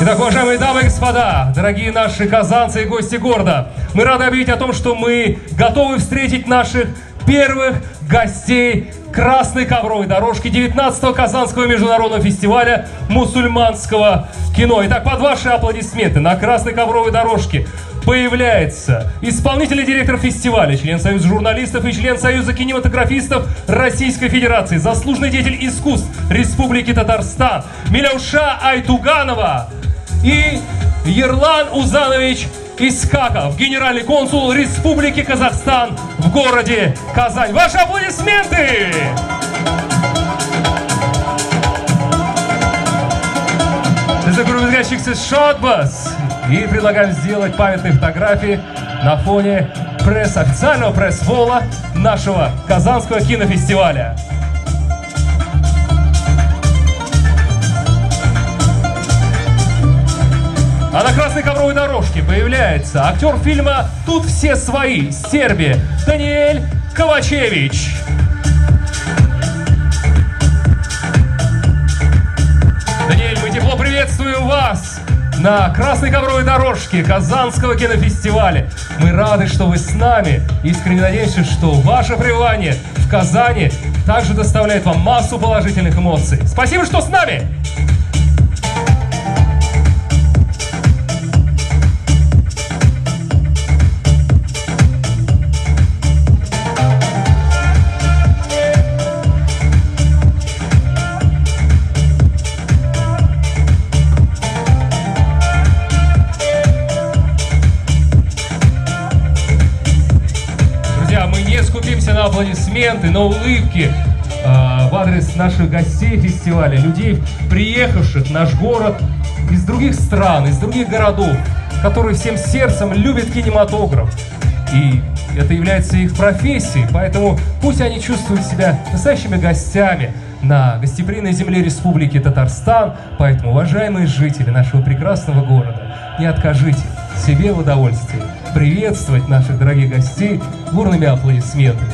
Итак, уважаемые дамы и господа, дорогие наши казанцы и гости города, мы рады объявить о том, что мы готовы встретить наших первых гостей красной ковровой дорожки 19-го Казанского международного фестиваля мусульманского кино. Итак, под ваши аплодисменты на красной ковровой дорожке появляется исполнительный директор фестиваля, член Союза журналистов и член Союза кинематографистов Российской Федерации, заслуженный деятель искусств Республики Татарстан Миляуша Айтуганова и Ерлан Узанович Искаков, генеральный консул Республики Казахстан в городе Казань. Ваши аплодисменты! И предлагаем сделать памятные фотографии на фоне официального пресс-вола нашего Казанского кинофестиваля. А на красной ковровой дорожке появляется актер фильма «Тут все свои» Сербия Даниэль Ковачевич. Даниэль, мы тепло приветствуем вас на красной ковровой дорожке Казанского кинофестиваля. Мы рады, что вы с нами. Искренне надеемся, что ваше пребывание в Казани также доставляет вам массу положительных эмоций. Спасибо, что с нами! На аплодисменты, на улыбки в адрес наших гостей фестиваля, людей, приехавших в наш город из других стран, из других городов, которые всем сердцем любят кинематограф. И это является их профессией, поэтому пусть они чувствуют себя настоящими гостями на гостеприимной земле Республики Татарстан. Поэтому, уважаемые жители нашего прекрасного города, не откажите себе в удовольствии приветствовать наших дорогих гостей бурными аплодисментами.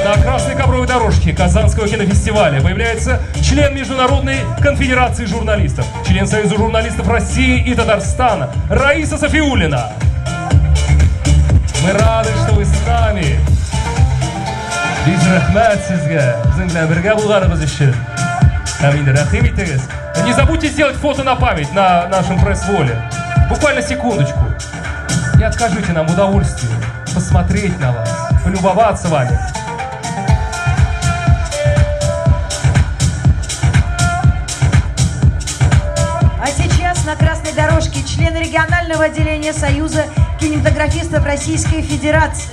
На красной ковровой дорожке Казанского кинофестиваля появляется член Международной конфедерации журналистов, член Союза журналистов России и Татарстана Раиса Софиуллина. Мы рады, что вы с нами. Не забудьте сделать фото на память на нашем пресс-воле. Буквально секундочку. Не откажите нам в удовольствии посмотреть на вас, полюбоваться вами. На красной дорожке член регионального отделения Союза кинематографистов Российской Федерации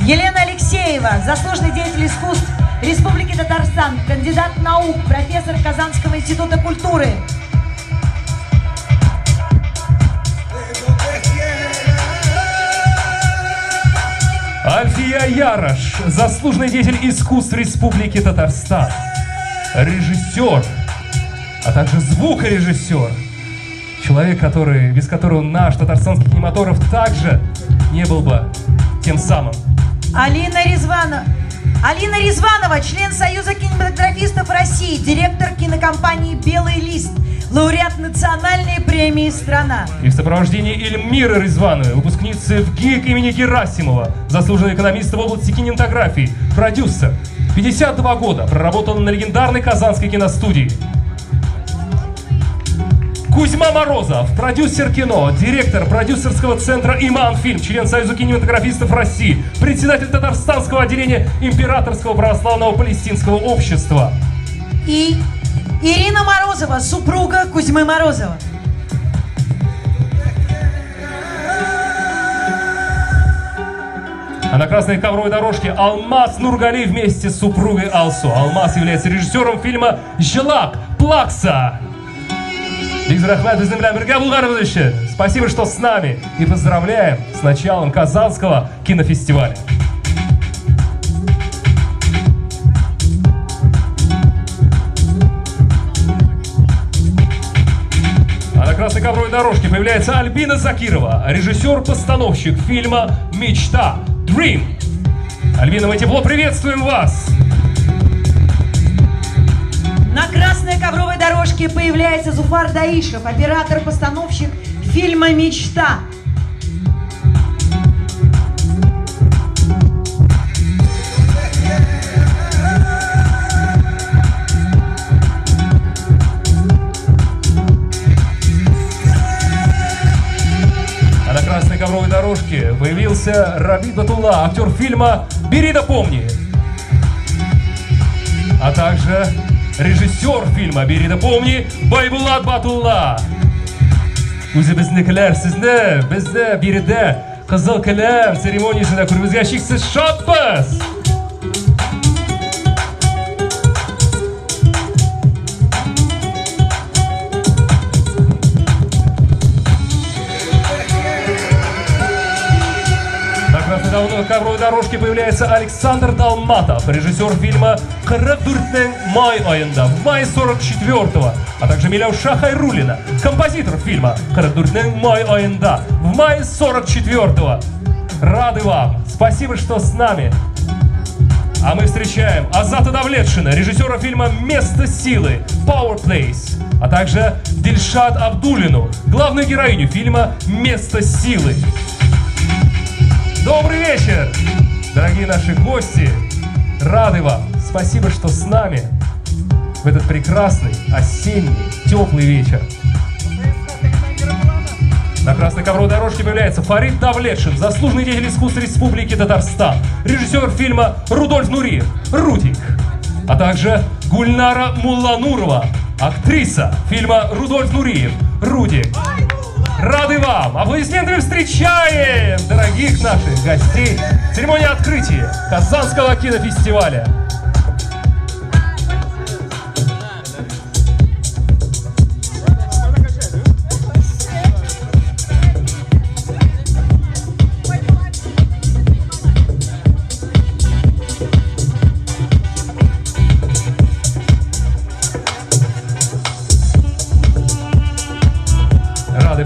Елена Алексеева, заслуженный деятель искусств Республики Татарстан, кандидат наук, профессор Казанского института культуры. Альфия Ярош, заслуженный деятель искусств Республики Татарстан, режиссер, а также звукорежиссер. Человек, без которого наш татарстанский кинематограф также не был бы тем самым. Алина Резванова, член Союза кинематографистов России, директор кинокомпании «Белый лист», лауреат национальной премии «Страна». И в сопровождении Эльмиры Резвановой, выпускницы ВГИК имени Герасимова, заслуженный экономист в области кинематографии, продюсер, 52 года, проработал на легендарной Казанской киностудии. Кузьма Морозов, продюсер кино, директор продюсерского центра «Иман-фильм», член Союза кинематографистов России, председатель татарстанского отделения Императорского православного палестинского общества. И Ирина Морозова, супруга Кузьмы Морозова. А на красной ковровой дорожке Алмаз Нургали вместе с супругой Алсу. Алмаз является режиссером фильма «Желак Плакса». Спасибо, что с нами. И поздравляем с началом Казанского кинофестиваля. А на красной ковровой дорожке появляется Альбина Закирова, режиссер-постановщик фильма «Мечта». Dream. Альбина, мы тепло приветствуем вас. На красной ковровой дорожке появляется Зуфар Даишев, оператор-постановщик фильма «Мечта». А на красной ковровой дорожке появился Рабит Батулла, актер фильма «Бери да помни», а также режиссер фильма «Бери да помни» Байбулат Батулла. O'zi biznikilar sizni bizda birida Qizil Qalam seremoniyasida ko'rgazgan cheksiz shodmiz. На ковровой дорожке появляется Александр Долматов, режиссер фильма «Кырык-Дүртнең май айында» в мае 44-го, а также Миләүша Хайруллина, композитор фильма «Кырык-Дүртнең май айында» в мае 44-го. Рады вам! Спасибо, что с нами! А мы встречаем Азата Давлетшина, режиссера фильма «Место силы» Power Place, а также Дильшат Абдуллину, главную героиню фильма «Место силы». Добрый вечер, дорогие наши гости! Рады вам! Спасибо, что с нами в этот прекрасный осенний теплый вечер. На красной ковровой дорожке появляется Фарид Давлетшин, заслуженный деятель искусства Республики Татарстан, режиссер фильма «Рудольф Нуриев» Рудик, а также Гульнара Мулланурова, актриса фильма «Рудольф Нуриев» Рудик. Рады вам! Аплодисментами встречаем дорогих наших гостей. Церемония открытия Казанского кинофестиваля.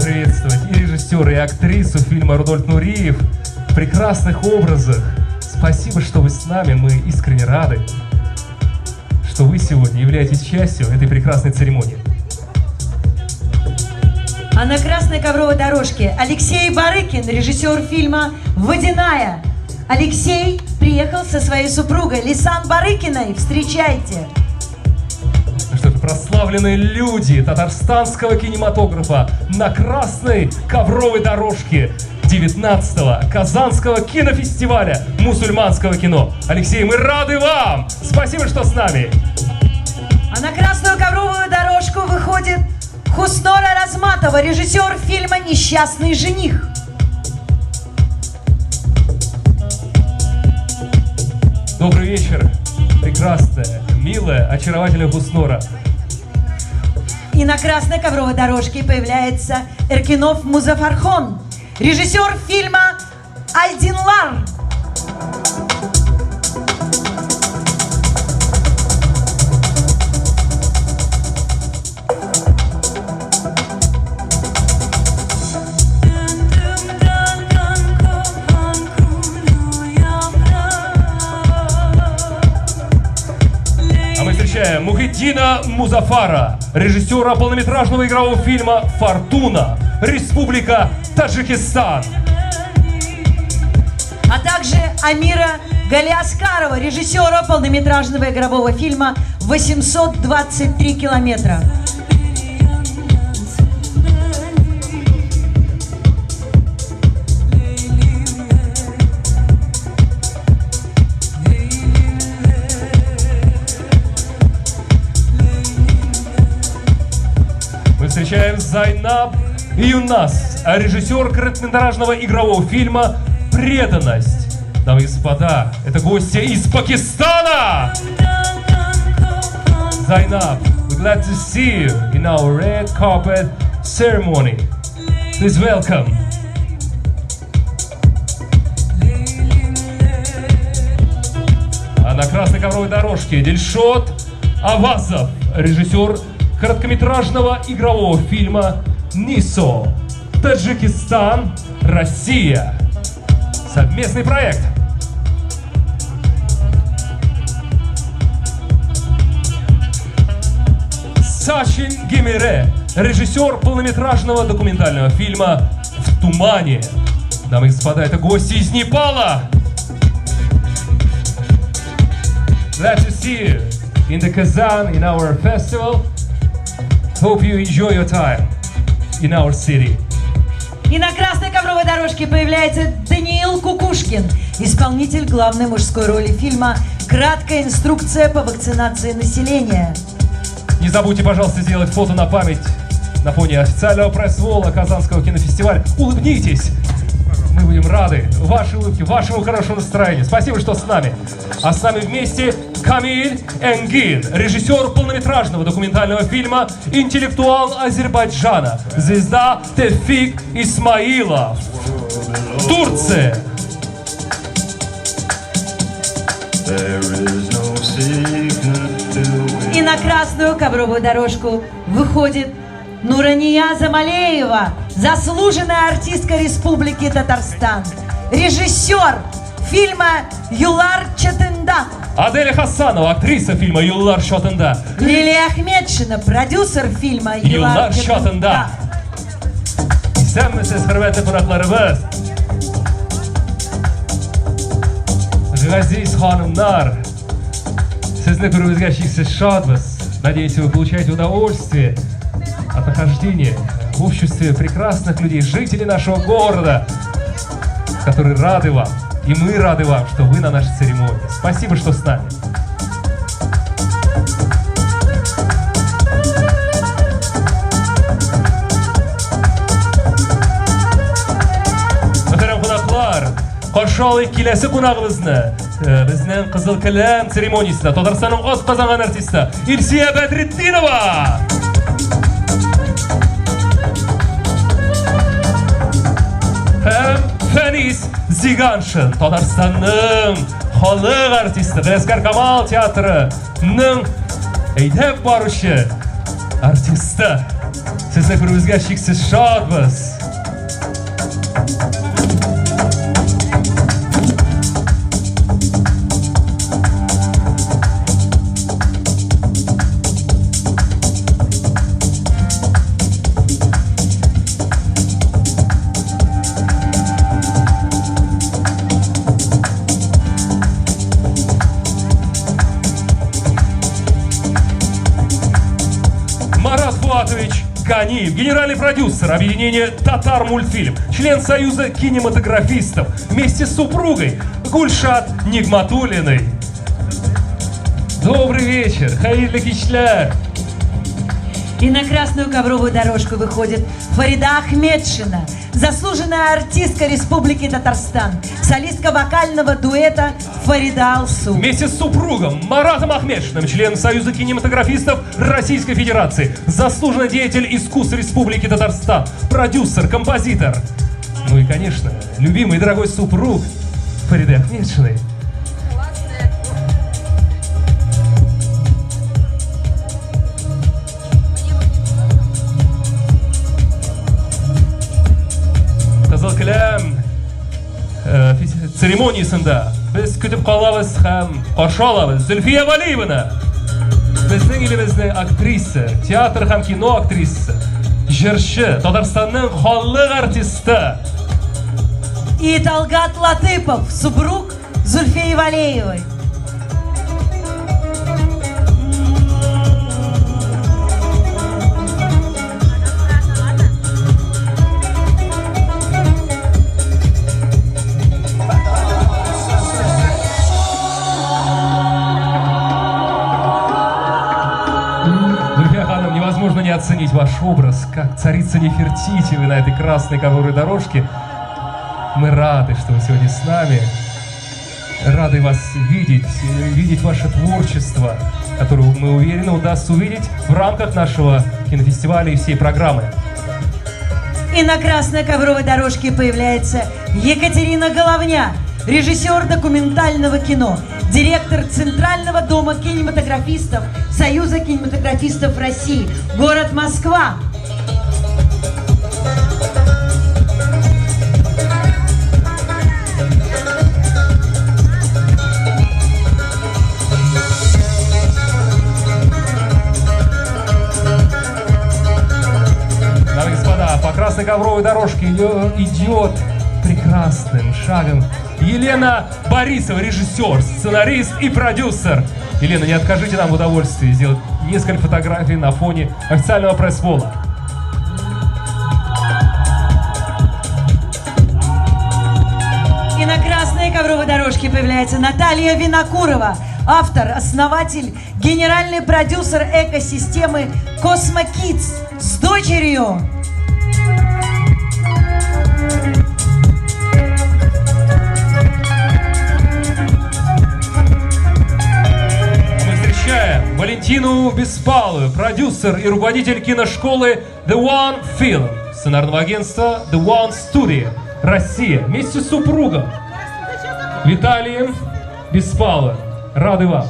Приветствовать и режиссера, и актрису фильма «Рудольф Нуриев» в прекрасных образах. Спасибо, что вы с нами, мы искренне рады, что вы сегодня являетесь частью этой прекрасной церемонии. А на красной ковровой дорожке Алексей Барыкин, режиссер фильма «Водяная». Алексей приехал со своей супругой Лисан Барыкиной. Встречайте! Что же, прославленные люди татарстанского кинематографа на красной ковровой дорожке 19-го Казанского кинофестиваля мусульманского кино. Алексей, мы рады вам! Спасибо, что с нами! А на красную ковровую дорожку выходит Хуснора Разматова, режиссер фильма «Несчастный жених». Добрый вечер, прекрасная, милая, очаровательная Хуснора. И на красной ковровой дорожке появляется Эркинов Музафархон, режиссер фильма «Альдинлар». Мухиддина Музафара, режиссера полнометражного игрового фильма «Фортуна», Республика Таджикистан. А также Амира Галиаскарова, режиссера полнометражного игрового фильма «823 километра». Зайнаб Юнас, режиссер короткометражного игрового фильма «Преданность». Дамы и господа, это гости из Пакистана! Zainab, we're glad to see you in our red carpet ceremony. Please welcome. А на красной ковровой дорожке Дильшот Авазов, режиссер короткометражного игрового фильма «Нисо». Таджикистан, Россия. Совместный проект. Сачин Гемере, режиссер полнометражного документального фильма «В тумане». Дамы и господа, это гости из Непала. Glad to see you in the Kazan, in our festival. Hope you enjoy your time in our city. И на красной ковровой дорожке появляется Даниил Кукушкин, исполнитель главной мужской роли фильма «Краткая инструкция по вакцинации населения». Не забудьте, пожалуйста, сделать фото на память на фоне официального пресс-волла Казанского кинофестиваля. Улыбнитесь! Мы будем рады вашей улыбке, вашему хорошему настроению. Спасибо, что с нами. А с нами вместе Камиль Энгин, режиссер полнометражного документального фильма «Интеллектуал Азербайджана», звезда Тевфик Исмаилов. Турция. И на красную ковровую дорожку выходит Нурания Замалеева, заслуженная артистка Республики Татарстан, режиссер фильма «Юлар Чатында». Аделя Хасанова, актриса фильма «Юллар Чатында». Лилия Ахмедшина, продюсер фильма «Юллар Чатында». Исәнмесез, хөрмәтле кунакларыбыз. Газиз ханымнар, сезне күрүбезгә чиксез шатбыз. Надеемся, вы получаете удовольствие от нахождения в обществе прекрасных людей, жителей нашего города, которые рады вам. И мы рады вам, что вы на нашей церемонии. Спасибо, что с нами. Мөхтәрәм кунаклар, каршы алыйк киләсе кунагыбызны. Безнең Кызыл келәм церемониясендә Татарстанның ат казанган артисты Илсия Бәдретдинова. Һәм Фәнис Зиганшин, Татарстанның халык артисты, Гаскар Камал театрының әйдәп баручы артисты. Сезне күрүбезгә чиксез шатбыз. Ганиев, генеральный продюсер объединения «Татар мультфильм», член Союза кинематографистов, вместе с супругой Гульшат Нигматуллиной. Добрый вечер, хайырлы кичләр. И на красную ковровую дорожку выходит Фарида Ахмедшина, заслуженная артистка Республики Татарстан, солистка вокального дуэта Фарида Алсу. Вместе с супругом Маратом Ахмедшиным, член Союза кинематографистов Российской Федерации, заслуженный деятель искусств Республики Татарстан, продюсер, композитор. Ну и, конечно, любимый и дорогой супруг Фариды Ахмедшиной. Кызыл келәм церемониясында без көтеп калабыз һәм каршы алабыз Зөлфия Валиеваны. Безнең илебезнең актриса, театр һәм кино актрисасы, җырчы, Татарстанның халык артисты. И Талгат Латыпов, супруг Зульфии Валеевой. оценить ваш образ, как царица Нефертити вы на этой красной ковровой дорожке. Мы рады, что вы сегодня с нами. Рады вас видеть ваше творчество, которое, мы уверены, удастся увидеть в рамках нашего кинофестиваля и всей программы. И на красной ковровой дорожке появляется Екатерина Головня, режиссер документального кино, директор Центрального дома кинематографистов Союза кинематографистов России, город Москва. Дамы и господа, по красной ковровой дорожке идет прекрасным шагом Елена Борисова, режиссер, сценарист и продюсер. Елена, не откажите нам в удовольствии сделать несколько фотографий на фоне официального пресс-пола. И на красной ковровой дорожке появляется Наталья Винокурова, автор, основатель, генеральный продюсер экосистемы Cosmo Kids с дочерью. Валентину Беспалову, продюсер и руководитель киношколы The One Film, сценарного агентства The One Studio, Россия, вместе с супругом Виталием Беспаловым. Рады вам.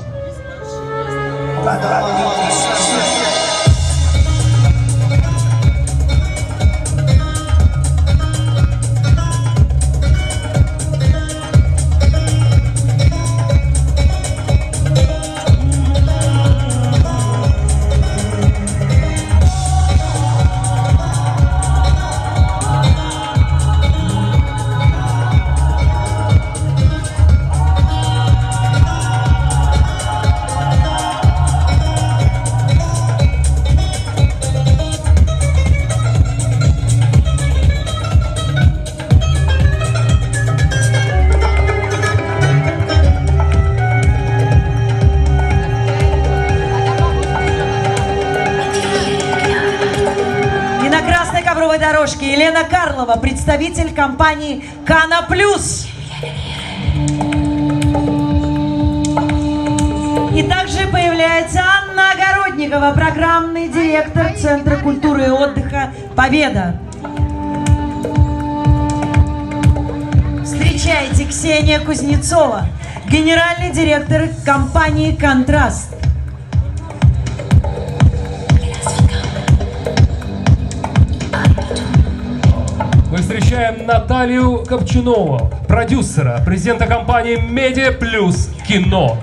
Дорожке Елена Карлова, представитель компании Кана Плюс. И также появляется Анна Огородникова, программный директор Центра культуры и отдыха «Победа». Встречайте, Ксения Кузнецова, генеральный директор компании «Контраст». Мы встречаем Наталью Копчунову, продюсера, президента компании Медиа Плюс Кино.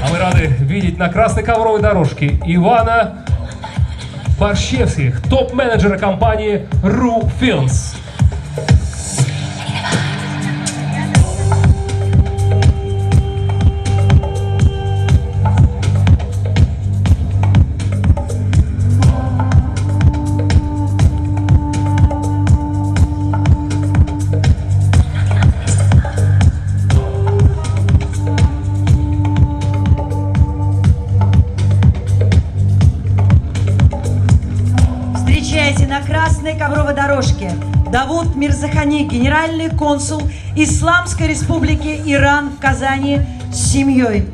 А мы рады видеть на красной ковровой дорожке Ивана Борщевских, топ-менеджера компании RU Films. На красной ковровой дорожке Давуд Мирзахани, генеральный консул Исламской Республики Иран в Казани с семьей.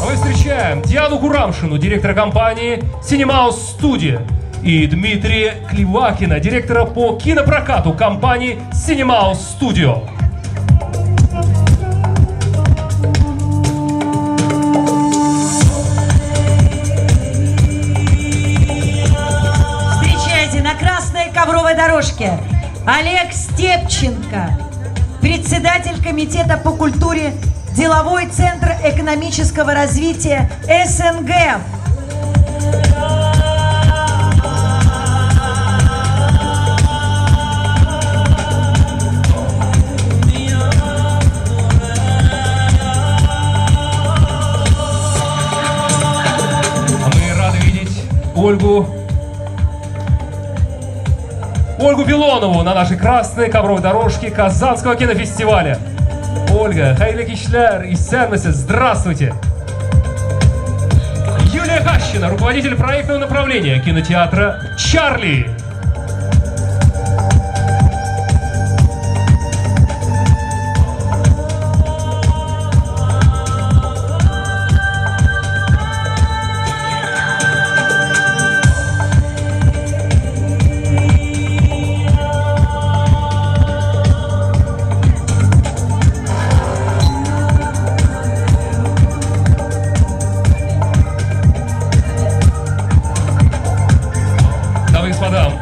Мы встречаем Диану Курамшину, директора компании Cinemahouse Studio, и Дмитрия Клевакина, директора по кинопрокату компании Cinemahouse Studio. Встречайте на красной ковровой дорожке Олег Степченко, председатель комитета по культуре, деловой центр экономического развития СНГ. Ольгу Белонову на нашей красной ковровой дорожке Казанского кинофестиваля. Ольга, хайли кишлер и сенмесес, здравствуйте! Юлия Гащина, руководитель проектного направления кинотеатра «Чарли».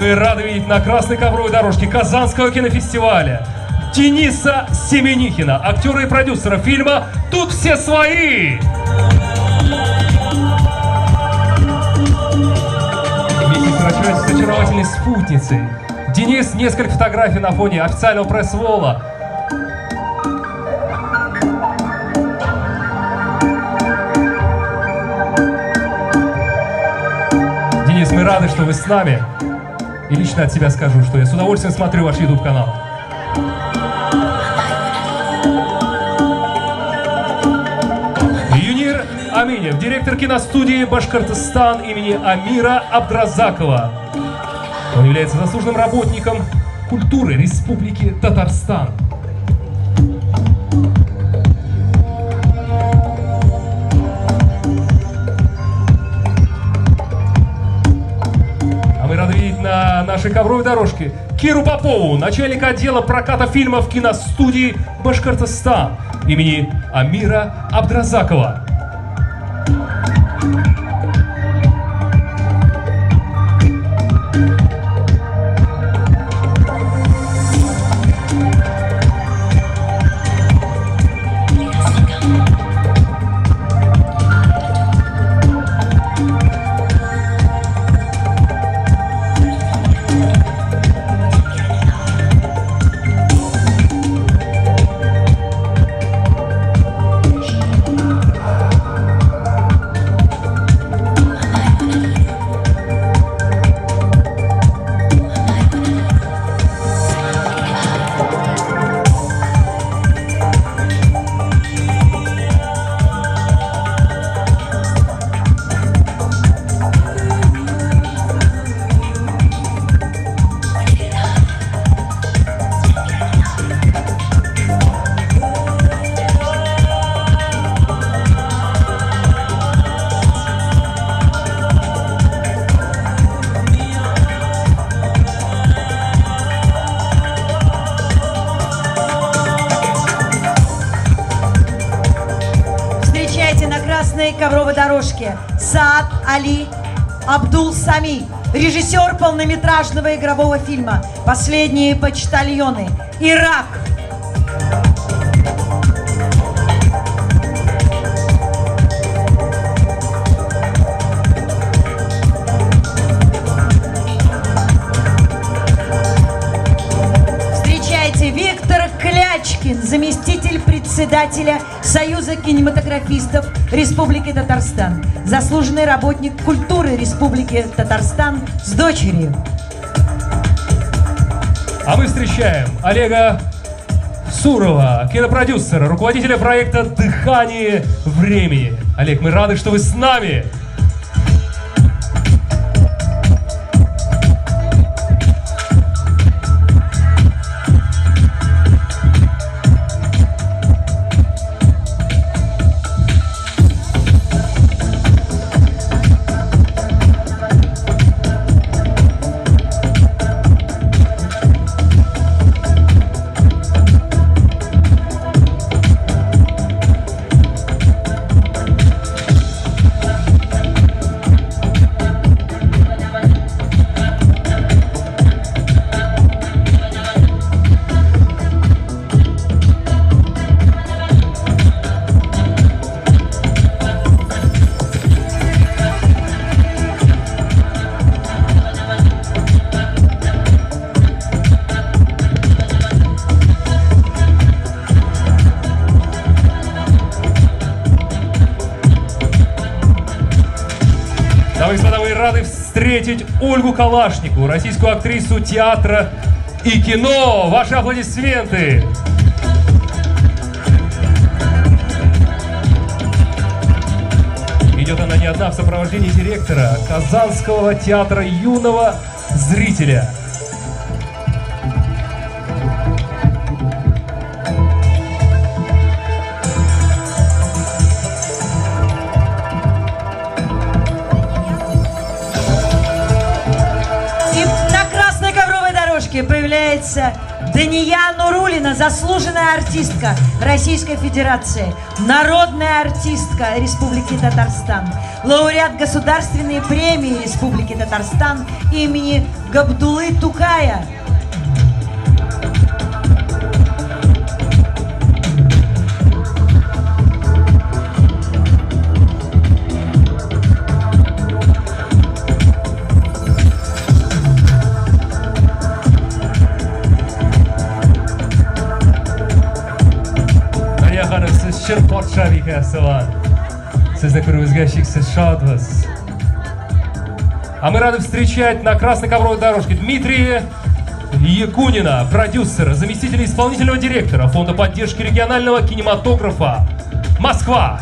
Мы рады видеть на красной ковровой дорожке Казанского кинофестиваля Дениса Семенихина, актера и продюсера фильма «Тут все свои». Вместе с очаровательной спутницей. Денис, несколько фотографий на фоне официального пресс-волла. Денис, мы рады, что вы с нами. И лично от себя скажу, что я с удовольствием смотрю ваш YouTube-канал. Юнир Аминев, директор киностудии «Башкортостан» имени Амира Абдразакова. Он является заслуженным работником культуры Республики Татарстан. На нашей ковровой дорожке Киру Попову, начальника отдела проката фильмов киностудии «Башкортостан» имени Амира Абдразакова. Ковровой дорожке Саад Али Абдул Сами, режиссер полнометражного игрового фильма «Последние почтальоны», Ирак. Встречайте, Виктор Клячкин, заместитель председателя Союза кинематографистов Республики Татарстан, заслуженный работник культуры Республики Татарстан с дочерью. А мы встречаем Олега Сурова, кинопродюсера, руководителя проекта «Дыхание времени». Олег, мы рады, что вы с нами. встретить Ольгу Калашникову, российскую актрису театра и кино. Ваши аплодисменты! Идет она не одна в сопровождении директора Казанского театра юного зрителя. Появляется Дания Нурулина, заслуженная артистка Российской Федерации, народная артистка Республики Татарстан, лауреат Государственной премии Республики Татарстан имени Габдуллы Тукая. Chin podshovikasi bor. Sizni ko'rib o'zgashiksiz shodmiz. А мы рады встречать на красной ковровой дорожке Дмитрия Якунина, продюсера, заместителя исполнительного директора Фонда поддержки регионального кинематографа Москва.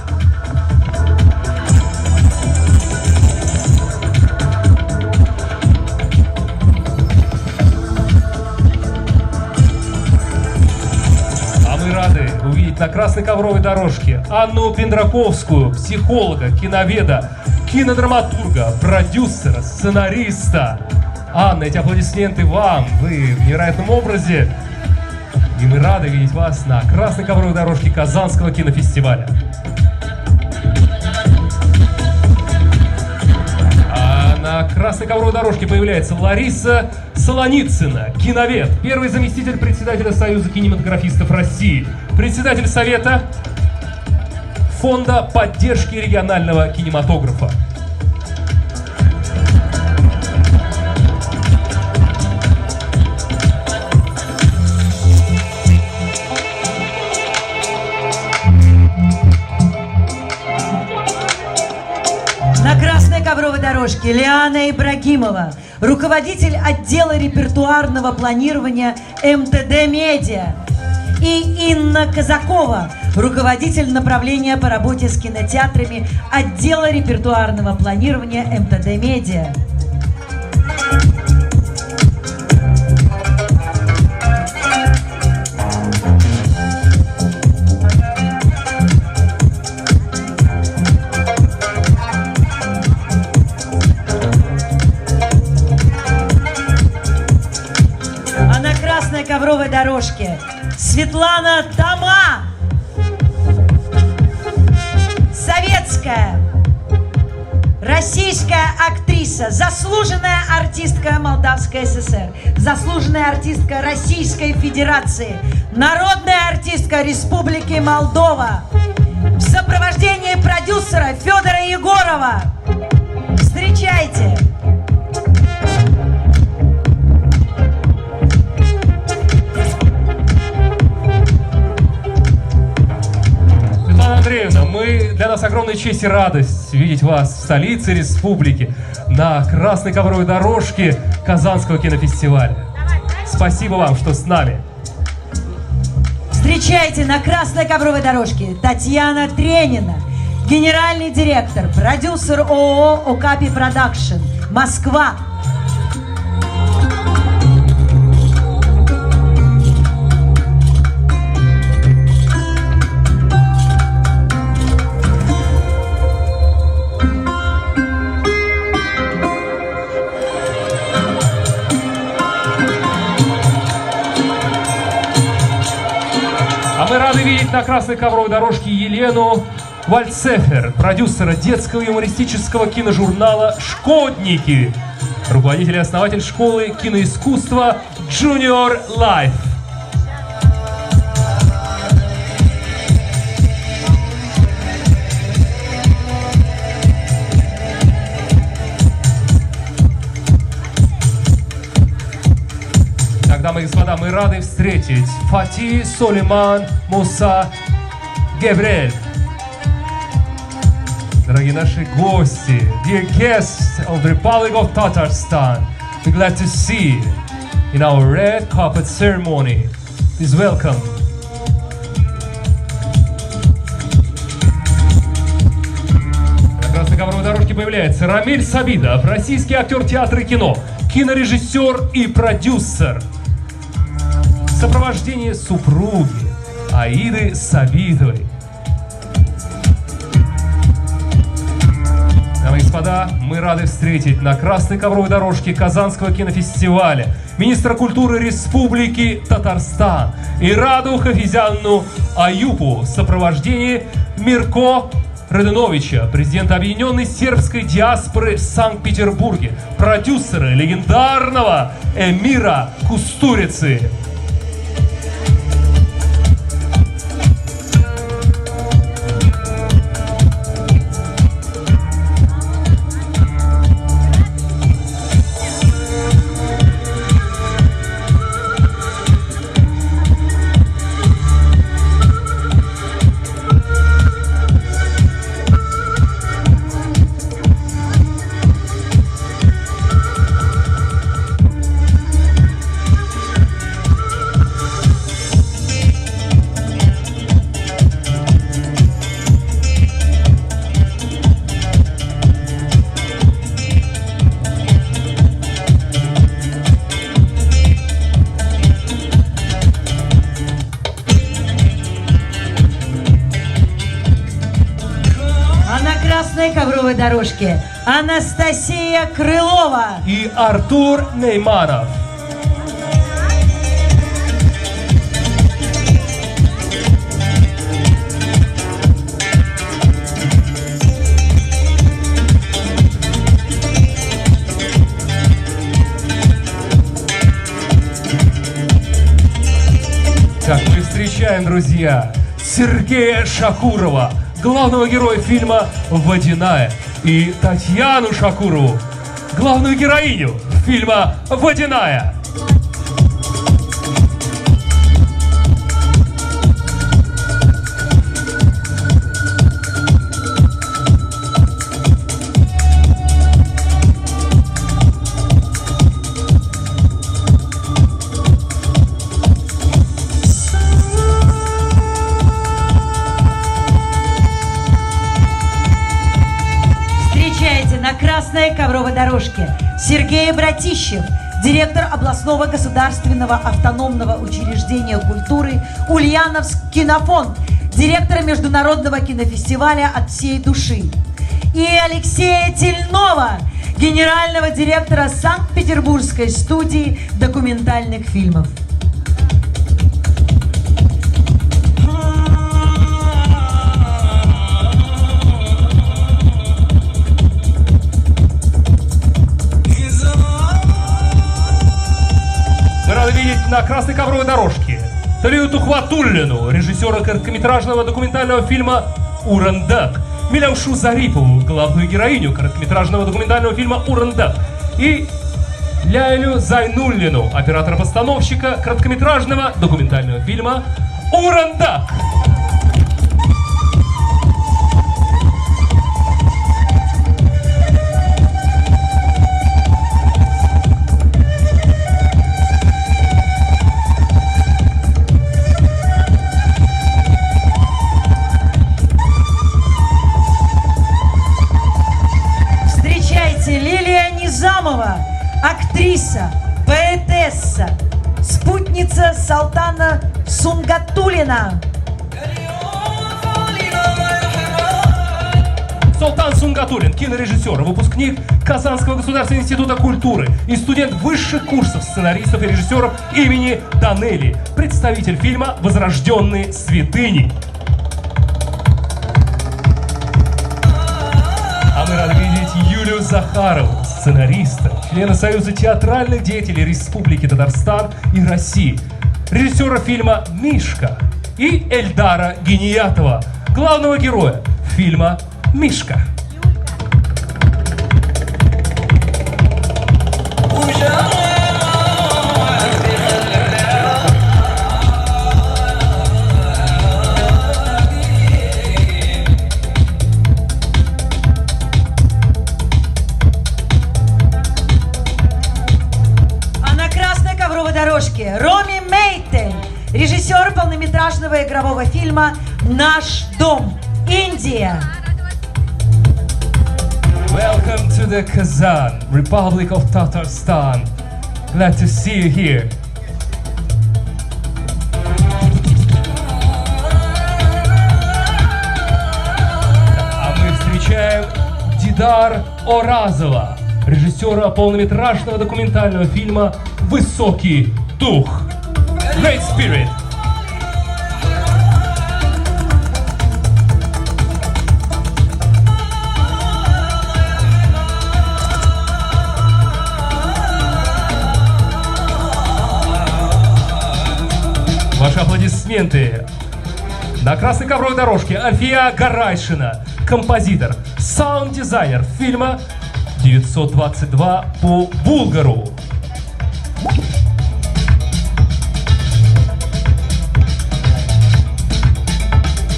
Рады увидеть на красной ковровой дорожке Анну Пендраковскую, психолога, киноведа, кинодраматурга, продюсера, сценариста. Анна, эти аплодисменты вам, вы в невероятном образе. И мы рады видеть вас на красной ковровой дорожке Казанского кинофестиваля. А на красной ковровой дорожке появляется Лариса Солоницына, киновед, первый заместитель председателя Союза кинематографистов России, председатель Совета Фонда поддержки регионального кинематографа. На красной ковровой дорожке Лиана Ибрагимова, руководитель отдела репертуарного планирования МТД «Медиа». И Инна Казакова, руководитель направления по работе с кинотеатрами отдела репертуарного планирования МТД «Медиа». Ковровой дорожке Светлана Тома, советская, российская актриса, заслуженная артистка Молдавской ССР, заслуженная артистка Российской Федерации, народная артистка Республики Молдова, в сопровождении продюсера Федора Егорова. Встречайте! Андреевна, для нас огромная честь и радость видеть вас в столице республики на красной ковровой дорожке Казанского кинофестиваля. Спасибо вам, что с нами. Встречайте на красной ковровой дорожке Татьяна Тренина, генеральный директор, продюсер ООО «Окапи Продакшн», Москва. Мы рады видеть на красной ковровой дорожке Елену Вальцефер, продюсера детского юмористического киножурнала «Шкодники», руководитель и основатель школы киноискусства Junior Life. Дамы и господа, мы рады встретить Фати Сулейман Муса Гебрель, Дорогие наши гости, dear guests of the Republic of Tatarstan, we're glad to see in our red carpet ceremony. Please welcome. На красной ковровой дорожке появляется Рамиль Сабидов, российский актер театра и кино, кинорежиссер и продюсер. В сопровождении супруги Аиды Сабидовой. Дамы и господа, мы рады встретить на красной ковровой дорожке Казанского кинофестиваля министра культуры Республики Татарстан Ираду Хафизянну Аюпу в сопровождении Мирко Радиновича, президента Объединенной сербской диаспоры в Санкт-Петербурге, продюсера легендарного Эмира Кустурицы. Ковровой дорожке Анастасия Крылова и Артур Нейманов. Так, мы встречаем, друзья, Сергея Шакурова, главного героя фильма «Водяная», и Татьяну Шакурову, главную героиню фильма «Водяная». На красной ковровой дорожке Сергей Братищев, директор областного государственного автономного учреждения культуры Ульяновск кинофонд, директор международного кинофестиваля «От всей души». И Алексея Тельнова, генерального директора Санкт-Петербургской студии документальных фильмов. Видеть на красной ковровой дорожке Талию Тухватуллину, режиссера короткометражного документального фильма «Урандак», Миляушу Зарипову, главную героиню короткометражного документального фильма «Урандак», и Ляйлю Зайнуллину, оператора-постановщика короткометражного документального фильма «Урандак». Актриса, поэтесса, спутница Салтана Сунгатуллина. Султан Сунгатуллин, кинорежиссер, выпускник Казанского государственного института культуры и студент высших курсов сценаристов и режиссеров имени Данелии, представитель фильма «Возрожденные святыни». А мы рады видеть Юлию Захарову, сценариста, члена Союза театральных деятелей Республики Татарстан и России, режиссера фильма «Мишка», и Эльдара Гениятова, главного героя фильма «Мишка». ковровой дорожке Роми Мейтель, режиссер полнометражного игрового фильма «Наш дом», Индия. Welcome to the Kazan, Republic of Tatarstan. Glad to see you here. А мы встречаем Дидар Оразова, режиссера полнометражного документального фильма «Высокий дух». Great Spirit. Ваши аплодисменты. На красной ковровой дорожке Альфия Гарайшина, композитор, саунд-дизайнер фильма 922 по Булгару.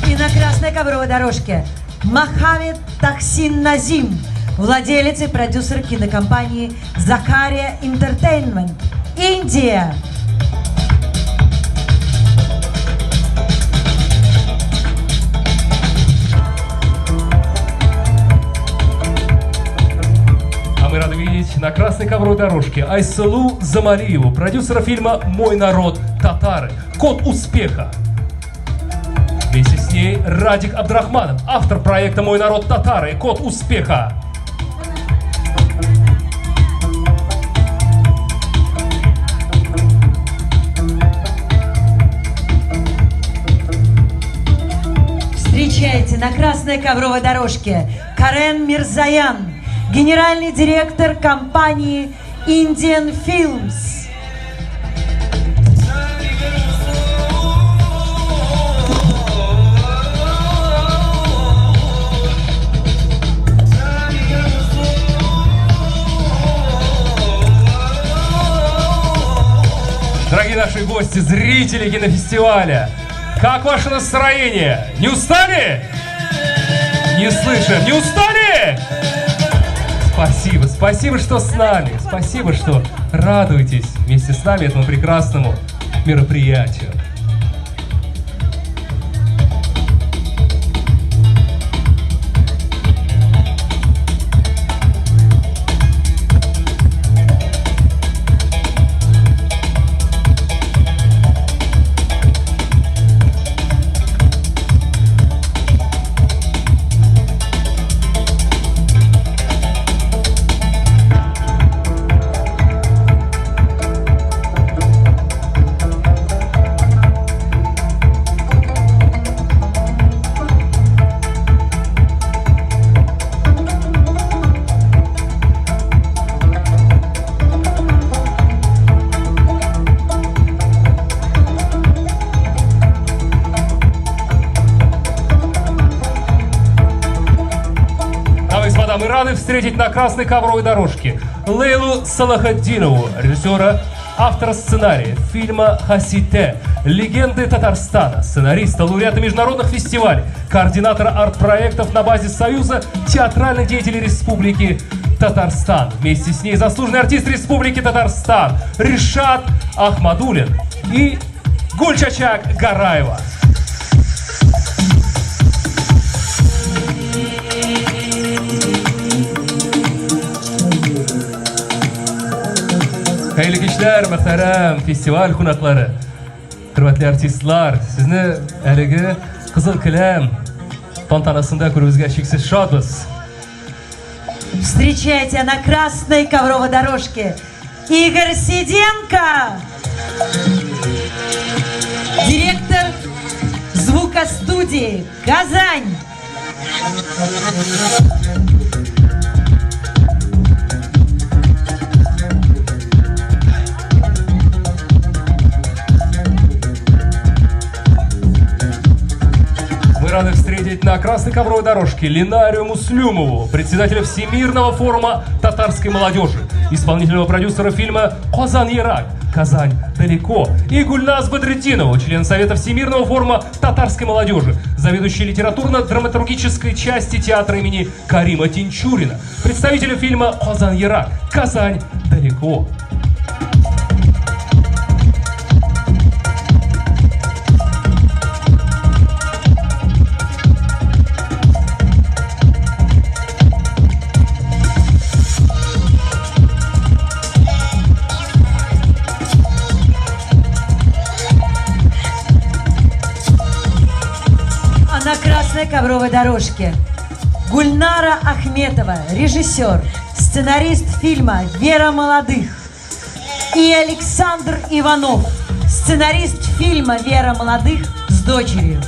И на красной ковровой дорожке Мохаммед Тахсин Назим, владелец и продюсер кинокомпании Закария Entertainment, Индия. Мы рады видеть на красной ковровой дорожке Айсалу Замалиеву, продюсера фильма «Мой народ татары», код успеха. Вместе с ней Радик Абдрахманов, автор проекта «Мой народ татары», код успеха. Встречайте на красной ковровой дорожке Карен Мирзаян, генеральный директор компании Indian Films. Дорогие наши гости, зрители кинофестиваля, как ваше настроение? Не устали? Не слышим. Не устали? Спасибо, спасибо, что с нами. Спасибо, что радуетесь вместе с нами этому прекрасному мероприятию. Мы рады встретить на красной ковровой дорожке Лейлу Салахаддинову, режиссера, автора сценария фильма «Хасите», легенды Татарстана, сценариста, лауреата международных фестивалей, координатора арт-проектов на базе Союза театральных деятелей Республики Татарстан. Вместе с ней заслуженный артист Республики Татарстан Ришат Ахмадуллин и Гульчачак Гараева. Xeyli kişiler, muhterem festival qonaqlari, hurmatli artistlar, sizni haligi Qizil Kilam tantanasida ko'rishga cheksiz shodmiz. Встречайте на красной ковровой дорожке Игорь Сиденко, директор звукостудии «Казань». Рады встретить на красной ковровой дорожке Линарию Муслюмову, председателя Всемирного форума татарской молодежи, исполнительного продюсера фильма «Казан-Ирак», «Казань далеко», и Гульназ Бадретдинову, член Совета Всемирного форума татарской молодежи, заведующий литературно-драматургической части театра имени Карима Тинчурина, представителя фильма «Казан-Ирак», «Казань далеко». ковровой дорожке Гульнара Ахметова, режиссер, сценарист фильма «Вера молодых», и Александр Иванов, сценарист фильма «Вера молодых» с дочерью.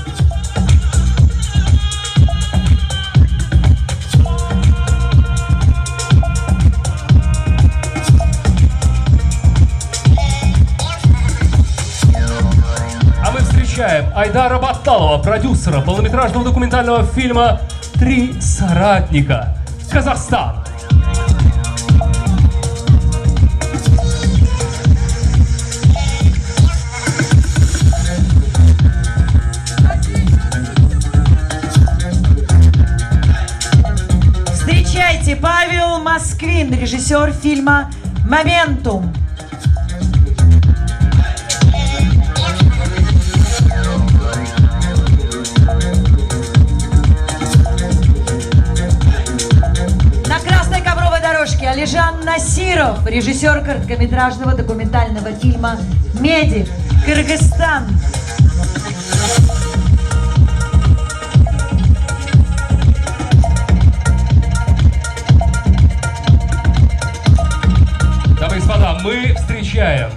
Встречаем Айдара Батталова, продюсера полнометражного документального фильма «Три соратника. Казахстан». Встречайте, Павел Москвин, режиссер фильма «Моментум». Алижан Насиров, режиссер короткометражного документального фильма «Медик. Кыргызстан». Дамы и господа, мы встречаем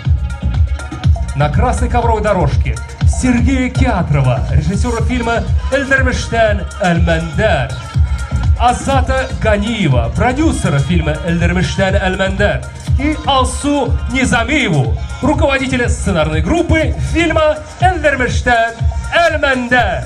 на красной ковровой дорожке Сергея Кятрова, режиссера фильма «Эльдермештен Эльмендар», Азата Ганиева, продюсера фильма «Эльдермештен Эльмендар», и Алсу Низамиеву, руководителя сценарной группы фильма «Эльдермештен Эльмендар».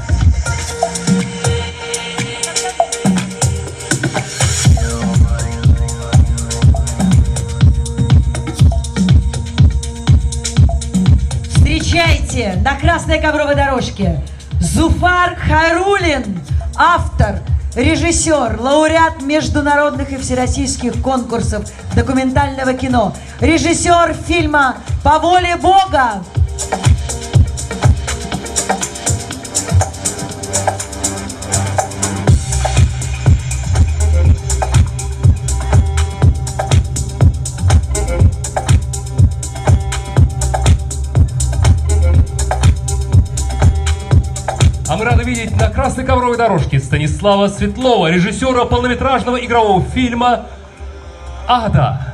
Встречайте на красной ковровой дорожке Зуфар Хайрулин, автор, режиссер, лауреат международных и всероссийских конкурсов документального кино, режиссер фильма «По воле Бога». А мы рады видеть на красной ковровой дорожке Станислава Светлова, режиссера полнометражного игрового фильма «Ада».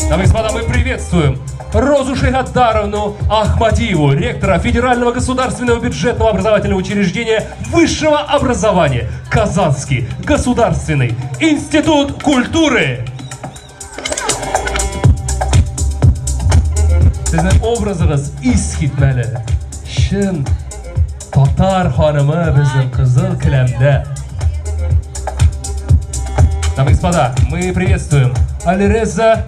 Дамы и господа, мы приветствуем Розу Шейхатдаровну Ахмадиеву, ректора Федерального государственного бюджетного образовательного учреждения высшего образования Казанский государственный институт культуры. Sizning obrazınız eskitmeli. Şin Tatar hanımı bizim kızıl kılemde. Дамы и господа, мы приветствуем Алиреза.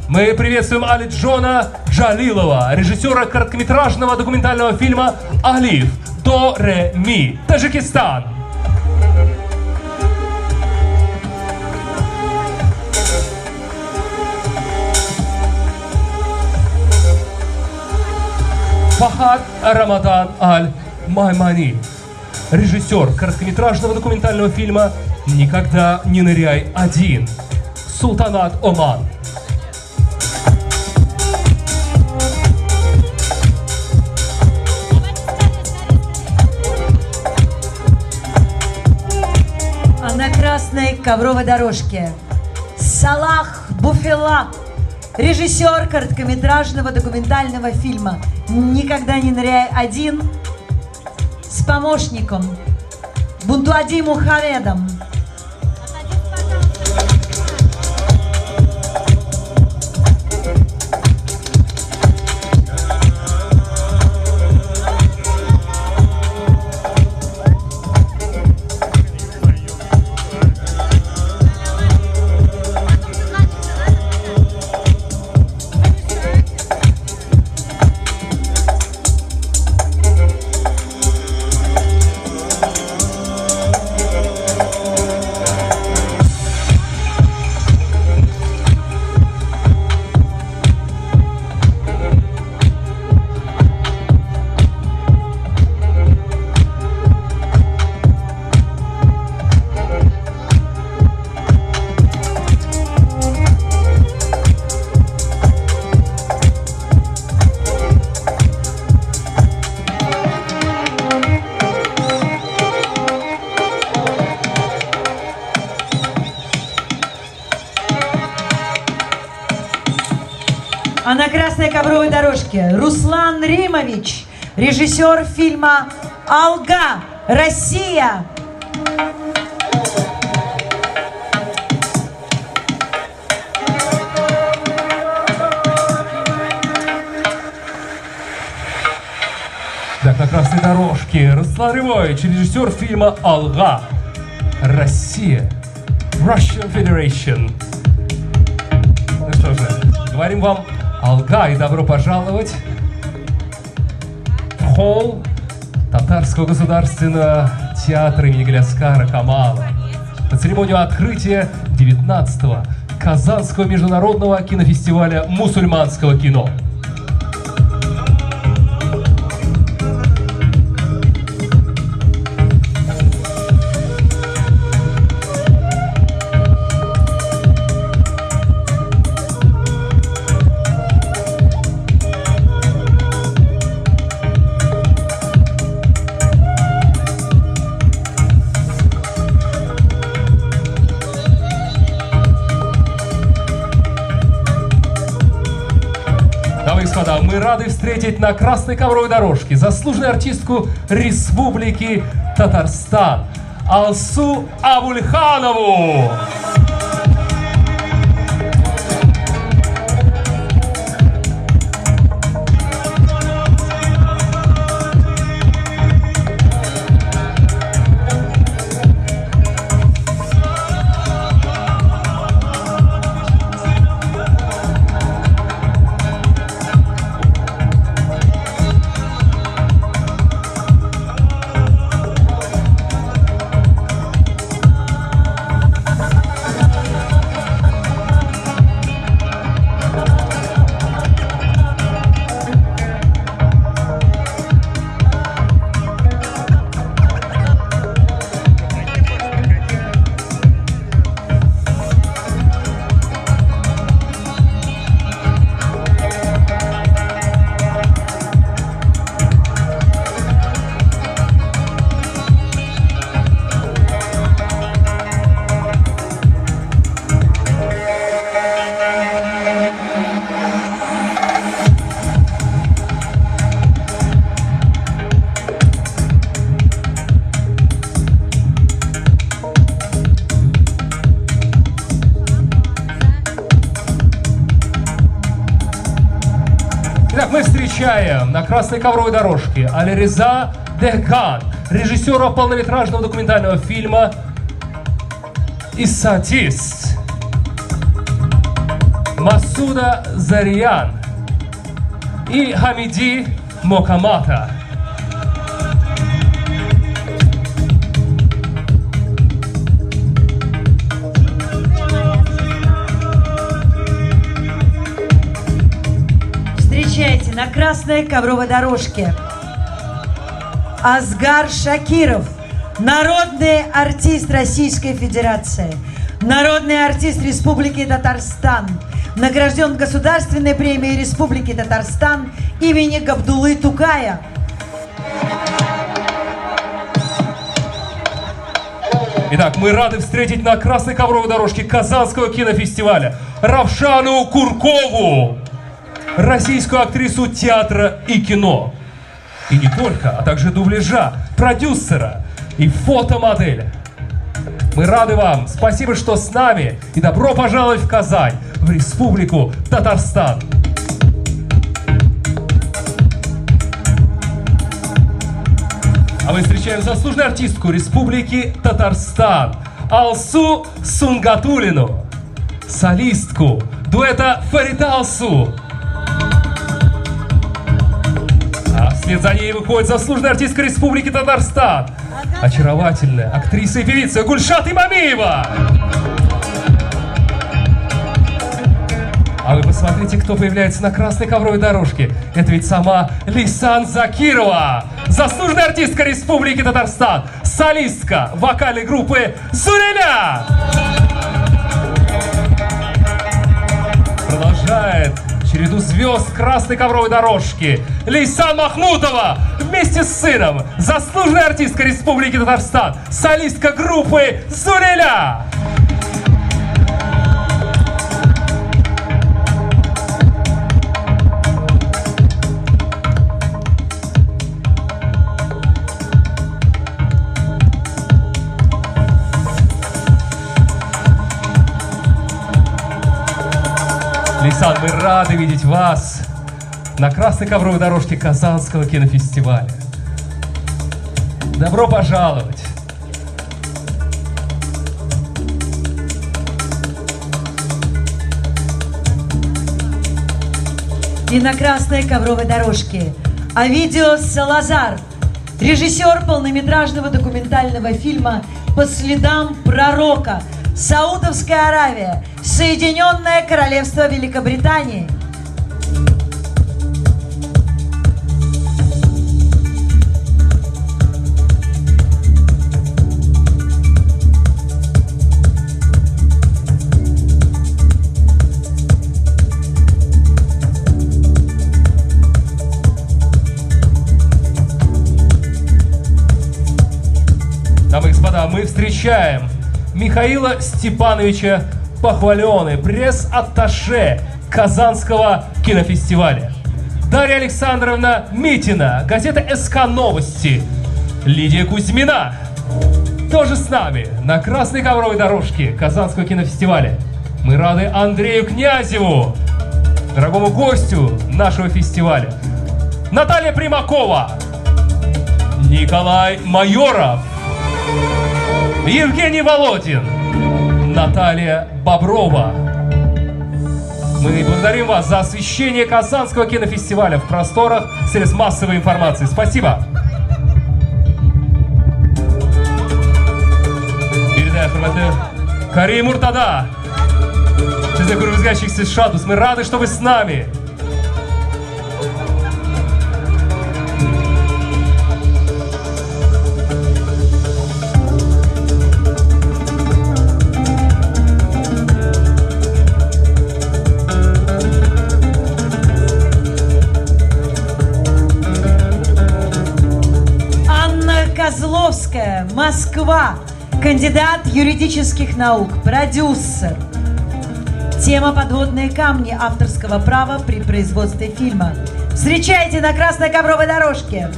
Мы приветствуем Алиджона Джалилова, режиссера короткометражного документального фильма «Алиф до ре ми», Таджикистан. Фахад Рамадан Аль-Маймани, режиссер короткометражного документального фильма «Никогда не ныряй один», Султанат Оман. На красной ковровой дорожке Салах Буфела, режиссер короткометражного документального фильма «Никогда не ныряй один» с помощником Бунтуади Мухамедом. А на красной ковровой дорожке Руслан Римович, режиссер фильма «Алга. Россия». Так, на красной дорожке Руслан Римович, режиссер фильма «Алга. Россия». Russian Federation. Ну что же, говорим вам «Алга» и добро пожаловать в холл Татарского государственного театра имени Галяскара Камала на церемонию открытия 19-го Казанского международного кинофестиваля мусульманского кино. Господа, мы рады встретить на красной ковровой дорожке заслуженную артистку Республики Татарстан Алсу Абульханову. Итак, мы встречаем на красной ковровой дорожке Алиреза Дехкан, режиссера полнометражного документального фильма «Исатист», Масуда Зариян и Хамиди Мокамата. Встречайте на красной ковровой дорожке Асгар Шакиров, народный артист Российской Федерации, народный артист Республики Татарстан, награжден Государственной премией Республики Татарстан имени Габдуллы Тукая. Итак, мы рады встретить на красной ковровой дорожке Казанского кинофестиваля Равшану Куркову, российскую актрису театра и кино. И не только, а также дубляжа, продюсера и фотомоделя. Мы рады вам, спасибо, что с нами, и добро пожаловать в Казань, в Республику Татарстан. А мы встречаем заслуженную артистку Республики Татарстан Алсу Сунгатуллину, солистку дуэта Фарита Алсу. А вслед за ней выходит заслуженная артистка Республики Татарстан, очаровательная актриса и певица Гульшат Имамиева. А вы посмотрите, кто появляется на красной ковровой дорожке. Это ведь сама Лейсан Закирова, заслуженная артистка Республики Татарстан, солистка вокальной группы «Зуреля». Продолжает череду звезд красной ковровой дорожки Лейсан Махмутова вместе с сыном, заслуженная артистка Республики Татарстан, солистка группы «Зуреля». Александр, мы рады видеть вас на красной ковровой дорожке Казанского кинофестиваля. Добро пожаловать! И на красной ковровой дорожке Овидио Салазар, режиссер полнометражного документального фильма «По следам пророка», Саудовская Аравия, Соединенное Королевство Великобритании. Дамы и господа, мы встречаем Михаила Степановича Похваленый, пресс-атташе Казанского кинофестиваля. Дарья Александровна Митина, газета «СК Новости». Лидия Кузьмина тоже с нами на красной ковровой дорожке Казанского кинофестиваля. Мы рады Андрею Князеву, дорогому гостю нашего фестиваля. Наталья Примакова, Николай Майоров, Евгений Володин, Наталья Боброва. Мы благодарим вас за освещение Казанского кинофестиваля в просторах средств массовой информации. Спасибо. Передаю формату Карим Муртада. Size Kuruzgaçik siz şadus. Мы рады, что вы с нами. Козловская, Москва, кандидат юридических наук, продюсер. Тема «Подводные камни» авторского права при производстве фильма. Встречайте на красной ковровой дорожке.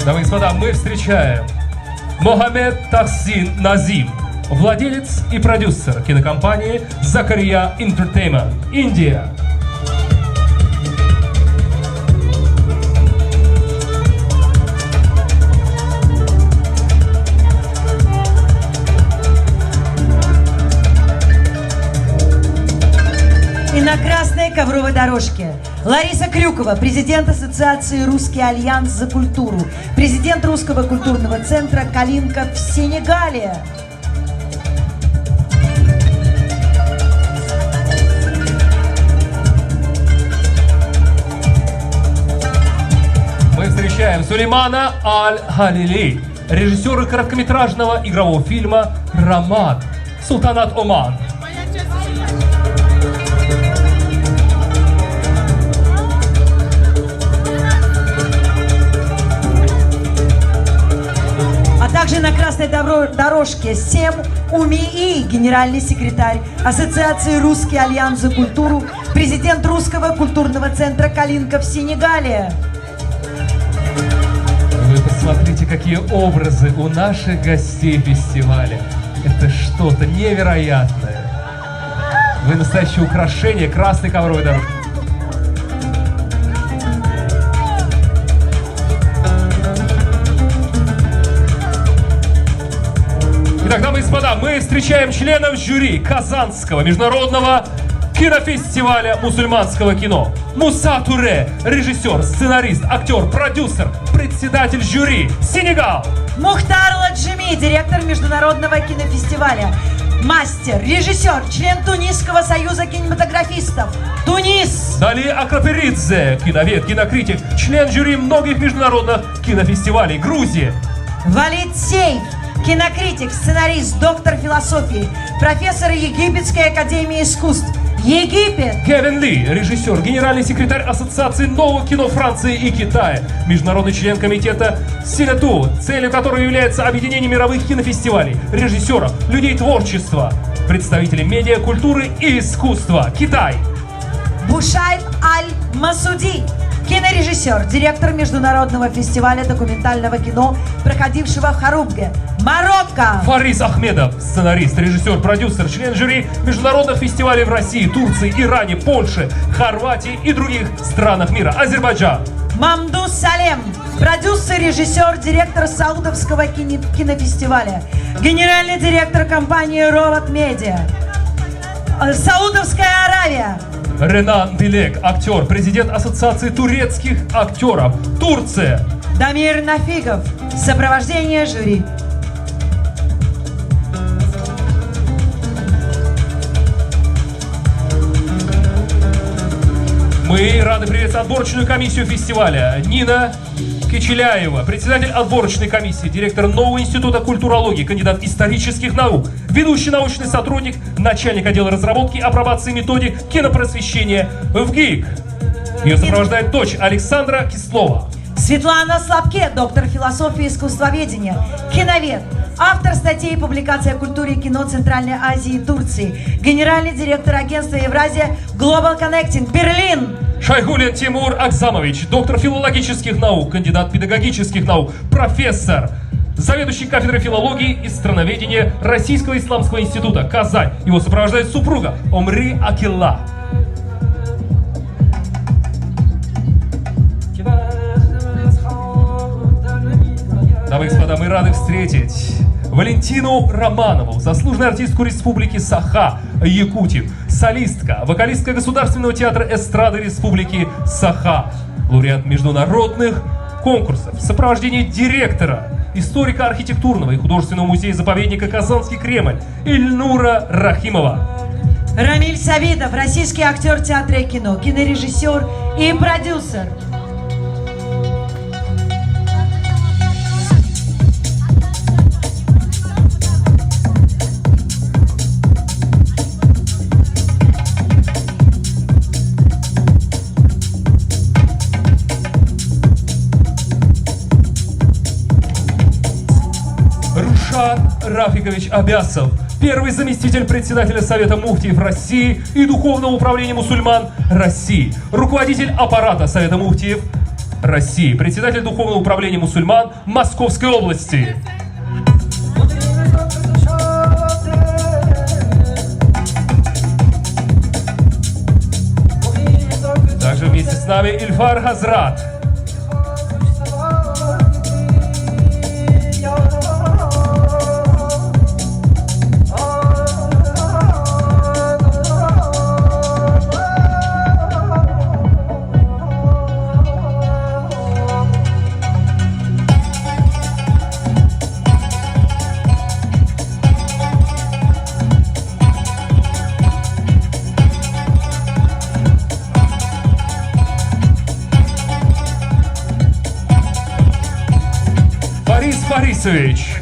Дамы и господа, мы встречаем Мохаммед Тахсин Назим, владелец и продюсер кинокомпании Закария Entertainment, Индия. И на красной ковровой дорожке Лариса Крюкова, президент Ассоциации «Русский альянс за культуру», президент Русского культурного центра «Калинка» в Сенегале. Мы встречаем Сулеймана Аль-Халили, режиссера короткометражного игрового фильма «Рамад», Султанат Оман. А также на красной дорожке Сем Умии, генеральный секретарь Ассоциации «Русский альянс за культуру», президент Русского культурного центра «Калинка» в Сенегале. Вы посмотрите, какие образы у наших гостей фестиваля. Это что-то невероятное. Вы настоящее украшение красной ковровой дорожки. Итак, дамы и господа, мы встречаем членов жюри Казанского международного кинофестиваля мусульманского кино. Муса Туре, режиссер, сценарист, актер, продюсер, председатель жюри, Сенегал. Мухтар Ладжими, директор международного кинофестиваля. Мастер, режиссер, член Тунисского союза кинематографистов. Тунис. Дали Акраперидзе, киновед, кинокритик, член жюри многих международных кинофестивалей. Грузия. Валид Сейф, кинокритик, сценарист, доктор философии, профессор Египетской академии искусств. Египет! Кевин Ли, режиссер, генеральный секретарь Ассоциации нового кино Франции и Китая, международный член комитета Синету, целью которого является объединение мировых кинофестивалей, режиссеров, людей творчества, представителей медиа, культуры и искусства. Китай. Бушайб Аль-Масуди, кинорежиссер, директор международного фестиваля документального кино, проходившего в Харубге, Марокко. Фарис Ахмедов, сценарист, режиссер, продюсер, член жюри международных фестивалей в России, Турции, Иране, Польше, Хорватии и других странах мира. Азербайджан. Мамдус Салем, продюсер, режиссер, директор Саудовского кинофестиваля, генеральный директор компании Роват Медиа, Саудовская Аравия. Ренан Билек, актер, президент Ассоциации турецких актеров, Турция. Дамир Нафигов, сопровождение жюри. Мы рады приветствовать отборочную комиссию фестиваля. Нина Кичеляева, председатель отборочной комиссии, директор нового института культурологии, кандидат исторических наук, ведущий научный сотрудник, начальник отдела разработки, апробации методик кинопросвещения в ГИК. Ее сопровождает дочь Александра Кислова. Светлана Слабке, доктор философии и искусствоведения, киновед, автор статей и публикаций о культуре и кино Центральной Азии и Турции, генеральный директор агентства Евразия Global Connecting, Берлин. Шайгулин Тимур Акзамович, доктор филологических наук, кандидат педагогических наук, профессор, заведующий кафедрой филологии и страноведения Российского исламского института, Казань. Его сопровождает супруга Омри Акилла. Дамы и господа, мы рады встретить Валентину Романову, заслуженную артистку Республики Саха, Якутию, солистка, вокалистка Государственного театра эстрады Республики Саха, лауреат международных конкурсов, в сопровождении директора, историка архитектурного и художественного музея-заповедника Казанский Кремль Ильнура Рахимова. Рамиль Савидов, российский актер театра и кино, кинорежиссер и продюсер. Рафикович Абясов, первый заместитель председателя Совета муфтиев России и Духовного управления мусульман России, руководитель аппарата Совета муфтиев России, председатель Духовного управления мусульман Московской области. Также вместе с нами Ильфар Хазрат. Борисович.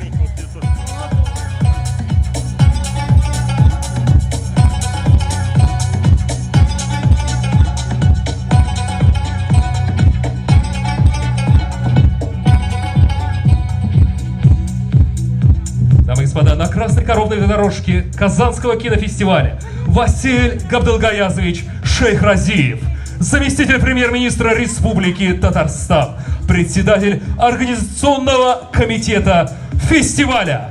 Дамы и господа, на красной коровной дорожке Казанского кинофестиваля Василь Габдылгаязович Шейхразиев, заместитель премьер-министра Республики Татарстан, председатель организационного комитета фестиваля.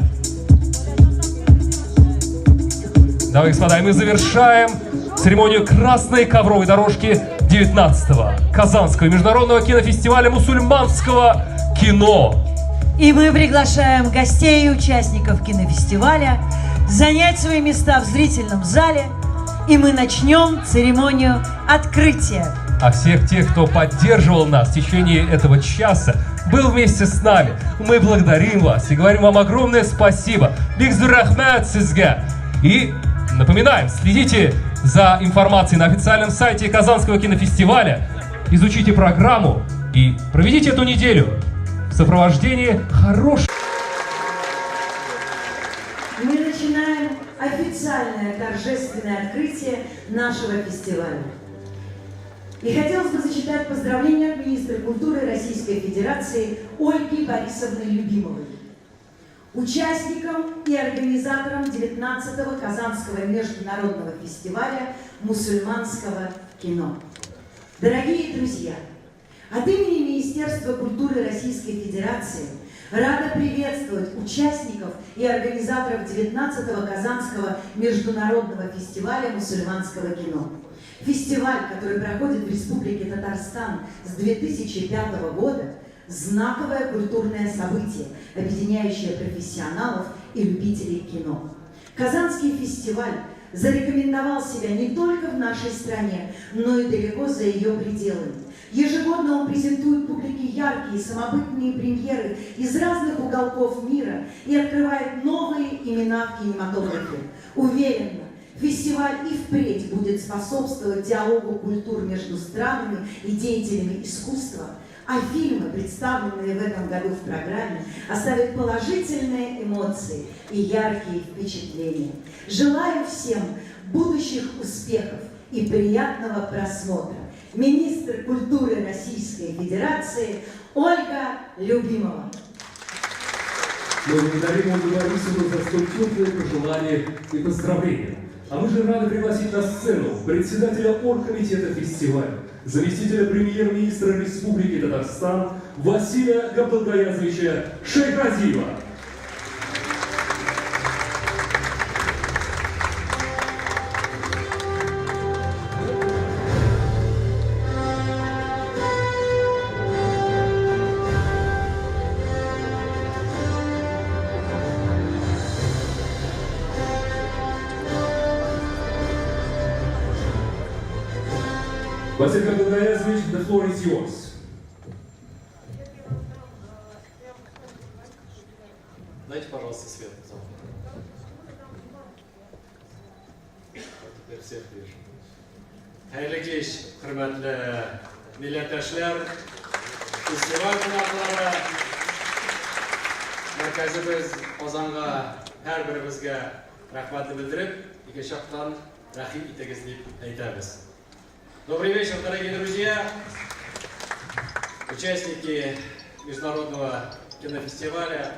Дамы и господа, и мы завершаем церемонию красной ковровой дорожки 19-го Казанского международного кинофестиваля мусульманского кино. И мы приглашаем гостей и участников кинофестиваля занять свои места в зрительном зале, и мы начнем церемонию открытия. А всех тех, кто поддерживал нас в течение этого часа, был вместе с нами, мы благодарим вас и говорим вам огромное спасибо. Бигзурахмат сизга. И напоминаем, следите за информацией на официальном сайте Казанского кинофестиваля, изучите программу и проведите эту неделю в сопровождении хорошей... официальное торжественное открытие нашего фестиваля. И хотелось бы зачитать поздравления от министра культуры Российской Федерации Ольги Борисовны Любимовой, участникам и организаторам 19-го Казанского международного фестиваля мусульманского кино. Дорогие друзья, от имени Министерства культуры Российской Федерации рада приветствовать участников и организаторов 19-го Казанского международного фестиваля мусульманского кино. Фестиваль, который проходит в Республике Татарстан с 2005 года, знаковое культурное событие, объединяющее профессионалов и любителей кино. Казанский фестиваль зарекомендовал себя не только в нашей стране, но и далеко за ее пределами. Ежегодно он презентует публике яркие, самобытные премьеры из разных уголков мира и открывает новые имена в кинематографе. Уверенно, фестиваль и впредь будет способствовать диалогу культур между странами и деятелями искусства, а фильмы, представленные в этом году в программе, оставят положительные эмоции и яркие впечатления. Желаю всем будущих успехов и приятного просмотра. Министр культуры Российской Федерации Ольга Любимова. Мы благодарим Ольгу Борисовну за столь теплые пожелания и поздравления. А мы же рады пригласить на сцену председателя оргкомитета фестиваля, заместителя премьер-министра Республики Татарстан Василия Габдулгаязовича Шейхразиева. Василий Габдулгаязович, the floor is yours. Дайте, пожалуйста, свет. Теперь всех вижу. Hayırlı kеш, hürmetli milletveşler, festival qonaqlari, markazimiz Qozonga har birimizga rahmatni bildirib, ikki shoqdan rahim itagiz deb aytamiz. Добрый вечер, дорогие друзья, участники Международного кинофестиваля.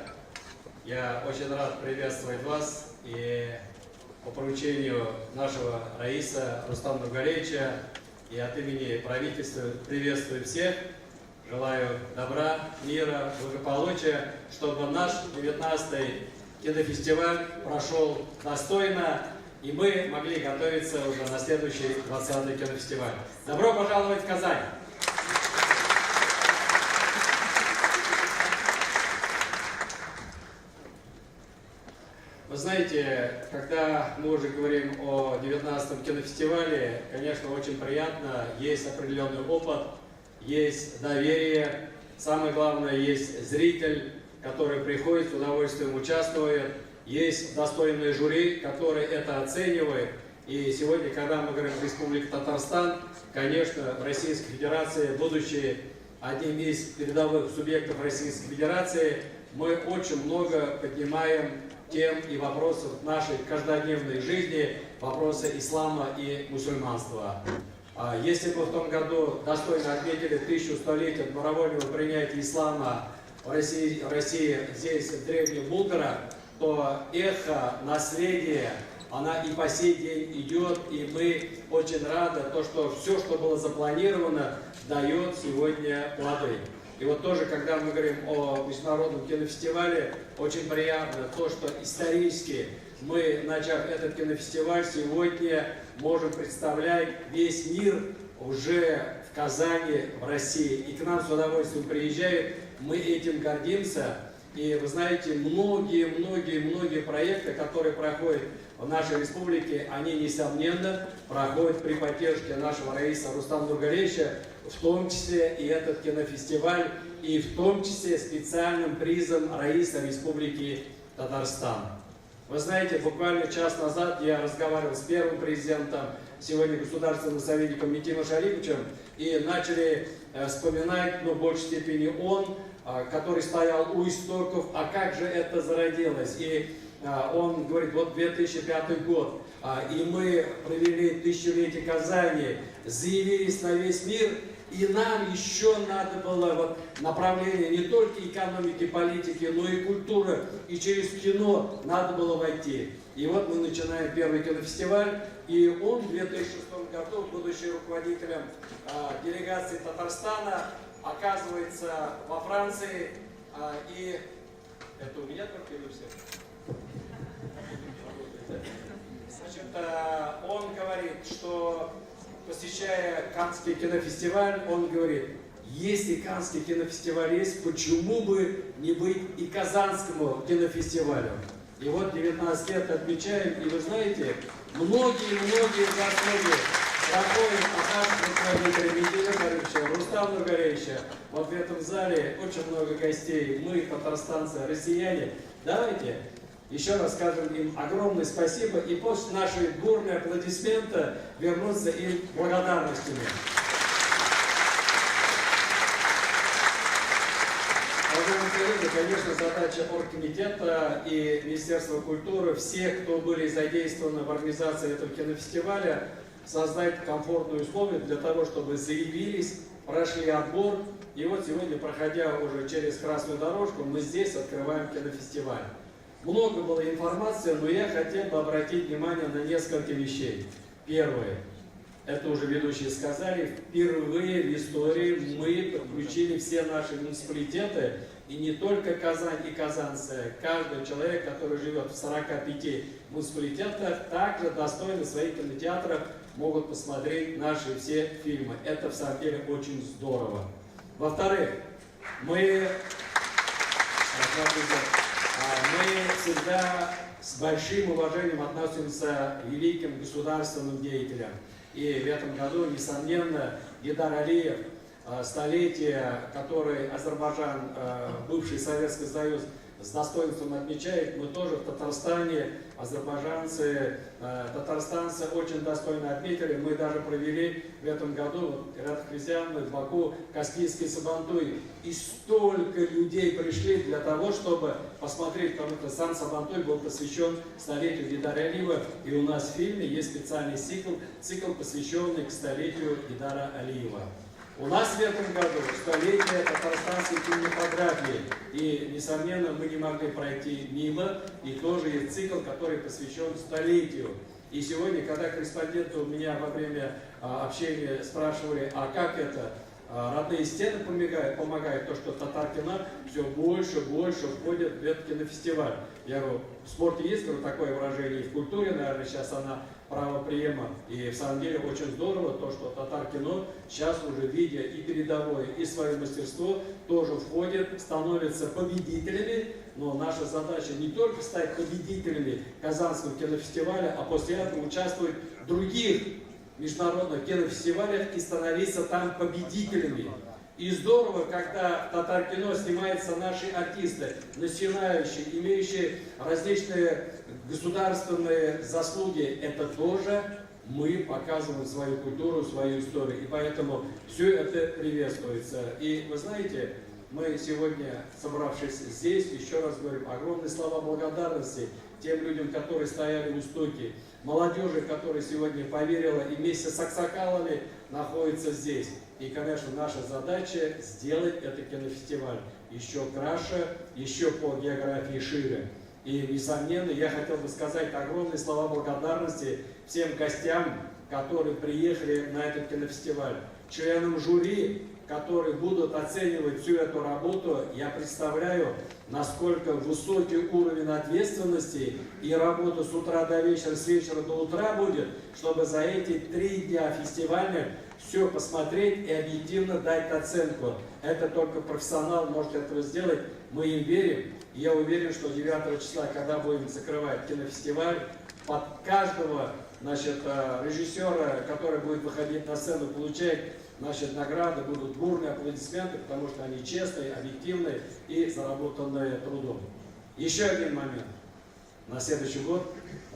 Я очень рад приветствовать вас и по поручению нашего раиса Рустама Нургалиевича и от имени правительства приветствую всех. Желаю добра, мира, благополучия, чтобы наш 19-й кинофестиваль прошел достойно, и мы могли готовиться уже на следующий 20-й кинофестиваль. Добро пожаловать в Казань! Вы знаете, когда мы уже говорим о 19-м кинофестивале, конечно, очень приятно, есть определенный опыт, есть доверие, самое главное, есть зритель, который приходит, с удовольствием участвует, есть достойные жюри, которые это оценивают. И сегодня, когда мы говорим Республика Татарстан, конечно, в Российской Федерации, будучи одним из передовых субъектов Российской Федерации, мы очень много поднимаем тем и вопросов нашей каждодневной жизни, вопросы ислама и мусульманства. Если бы в том году достойно отметили 1100-летие от добровольного принятия ислама в России здесь, в Древнем Булгара, то эхо, наследие, она и по сей день идет, и мы очень рады, что все, что было запланировано, дает сегодня плоды. И вот тоже, когда мы говорим о Международном кинофестивале, очень приятно то, что исторически мы, начав этот кинофестиваль, сегодня можем представлять весь мир уже в Казани, в России. И к нам с удовольствием приезжают, мы этим гордимся. И вы знаете, многие проекты, которые проходят в нашей республике, они, несомненно, проходят при поддержке нашего раиса Рустама Нургалиевича, в том числе и этот кинофестиваль, и в том числе специальным призом раиса Республики Татарстан. Вы знаете, буквально час назад я разговаривал с первым президентом, сегодня государственным советником Метимом Шариповичем, и начали вспоминать, в большей степени он, который стоял у истоков, а как же это зародилось. И он говорит, вот 2005 год, и мы провели тысячелетие Казани, заявились на весь мир, и нам еще надо было вот направление не только экономики, политики, но и культуры, и через кино надо было войти. И вот мы начинаем первый кинофестиваль, и он в 2006 году, будучи руководителем делегации Татарстана, оказывается во Франции, и это у меня только или все? Значит, он говорит, что посещая Каннский кинофестиваль, он говорит, если Каннский кинофестиваль есть, почему бы не быть и Казанскому кинофестивалю? И вот 19 лет отмечаем, и вы знаете, многие заслуги проходят от наших руководителей Михаила Борисовича, Рустама Нургалевича. Вот в этом зале очень много гостей, мы, татарстанцы, россияне. Давайте еще раз скажем им огромное спасибо, и после нашей бурной аплодисменты вернуться им благодарностями. Конечно, задача оргкомитета и Министерства культуры, всех, кто были задействованы в организации этого кинофестиваля, создать комфортные условия для того, чтобы заявились, прошли отбор. И вот сегодня, проходя уже через красную дорожку, мы здесь открываем кинофестиваль. Много было информации, но я хотел бы обратить внимание на несколько вещей. Первое. Это уже ведущие сказали, впервые в истории мы подключили все наши муниципалитеты, и не только Казань и казанцы, каждый человек, который живет в 45 муниципалитетах, также достойно своих кинотеатров могут посмотреть наши все фильмы. Это в самом деле очень здорово. Во-вторых, мы всегда с большим уважением относимся к великим государственным деятелям. И в этом году, несомненно, Гейдар Алиев, столетие, которое Азербайджан, бывший Советский Союз, с достоинством отмечает, мы тоже в Татарстане, азербайджанцы, татарстанцы очень достойно отметили. Мы даже провели в этом году, ряд христиан, в Баку, Каспийский Сабантуй. И столько людей пришли для того, чтобы посмотреть, потому что сам Сабантуй был посвящен столетию Гейдара Алиева. И у нас в фильме есть специальный цикл, посвященный к столетию Гейдара Алиева. У нас в этом году столетие татарстанской кинематографии, и, несомненно, мы не могли пройти мимо, и тоже есть цикл, который посвящен столетию. И сегодня, когда корреспонденты у меня во время общения спрашивали, а как это, родные стены помогают, то, что Татаркино все больше входит в этот кинофестиваль. Я говорю, в спорте есть, говорю, такое выражение, и в культуре, наверное, сейчас она правоприема. И в самом деле очень здорово то, что Татаркино сейчас уже, видя и передовое, и свое мастерство, тоже входит, становится победителями. Но наша задача не только стать победителями Казанского кинофестиваля, а после этого участвовать в других международных кинофестивалях и становиться там победителями. И здорово, когда в Татаркино снимаются наши артисты, начинающие, имеющие различные государственные заслуги. Это тоже мы показываем свою культуру, свою историю. И поэтому все это приветствуется. И вы знаете, мы сегодня, собравшись здесь, еще раз говорим, огромные слова благодарности тем людям, которые стояли у стойки, молодежи, которая сегодня поверила и вместе с аксакалами находится здесь. И, конечно, наша задача сделать этот кинофестиваль еще краше, еще по географии шире. И, несомненно, я хотел бы сказать огромные слова благодарности всем гостям, которые приехали на этот кинофестиваль, членам жюри, которые будут оценивать всю эту работу. Я представляю, насколько высокий уровень ответственности и работа с утра до вечера, с вечера до утра будет, чтобы за эти 3 дня фестиваля все посмотреть и объективно дать оценку. Это только профессионал может этого сделать, мы им верим. И я уверен, что 9 числа, когда будем закрывать кинофестиваль, под каждого, режиссера, который будет выходить на сцену, получать награды, будут бурные аплодисменты, потому что они честные, объективные и заработанные трудом. Еще один момент. На следующий год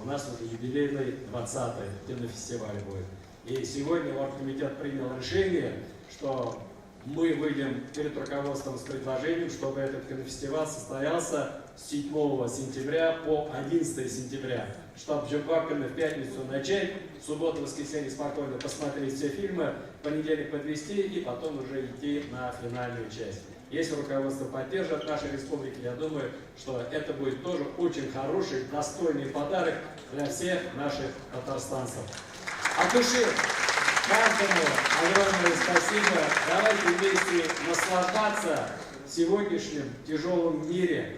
у нас уже юбилейный 20-й кинофестиваль будет. И сегодня оргкомитет принял решение, что мы выйдем перед руководством с предложением, чтобы этот кинофестиваль состоялся 7 сентября по 11 сентября. Чтобы Джумбаками в пятницу начать, в субботу, воскресенье спокойно посмотреть все фильмы, в понедельник подвести и потом уже идти на финальную часть. Если руководство поддержит нашей республики, я думаю, что это будет тоже очень хороший, достойный подарок для всех наших татарстанцев. От души каждому огромное спасибо. Давайте вместе наслаждаться сегодняшним тяжелым мире.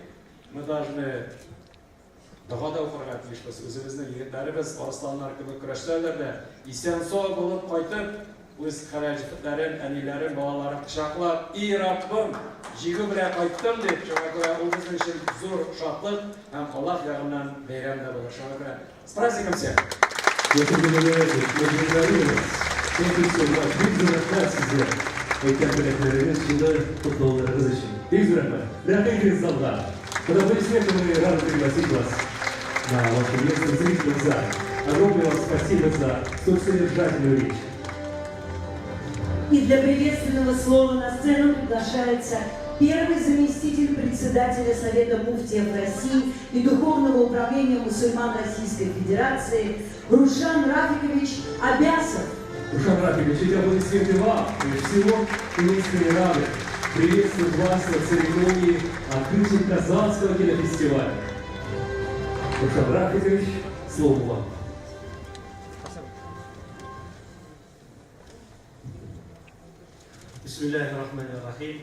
Мы должны Дұғада оқырға тиіспіз, өзіміздің егеттеріміз арысландар кебек көрәшсәләр исән сау булып кайтып, үз хәрәҗәтләрен, әниләрен, балаларын кочаклап, "И Раббым, җиге белән кайттым" дип, шуңа күрә ул безнең өчен зур шатлык һәм Аллаһ ягыннан бәйрәм дә булыр. Шуңа күрә с праздником всех! Под аплодисменты мы рады пригласить вас на ваше место в зрительном зале. Огромное вам спасибо за столь содержательную речь. И для приветственного слова на сцену приглашается первый заместитель председателя Совета муфтиев России и Духовного управления мусульман Российской Федерации Рушан Рафикович Абясов. Рушан Рафикович, эти аплодисменты вам, прежде всего, мы искренне рады приветствовать вас на церемонии открытия Казанского кинофестиваля. Рушан Рафикович, слово вам. Бисмиллахи рахмани рахим.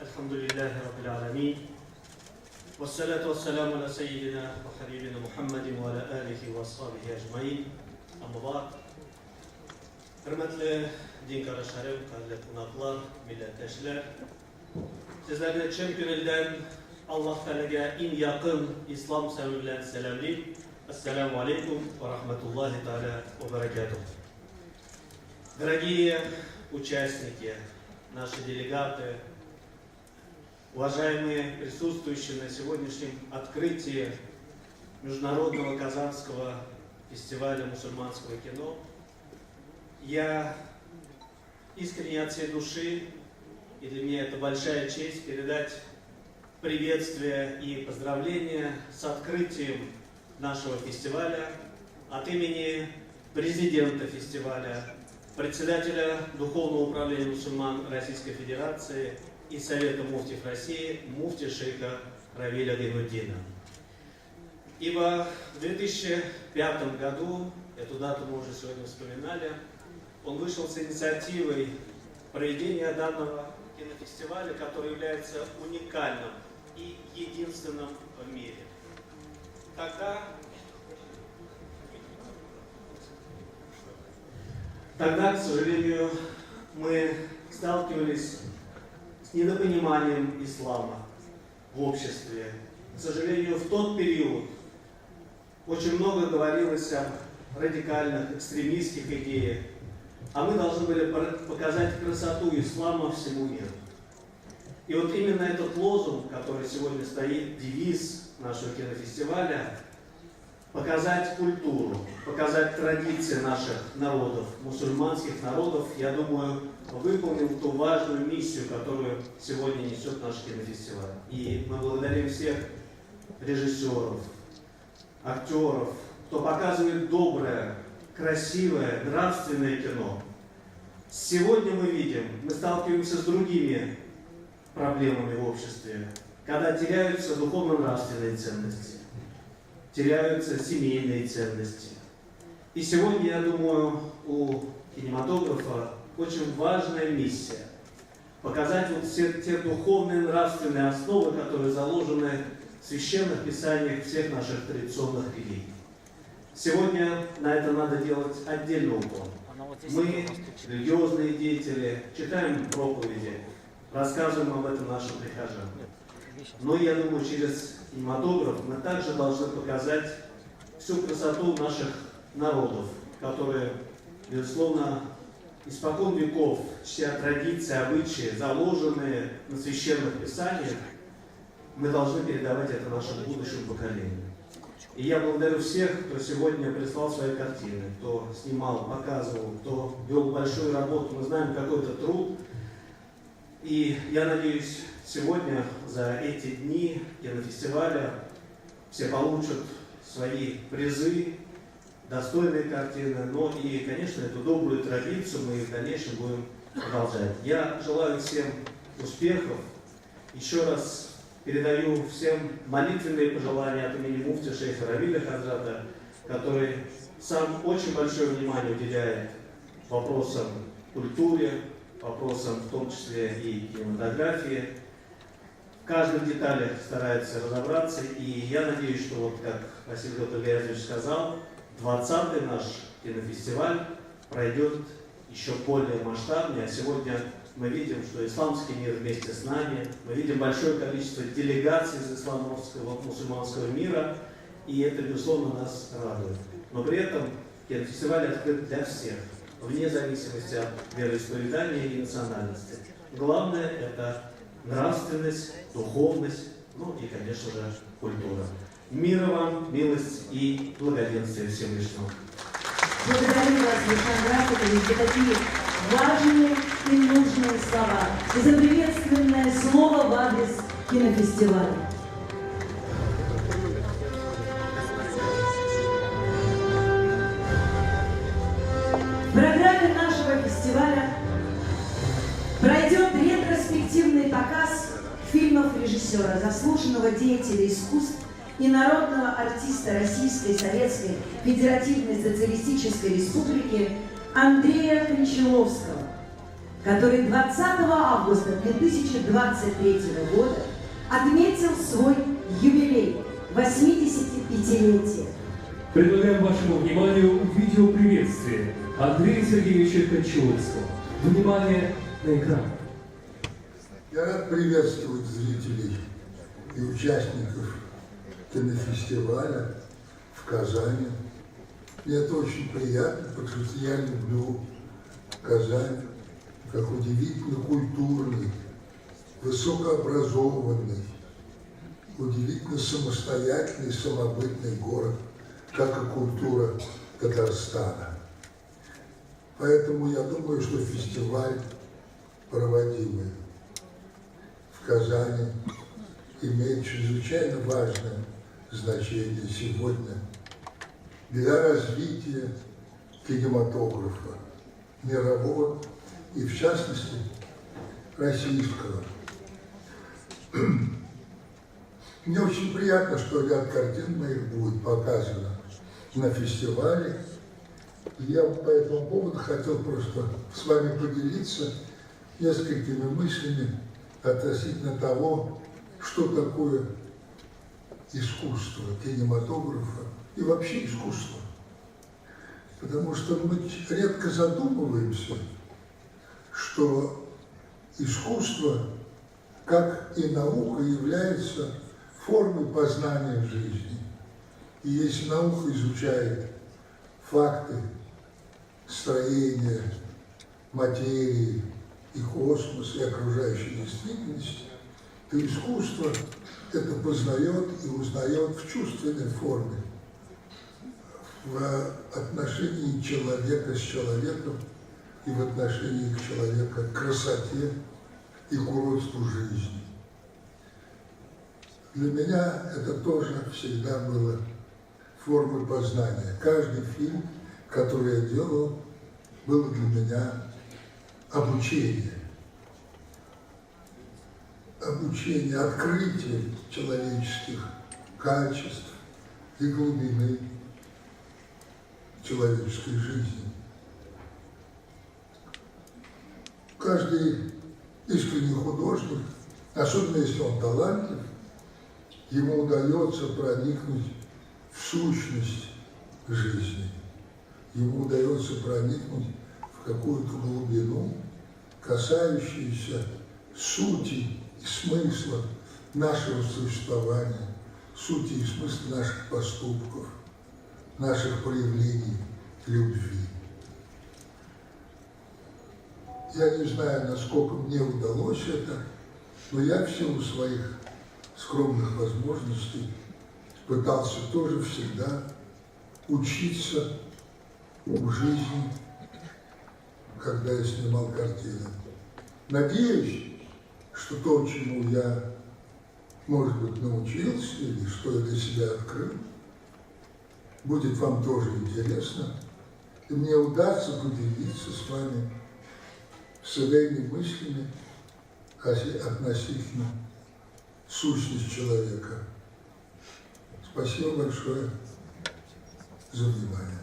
Альхамдулиллахи раббил аламин. Вассалату вассаламу аля сайидина ва хабибина Мухаммадин ва аля алихи ва асхабихи ажмаин. Amma ba'd. Hürmetli din kardeşlerim, kıymetli konaklar, milletteşler. Sizlerle cem gönülden Allah Teala'ya en yakın İslam sevgiyle selamlayayım. Assalamu alaikum wa rahmatullahi ta'ala wa barakatuh. Дорогие участники, наши делегаты, уважаемые присутствующие на сегодняшнем открытии Международного Казанского фестиваля мусульманского кино, я искренне от всей души, и для меня это большая честь передать приветствие и поздравления с открытием нашего фестиваля от имени президента фестиваля, председателя Духовного управления мусульман Российской Федерации и Совета муфтиев России, муфти шейха Равиля Гайнуддина. Ибо в 2005 году, эту дату мы уже сегодня вспоминали, он вышел с инициативой проведения данного кинофестиваля, который является уникальным и единственным в мире. Тогда, к сожалению, мы сталкивались с недопониманием ислама в обществе. К сожалению, в тот период очень много говорилось об радикальных, экстремистских идеях, а мы должны были показать красоту ислама всему миру. И вот именно этот лозунг, который сегодня стоит, девиз нашего кинофестиваля, показать культуру, показать традиции наших народов, мусульманских народов, я думаю, выполнил ту важную миссию, которую сегодня несет наш кинофестиваль. И мы благодарим всех режиссеров, актеров, кто показывает доброе, красивое, нравственное кино. Сегодня мы видим, мы сталкиваемся с другими проблемами в обществе, когда теряются духовно-нравственные ценности, теряются семейные ценности. И сегодня, я думаю, у кинематографа очень важная миссия – показать вот все те духовные нравственные основы, которые заложены в священных писаниях всех наших традиционных религий. Сегодня на это надо делать отдельный упор. Мы, религиозные деятели, читаем проповеди, рассказываем об этом нашим прихожанам. Но я думаю, через кинематограф мы также должны показать всю красоту наших народов, которые, безусловно, испокон веков, чтя традиции, обычаи, заложенные на священных писаниях, мы должны передавать это нашим будущим поколениям. И я благодарю всех, кто сегодня прислал свои картины, кто снимал, показывал, кто вел большую работу. Мы знаем какой-то труд. И я надеюсь, сегодня, за эти дни кинофестиваля, все получат свои призы, достойные картины, но и, конечно, эту добрую традицию мы в дальнейшем будем продолжать. Я желаю всем успехов. Еще раз передаю всем молитвенные пожелания от имени муфти шейха Равиля Хаджата, который сам очень большое внимание уделяет вопросам культуры, вопросам в том числе и кинематографии. В каждой детали старается разобраться, и я надеюсь, что вот как Василий Ильясович сказал, 20-й наш кинофестиваль пройдет еще более масштабнее. А сегодня мы видим, что исламский мир вместе с нами, мы видим большое количество делегаций из исламского мусульманского мира, и это, безусловно, нас радует. Но при этом кинофестиваль открыт для всех, вне зависимости от вероисповедания и национальности. Главное – это нравственность, духовность, ну и, конечно же, культура. Мира вам, милость и благоденствие Всевышнего. Благодарю вас, Александр Рафикович, за такие важные и нужные слова, и за приветственное слово в адрес кинофестиваля. В программе нашего фестиваля пройдет ретроспективный показ фильмов режиссера, заслуженного деятеля искусств и народного артиста Российской Советской Федеративной Социалистической Республики Андрея Кончаловского, который 20 августа 2023 года отметил свой юбилей – 85-летие. Предлагаем вашему вниманию видеоприветствие Андрея Сергеевича Кончаловского. Внимание на экран. Я рад приветствовать зрителей и участников кинофестиваля в Казани. Мне это очень приятно, потому что я люблю Казань как удивительно культурный, высокообразованный, удивительно самостоятельный, самобытный город, как и культура Татарстана. Поэтому я думаю, что фестиваль, проводимый в Казани, имеет чрезвычайно важное значение сегодня для развития кинематографа мирового и, в частности, российского. Мне очень приятно, что ряд картин моих будет показано на фестивале. И я по этому поводу хотел просто с вами поделиться несколькими мыслями относительно того, что такое искусство кинематографа и вообще искусство. Потому что мы редко задумываемся, что искусство, как и наука, является формой познания жизни. И если наука изучает факты строения материи и космоса, и окружающей действительности, то искусство это познает и узнает в чувственной форме, в отношении человека с человеком и в отношении человека к красоте и к уродству жизни. Для меня это тоже всегда было формой познания. Каждый фильм, который я делал, было для меня обучение. Обучение, открытие человеческих качеств и глубины человеческой жизни. Каждый искренний художник, особенно если он талантлив, ему удается проникнуть в сущность жизни. Ему удается проникнуть в какую-то глубину, касающуюся сути и смысла нашего существования, сути и смысла наших поступков, наших проявлений любви. Я не знаю, насколько мне удалось это, но я в силу своих скромных возможностей пытался тоже всегда учиться у жизни, когда я снимал картины. Надеюсь, что то, чему я, может быть, научился или что я для себя открыл, будет вам тоже интересно, и мне удастся поделиться с вами своими мыслями относительно сущности человека. Спасибо большое за внимание.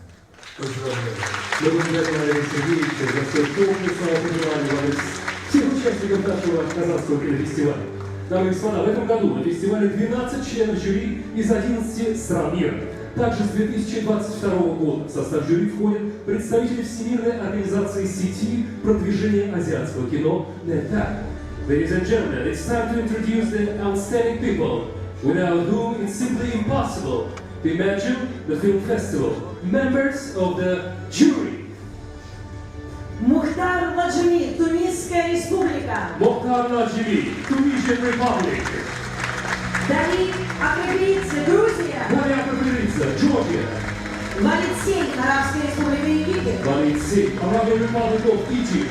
Поздравляю. Мы благодарим Олега Сергеевича за все полное самопонимание в адрес всех участников нашего Казанского кинофестиваля. Дамы и господа, в этом году на фестивале 12 членов жюри из 11 стран мира. Также с 2022 года в состав жюри входят представители Всемирной организации сети продвижения азиатского кино NETAC. Ladies and gentlemen, it's time to introduce the outstanding people, without whom it's simply impossible to imagine the film festival. Members of the jury. Мухтар Наджми, Тунисская республика. Mokhtar Najmi, Tunisian Republic. Давид Акреприца, Грузия. Дарья Капелица, Georgia. Валид Сейн, Арабская республика Египет. Walid Singh, Arabian Republic of Egypt.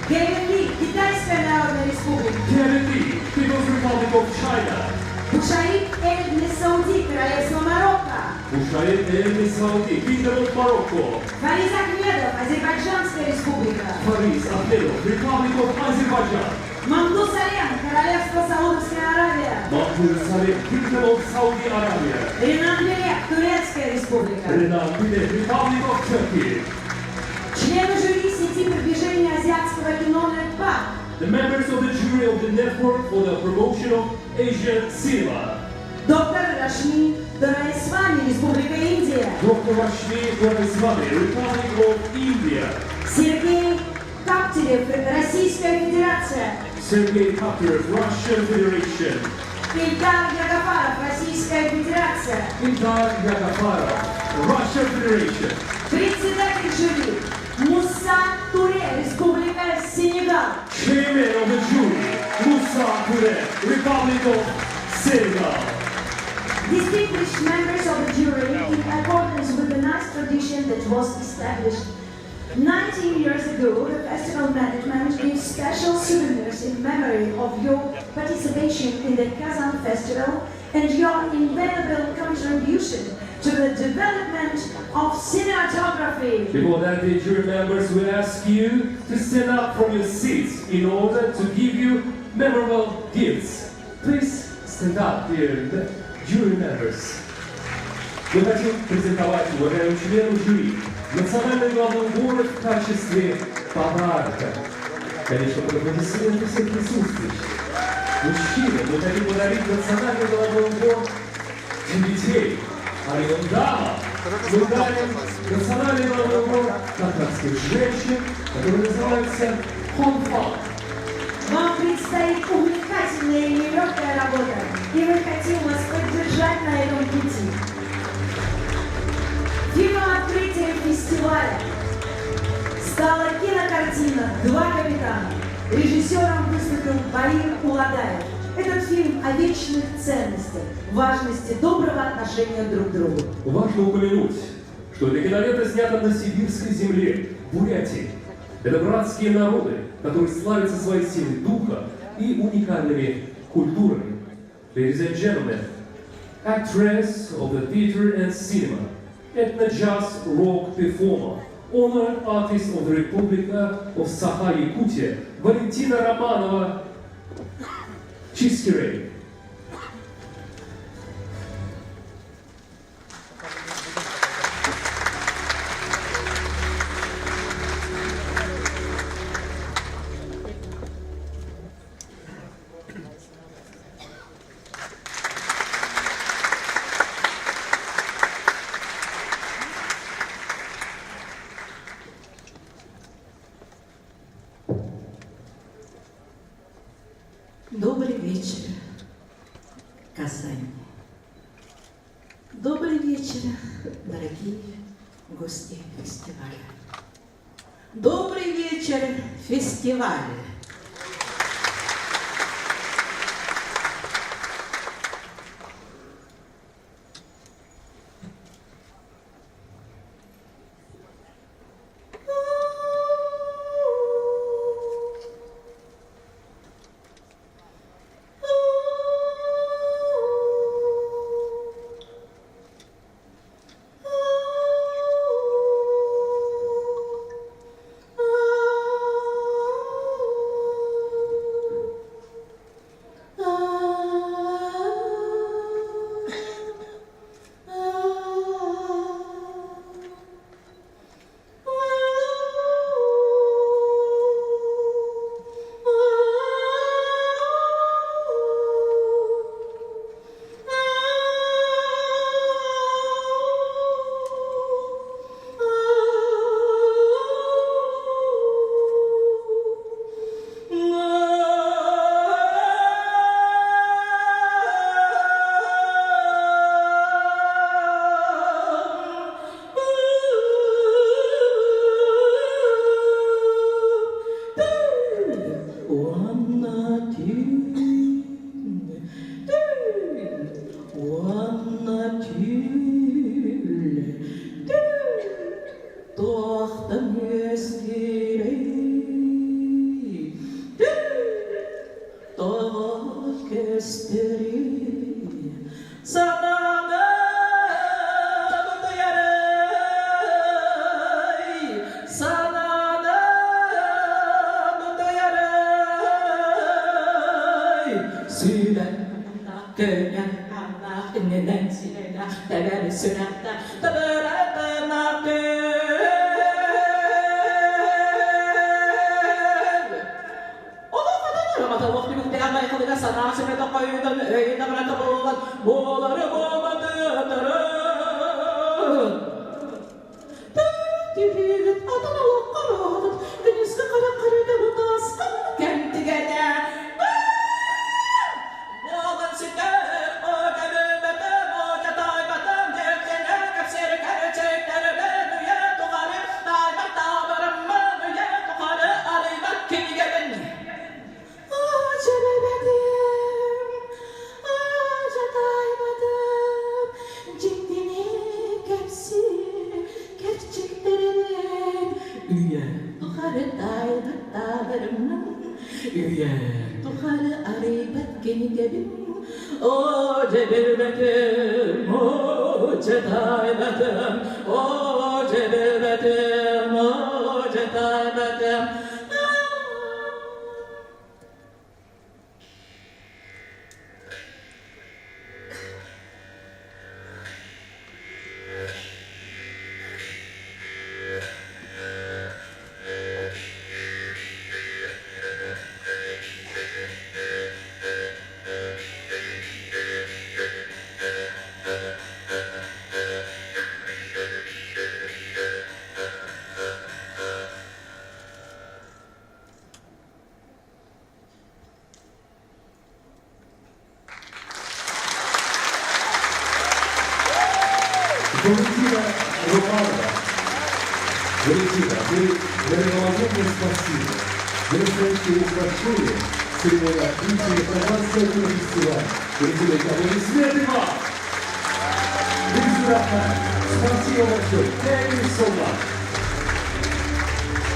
Кевин Ли, Китайская народная республика. Kevin Lee, People's Republic of China. Бушаид Эль Сауди, Королевство Марокко. Bushaid El Saudi, Kingdom of Morocco. Фариз Ахмедов, Азербайджанская республика. Faris Ahmedov, Republic of Azerbaijan. Мамду Салем, Королевство Саудовская Аравия. Mahmoud Saleh, Kingdom of Saudi Arabia. Ренат Белек, Турецкая республика. Renan Bilek, Republic of Turkey. Члены жюри сети продвижения азиатского кино NETAC. The members of the jury of the Network for the Promotion of Asian Cinema. Доктор Рашми Дорайсвами, Республика Индия. Dr. Rashmi Duraiswamy, Republic of India. Сергей Каптерев, Российская Федерация. Sergei Kaptev, Russian Federation. Ильдар Ягафаров, Российская Федерация. Ildar Yagafarov, Russian Federation. Председатель жюри Муса Туре, Республика Сенегал. Chairman of the jury, Moussa Touré, Republic of Senegal. Distinguished members of the jury, in accordance with the nice tradition that was established 19 years ago, the festival management gives special souvenirs in memory of your participation in the Kazan Festival and your invaluable contribution to the development of cinematography. Before that, the jury members will ask you to stand up from your seats in order to give you memorable gifts. Please stand up, dear jury members. Мы хотим презентовать уважаемым членам жюри национальный главный убор в качестве подарка. Конечно, под аплодисменты всех присутствующих. Мужчинам мы хотим подарить национальный головной убор для детей. А им дамам мы дарим национальный головной убор татарских женщин, который называется «Хонфан». Вам предстоит увлекательная и нелегкая работа, и мы хотим вас поддержать на этом пути. Фильмом открытия фестиваля стала кинокартина «Два капитана». Режиссером выступил Баир Уладаев. Этот фильм о вечных ценностях, важности доброго отношения друг к другу. Важно упомянуть, что эта кинолента снята на сибирской земле, Бурятии. Это братские народы, которые славятся своей силой духа и уникальными культурами. Ladies and gentlemen, actress of the theater and cinema, ethno-jazz rock performer, honored artist of the Republic of Sakha-Yakutia, Valentina Romanova Чискирей. Добрый вечер, Казань. Добрый вечер, дорогие гости фестиваля. Добрый вечер, фестиваль. Валентина Романова. Валентина, вы невероятное спасибо. Вы настоящие большие церемонии открытия Прованского кинофестиваля. Валентина, аплодисменты вам! Спасибо большое. Thank you so much.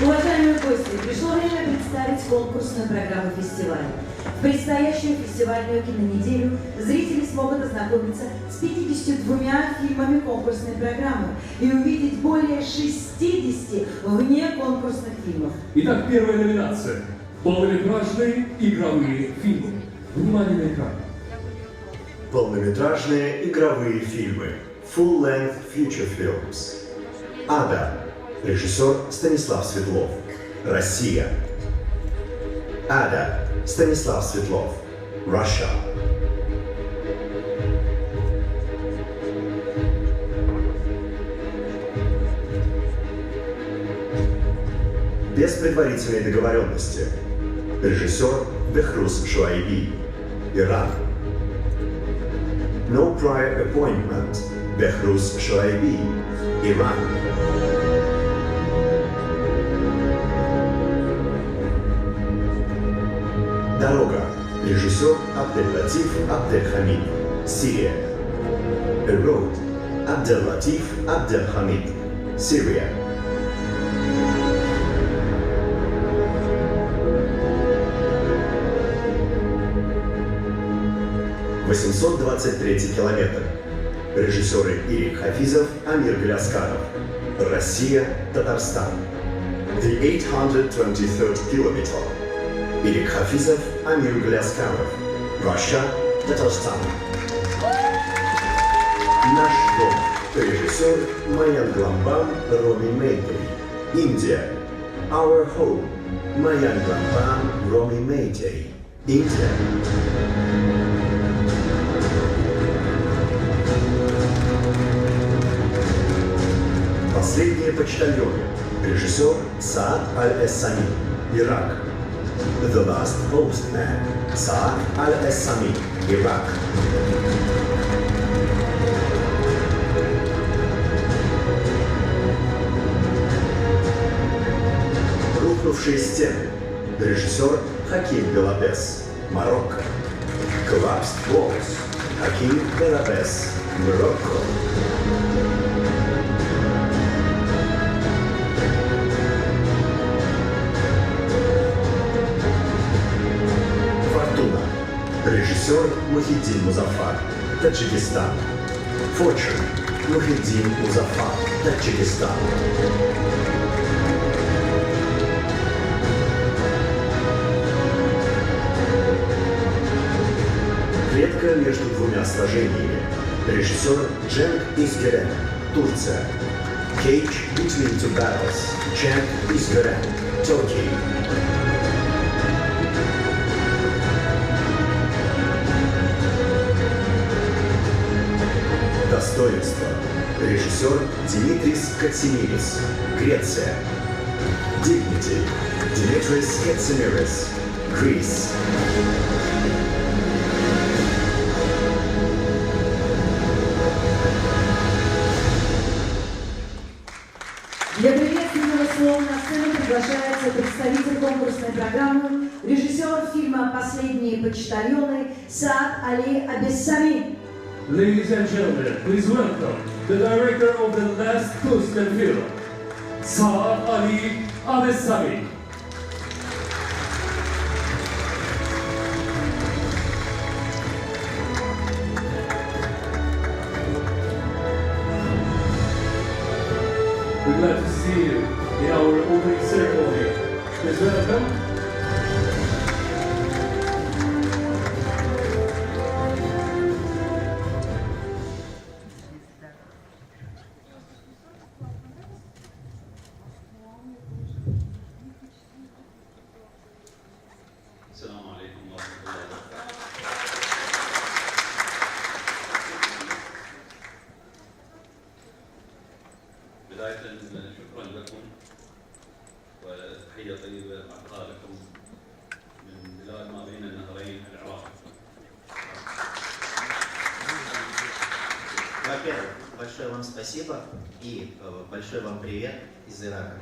Уважаемые гости, пришло время представить конкурсную программу фестиваля. В предстоящую фестивальную кинонеделю зрители смогут ознакомиться с 52 фильмами конкурсной программы и увидеть более 60 внеконкурсных фильмов. Итак, первая номинация. Полнометражные игровые фильмы. Внимание на экран. Полнометражные игровые фильмы. Full-length feature films. Ада. Режиссер Станислав Светлов. Россия. Ада. Станислав Светлов. Russia. Без предварительной договоренности. Режиссер Бехрус Шуайби. Иран. No prior appointment. Бехрус Шуайби. Иран. Дорога. Режиссер Абдель-Латиф Абдель-Хамид. Сирия. A Road. Абдель-Латиф Абдель-Хамид. Сирия. «823 километр». Режиссеры Ирик Хафизов, Амир Гляскаров. Россия, Татарстан. The 823rd kilometer. Ирик Хафизов, Амир Гляскаров. Russia, Татарстан. Наш дом. Режиссер Маян Гламбан, Роми Мейтей. Индия. Our Home. Маян Гламбан, Роми Мейтей. Индия. Последние почтальоны. Режиссер Саад Аль-Эссами. Ирак. The Last Postman. Саад Аль-Эссами. Ирак. Рухнувшие стены. Режиссер Хаким Белабес. Марокко. Collapsed Walls. Хаким Белабес. Марокко. Режиссер Мухиддин Музафар. Таджикистан. Fortune. Мухиддин Музафар. Таджикистан. Клетка между двумя сражениями. Режиссер Cenk İzgören, Турция. Cage Between Two Battles. Cenk İzgören, Turkey. Достоинство. Режиссер Димитрис Катсимирис, Греция. Dignity. Dimitris Katsimiris, Greece. Для приветственного слова на сцену приглашается представитель конкурсной программы, режиссер фильма «Последние почтальоны» Саад Али Абессами. Ladies and gentlemen, please welcome the director of The Last Tuscan film, Saad Ali Abessami. We're glad to see you in our opening ceremony. Please welcome. السلام عليكم ورحمة الله وبركاته. بداية شكرا لكم وتحية طيبة أعطاها لكم من بلاد ما بين النهرين العراق. Во-первых, большое вам спасибо и большой вам привет из Ирака.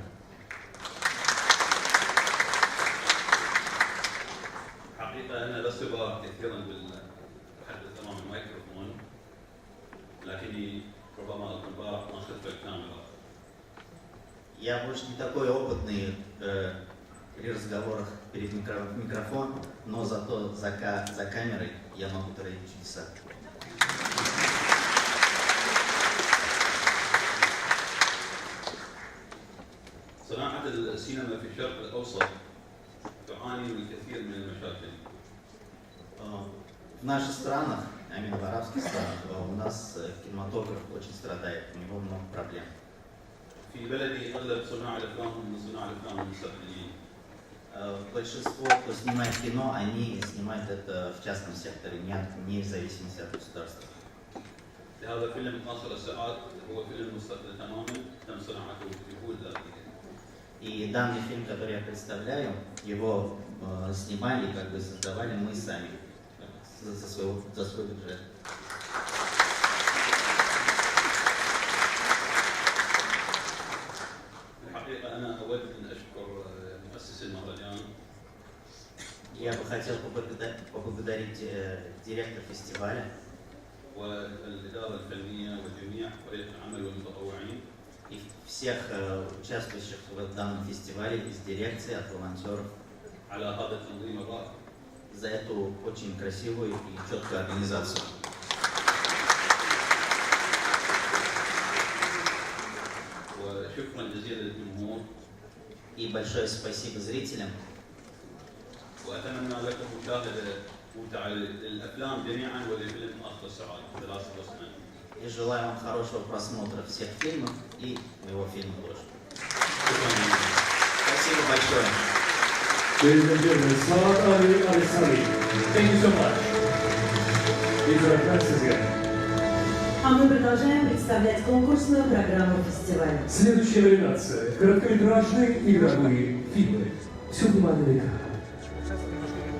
حقيقة أنا لا صبا كثيرا بالتحدث أمام الميكروفون، لكني ربما أكون بارح ما خلف الكاميرا. Я больше не такой опытный при разговорах перед микрофоном, но зато за камерой я могу творить чудеса. صناعة السينما في الشرق الأوسط تعاني من الكثير من المشاكل. В наших странах, а именно в арабских странах, у нас кинематограф очень страдает, у него много проблем. في بلدي أغلب صناع الأفلام هم صناع الأفلام المستقلين. Большинство, кто снимает кино, они снимают это в частном секторе, не в зависимости от государства. هذا فيلم قاصر الساعات هو فيلم مستقل تماما تم صناعته بجهود ذاتية. И данный фильм, который я представляю, его снимали, как бы создавали мы сами за свой бюджет. الحقيقة أنا أود أن أشكر مؤسس المهرجان. Я бы хотел поблагодарить директора фестиваля والإدارة الفنية وجميع فريق العمل والمتطوعين. И всех участвующих в данном фестивале из дирекции, от волонтеров على هذا التنظيم الرائع. за эту очень красивую и четкую организацию. وشكرا جزيلا للجمهور. И большое спасибо зрителям. وأتمنى لكم مشاهدة ممتعة للأفلام جميعا ولفيلم آخر الساعات ثلاث رسمين. И желаю вам хорошего просмотра всех фильмов и моего фильма тоже. Спасибо большое. Ladies and gentlemen, Saad Ali Abessami. Thank you so much. These are our again. А мы продолжаем представлять конкурсную программу фестиваля. Следующая номинация – короткометражные игровые фильмы. Все внимание на экран.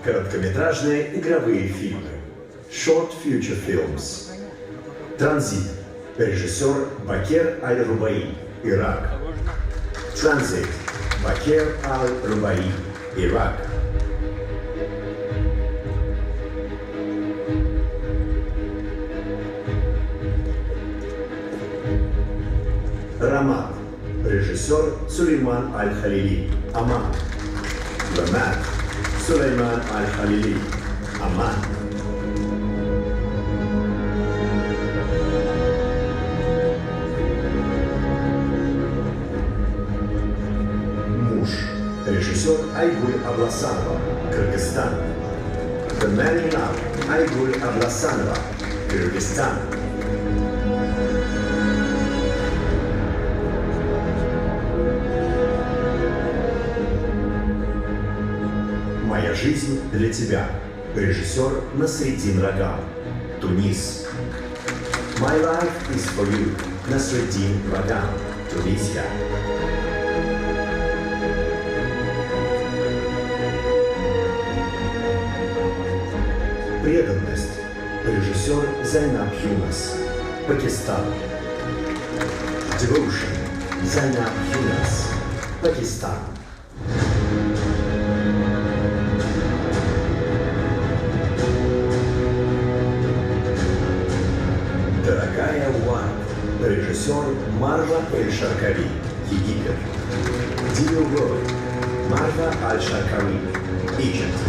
Короткометражные игровые фильмы. Short Feature Films. Транзит. Режиссер Бакер Аль-Рубаи, Ирак. Транзит. Бакер Аль-Рубаи, Ирак. Рамат. Режиссер Сулейман Аль-Халили, Аман. Рамат. Сулейман Аль-Халили, Аман. Муж. Режиссер Айгуль Абласанова, Кыргызстан. the marrying of Aygul Ablasanova, Kyrgyzstan. «Моя жизнь для тебя», режиссер Насреддин Рагал, Тунис. «My life is for you», Насреддин Рагал, Тунисия. «Преданность», режиссер Зайнаб Юнас, Пакистан. «Devotion», Зайнаб Юнас, Пакистан. «Дорогая Уан», режиссер Марва Эль-Шаркави, Египет. «Dear World», Марва Аль-Шаркави, Egypt.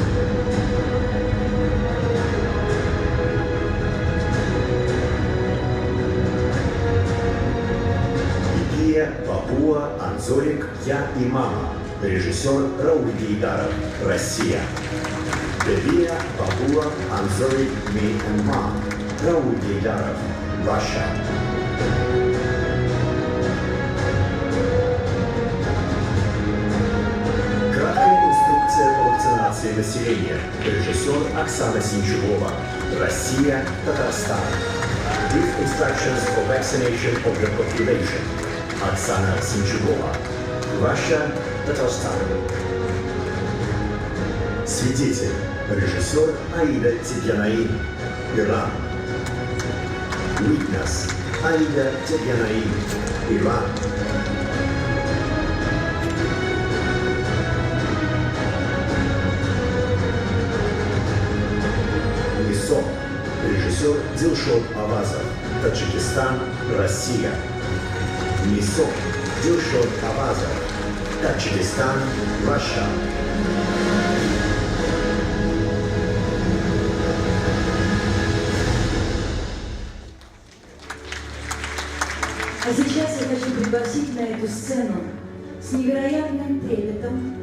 Папуа, Анзорик, я и мама. Режиссер Рауль Гейдаров, Россия. Бебия, Папуа, Анзорик, me and mom. Рауль Гейдаров, Russia. Краткая инструкция по вакцинации населения. Режиссер Оксана Синчугова, Россия, Татарстан. Brief instructions for vaccination of the population. Оксана Синчугова, Russia, Татарстан. Свидетель, режиссер Аида Тибьянаин, Иран. Witness, Аида Тибьянаин, Иран. Лесо, режиссер Дилшод Авазов, Таджикистан, Россия. Мисо, Дилшод Авазов, Таджикистан, Russia. А сейчас я хочу пригласить на эту сцену с невероятным трепетом,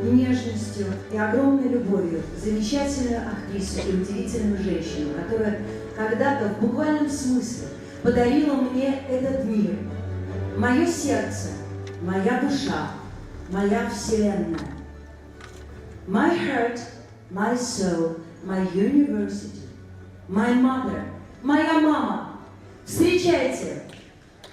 нежностью и огромной любовью замечательную актрису и удивительную женщину, которая когда-то в буквальном смысле подарила мне этот мир. Мое сердце, моя душа, моя вселенная. My heart, my soul, my university, my mother, моя мама. Встречайте!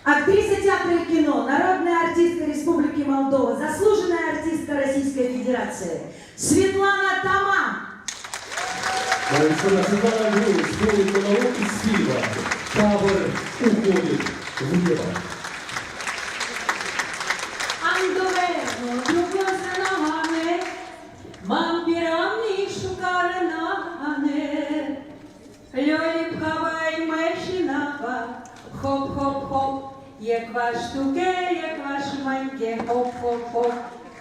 Актриса театра и кино, народная артистка Республики Молдова, заслуженная артистка Российской Федерации Светлана Таман. Светлана Груз, школы полового стиля. Табор уходит в небо. Андовено, друга ногами, вампірами шукали нагане. Льолі пхавай мешинава, хоп-хоп-хоп, як ваш туке, як ваш маньке, хоп-хоп-хоп.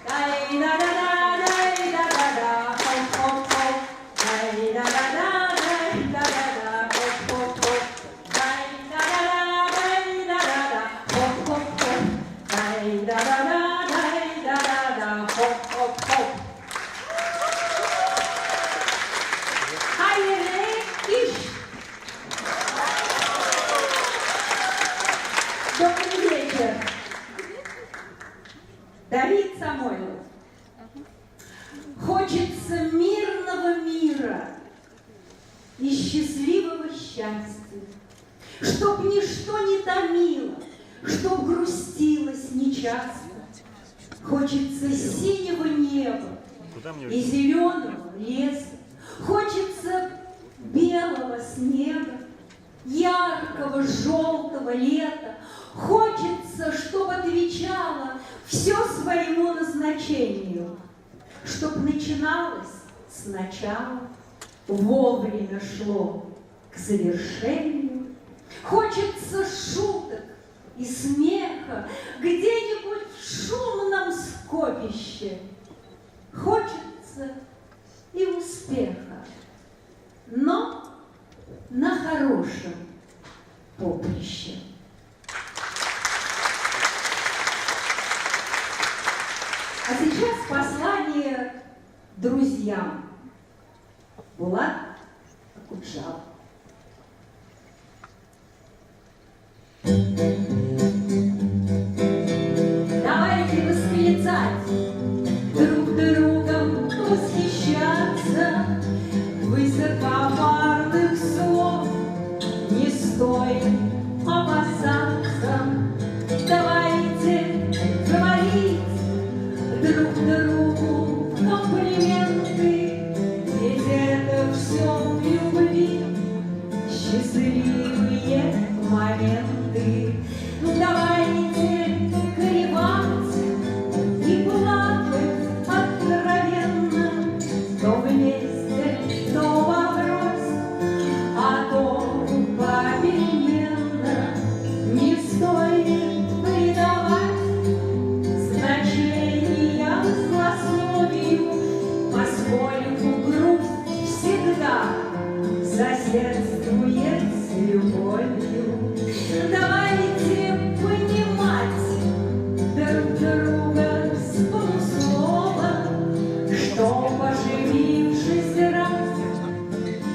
Дай-да-да-да, дай-да-да-да, хоп-хоп-хоп, дай-да-да-да, дай-да-да-да, хоп-хоп-хоп, дай-да-да-да, дай-да-да-да, хоп-хоп-хоп, дай-да-да-да, дай-да-да-да, хоп-хоп-хоп. Хайре иш. Добрый вечер. Давид Самойлов. Хочется мирного мира и счастливого счастья, чтоб ничто не томило, чтоб грустилось нечасто. Хочется синего неба и зеленого леса, хочется белого снега, яркого желтого лета. Хочется, чтоб отвечало все своему назначению, чтоб начиналось сначала, вовремя шло к завершению. Хочется шуток и смеха где-нибудь в шумном скопище. Хочется и успеха, но на хорошем поприще. А сейчас послание друзьям. Булат Акуджава. Давайте восклицать, друг другом восхищаться, высокопарных слов не стоит опасаться. Давайте говорить друг другу комплименты, ведь это все в любви счастливые моменты. Давайте горевать и плакать откровенно, то вместе, то воврось, а то попеременно. Не стоит придавать значения злословию, поскольку грусть всегда соседствует с любовью. Давайте понимать друг друга с полуслова, что, поживившись раз,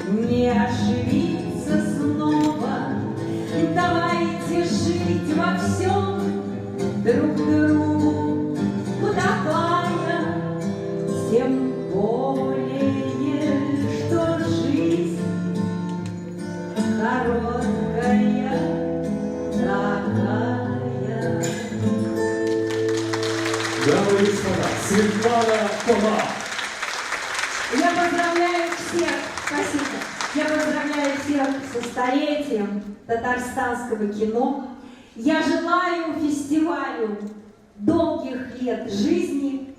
не ошибиться снова. Давайте жить во всем друг другу подобая, тем более, что жизнь короткая такая. Дамы и господа, Светлана Кома. Я поздравляю всех, спасибо. Я поздравляю всех со столетием татарстанского кино. Я желаю фестивалю долгих лет жизни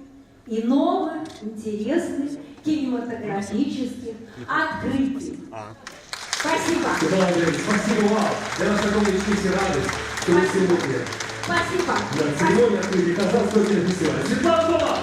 и новых, интересных кинематографических открытий. Спасибо. Светлана Андреевна, спасибо вам. Для нас огромная честь и радость, что вы сегодня Спасибо. на церемонии открытия Казанского кинофестиваля. Светлана Кома!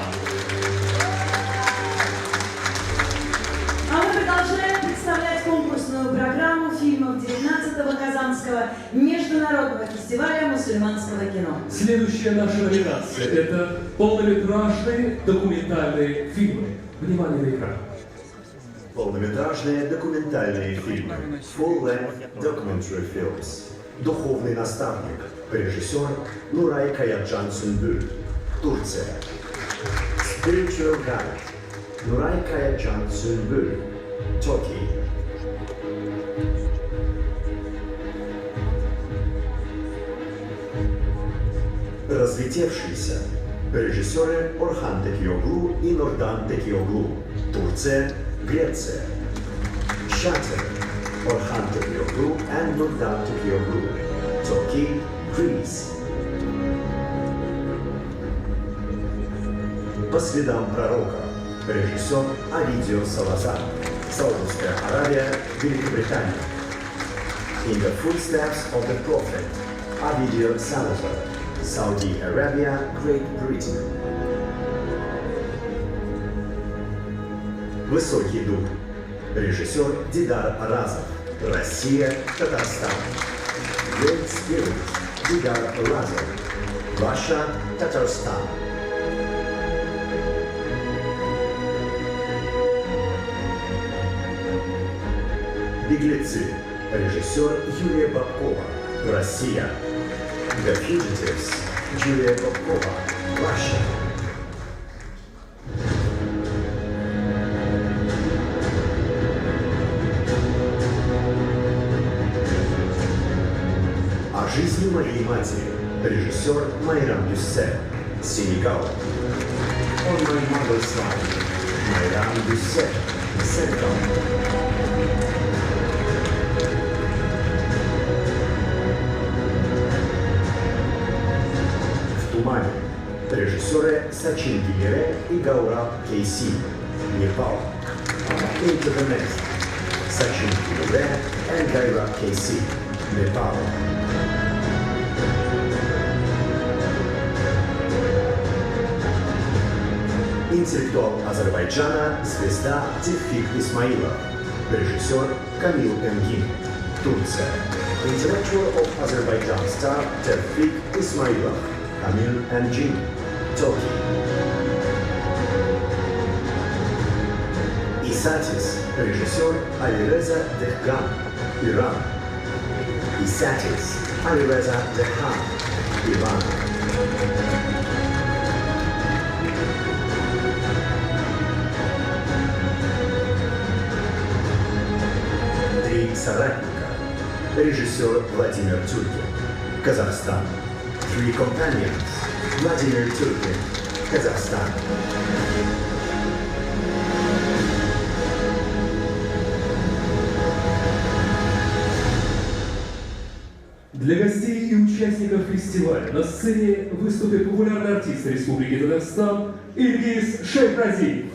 А мы продолжаем представлять конкурсную программу фильмов 19-го Казанского международного фестиваля мусульманского кино. Следующая наша номинация – это полнометражные документальные фильмы. Внимание на экран. Полнометражные документальные фильмы. Full-length documentary films. Духовный наставник. Режиссер Нурай Каяджан Сунбюл. Турция. Spiritual Guide. Нурай Каяджан Сунбюл. Turkey. Разлетевшиеся. Режиссеры Орхан Текиоглу и Нурдан Текиоглу. Турция, Греция. Shatter. Orhan Tokyo and Nurdan Tokyo. Turkey, Greece. По следам пророка. Режиссер Авидио Салазар. Саудовская Аравия, Великобритания. In the footsteps of the Prophet. Авидио Салазар. Saudi Arabia, Great Britain. Высокий дух. Режиссер Дидар Аразов. Россия, Татарстан. Great Spirit. Дидар Аразов. Russia, Татарстан. Беглецы. Режиссер Юлия Бабкова. Россия. The Fugitives. Юлия Бабкова. Russia. О жизни моей матери. Режиссер Майрам Дюссе. Сенегал. On my mother's life. Майрам Дюссе. Сенегал. В тумане. Режиссеры Сачин Гиере и Гаураб Кейси. Непал. Into the Nest. Сачин Гиере and Gaurab Кейси. Непал. Интеллектуал Азербайджана, звезда Тевфик Исмаилов. Режиссер Камил Энгин. Турция. Intellectual of Azerbaijan star Tevfik Ismailov. Kamil Engin. Turkey. Из Satis, режиссер Алиреза Дехган, Иран. И Satis, Alireza Dehan, Iran. Три соратника. Режиссер Владимир Тюркин, Казахстан. Three companions. Владимир Тюркин, Казахстан. Для гостей и участников фестиваля на сцене выступит популярный артист Республики Татарстан Ильгиз Шейхразиев.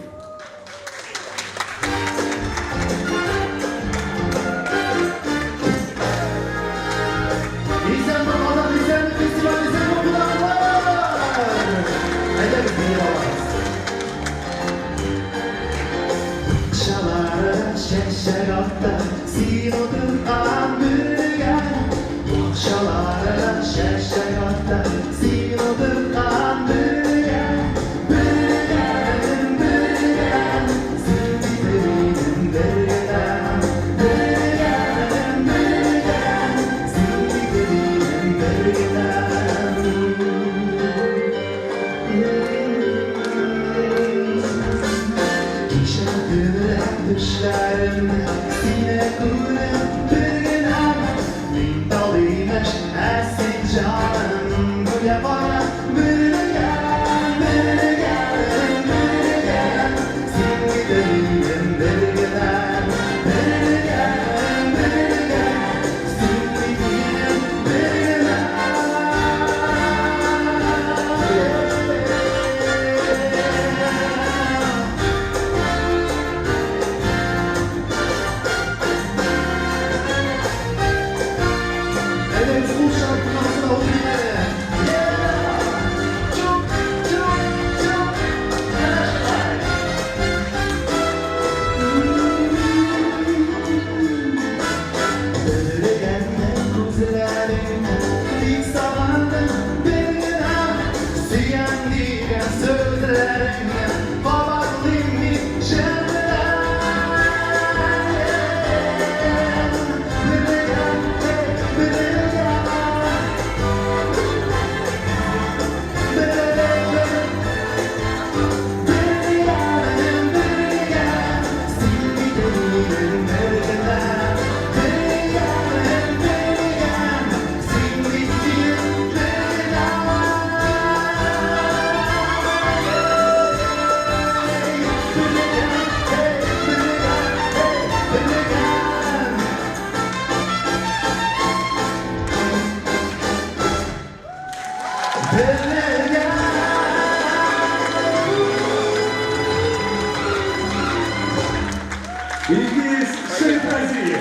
Ильгиз Шейхразиев.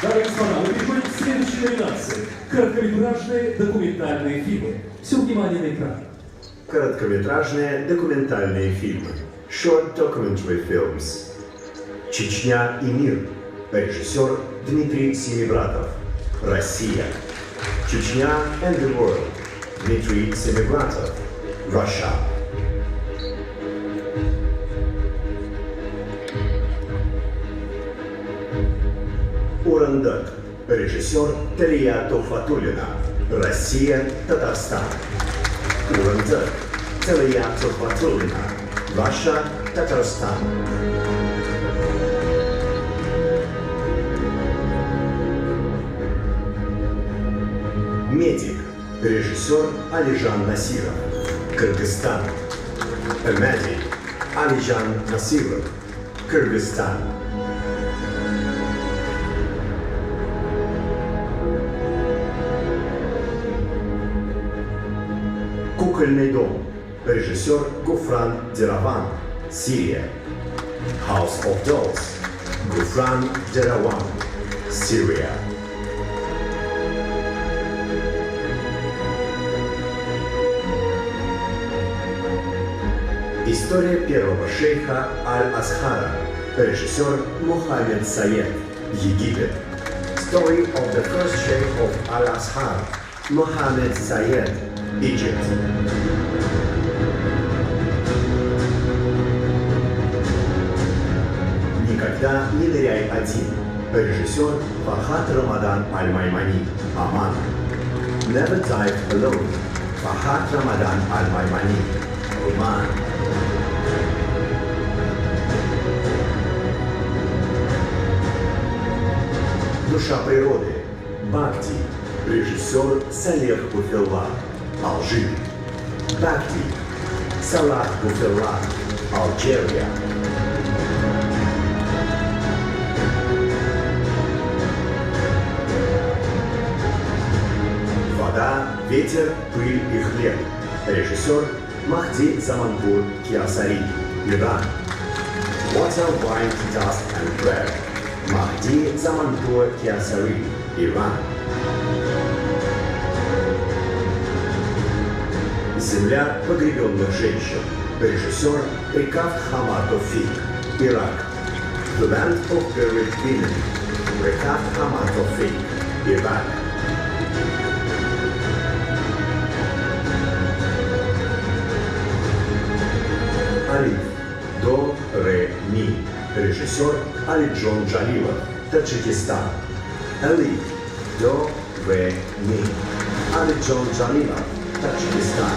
Дамы и господа, мы переходим к следующей номинации. Короткометражные документальные фильмы. Все внимание на экран. Короткометражные документальные фильмы. Short documentary films. Чечня и мир. Режиссер Дмитрий Семибратов. Россия. Чечня and the world. Дмитрий Семибратов. Russia. Урандак. Режиссер Талия Тухватуллина. Россия, Татарстан. Урандак. Талия Тухватуллина. Russia, Татарстан. Медик. Режиссер Алижан Насиров. Кыргызстан. Медик. Алижан Насиров. Кыргызстан. Кукольный дом. Режиссер Гуфран Дераван. Сирия. House of Dolls. Гуфран Дераван. Сирия. История первого шейха Аль-Азхара. Режиссер Мухаммед Саед. Египет. Story of the first sheikh of Al-Azhar. Mohammed Sayed. Egypt. Никогда не ныряй один. Режиссер Фархат Рамадан Аль-Маймани. Аман. Never dive alone. Фархат Рамадан Аль-Маймани. Оман. Душа природы. Бхакти. Режиссер Салех Буфелла. Алжир. Бхакти. Салах Буфелла. Алжирия. Вода, ветер, пыль и хлеб. Режиссер Махди Заманпур Киасари. Иран. Water, wine, dust and bread. Махди Заманпур Киасари. Иран. Земля погребенных женщин. Режиссер Рикат Хамар Тофик. Ирак. The Land of Buried Women. Рикат Хамар Тофик. Ирак. Алиф. До, ре, ми. Режиссер Алиджон Джалилов. Таджикистан. Алиф. До, ре, ми. Алиджон Джалилов. Таджикистан.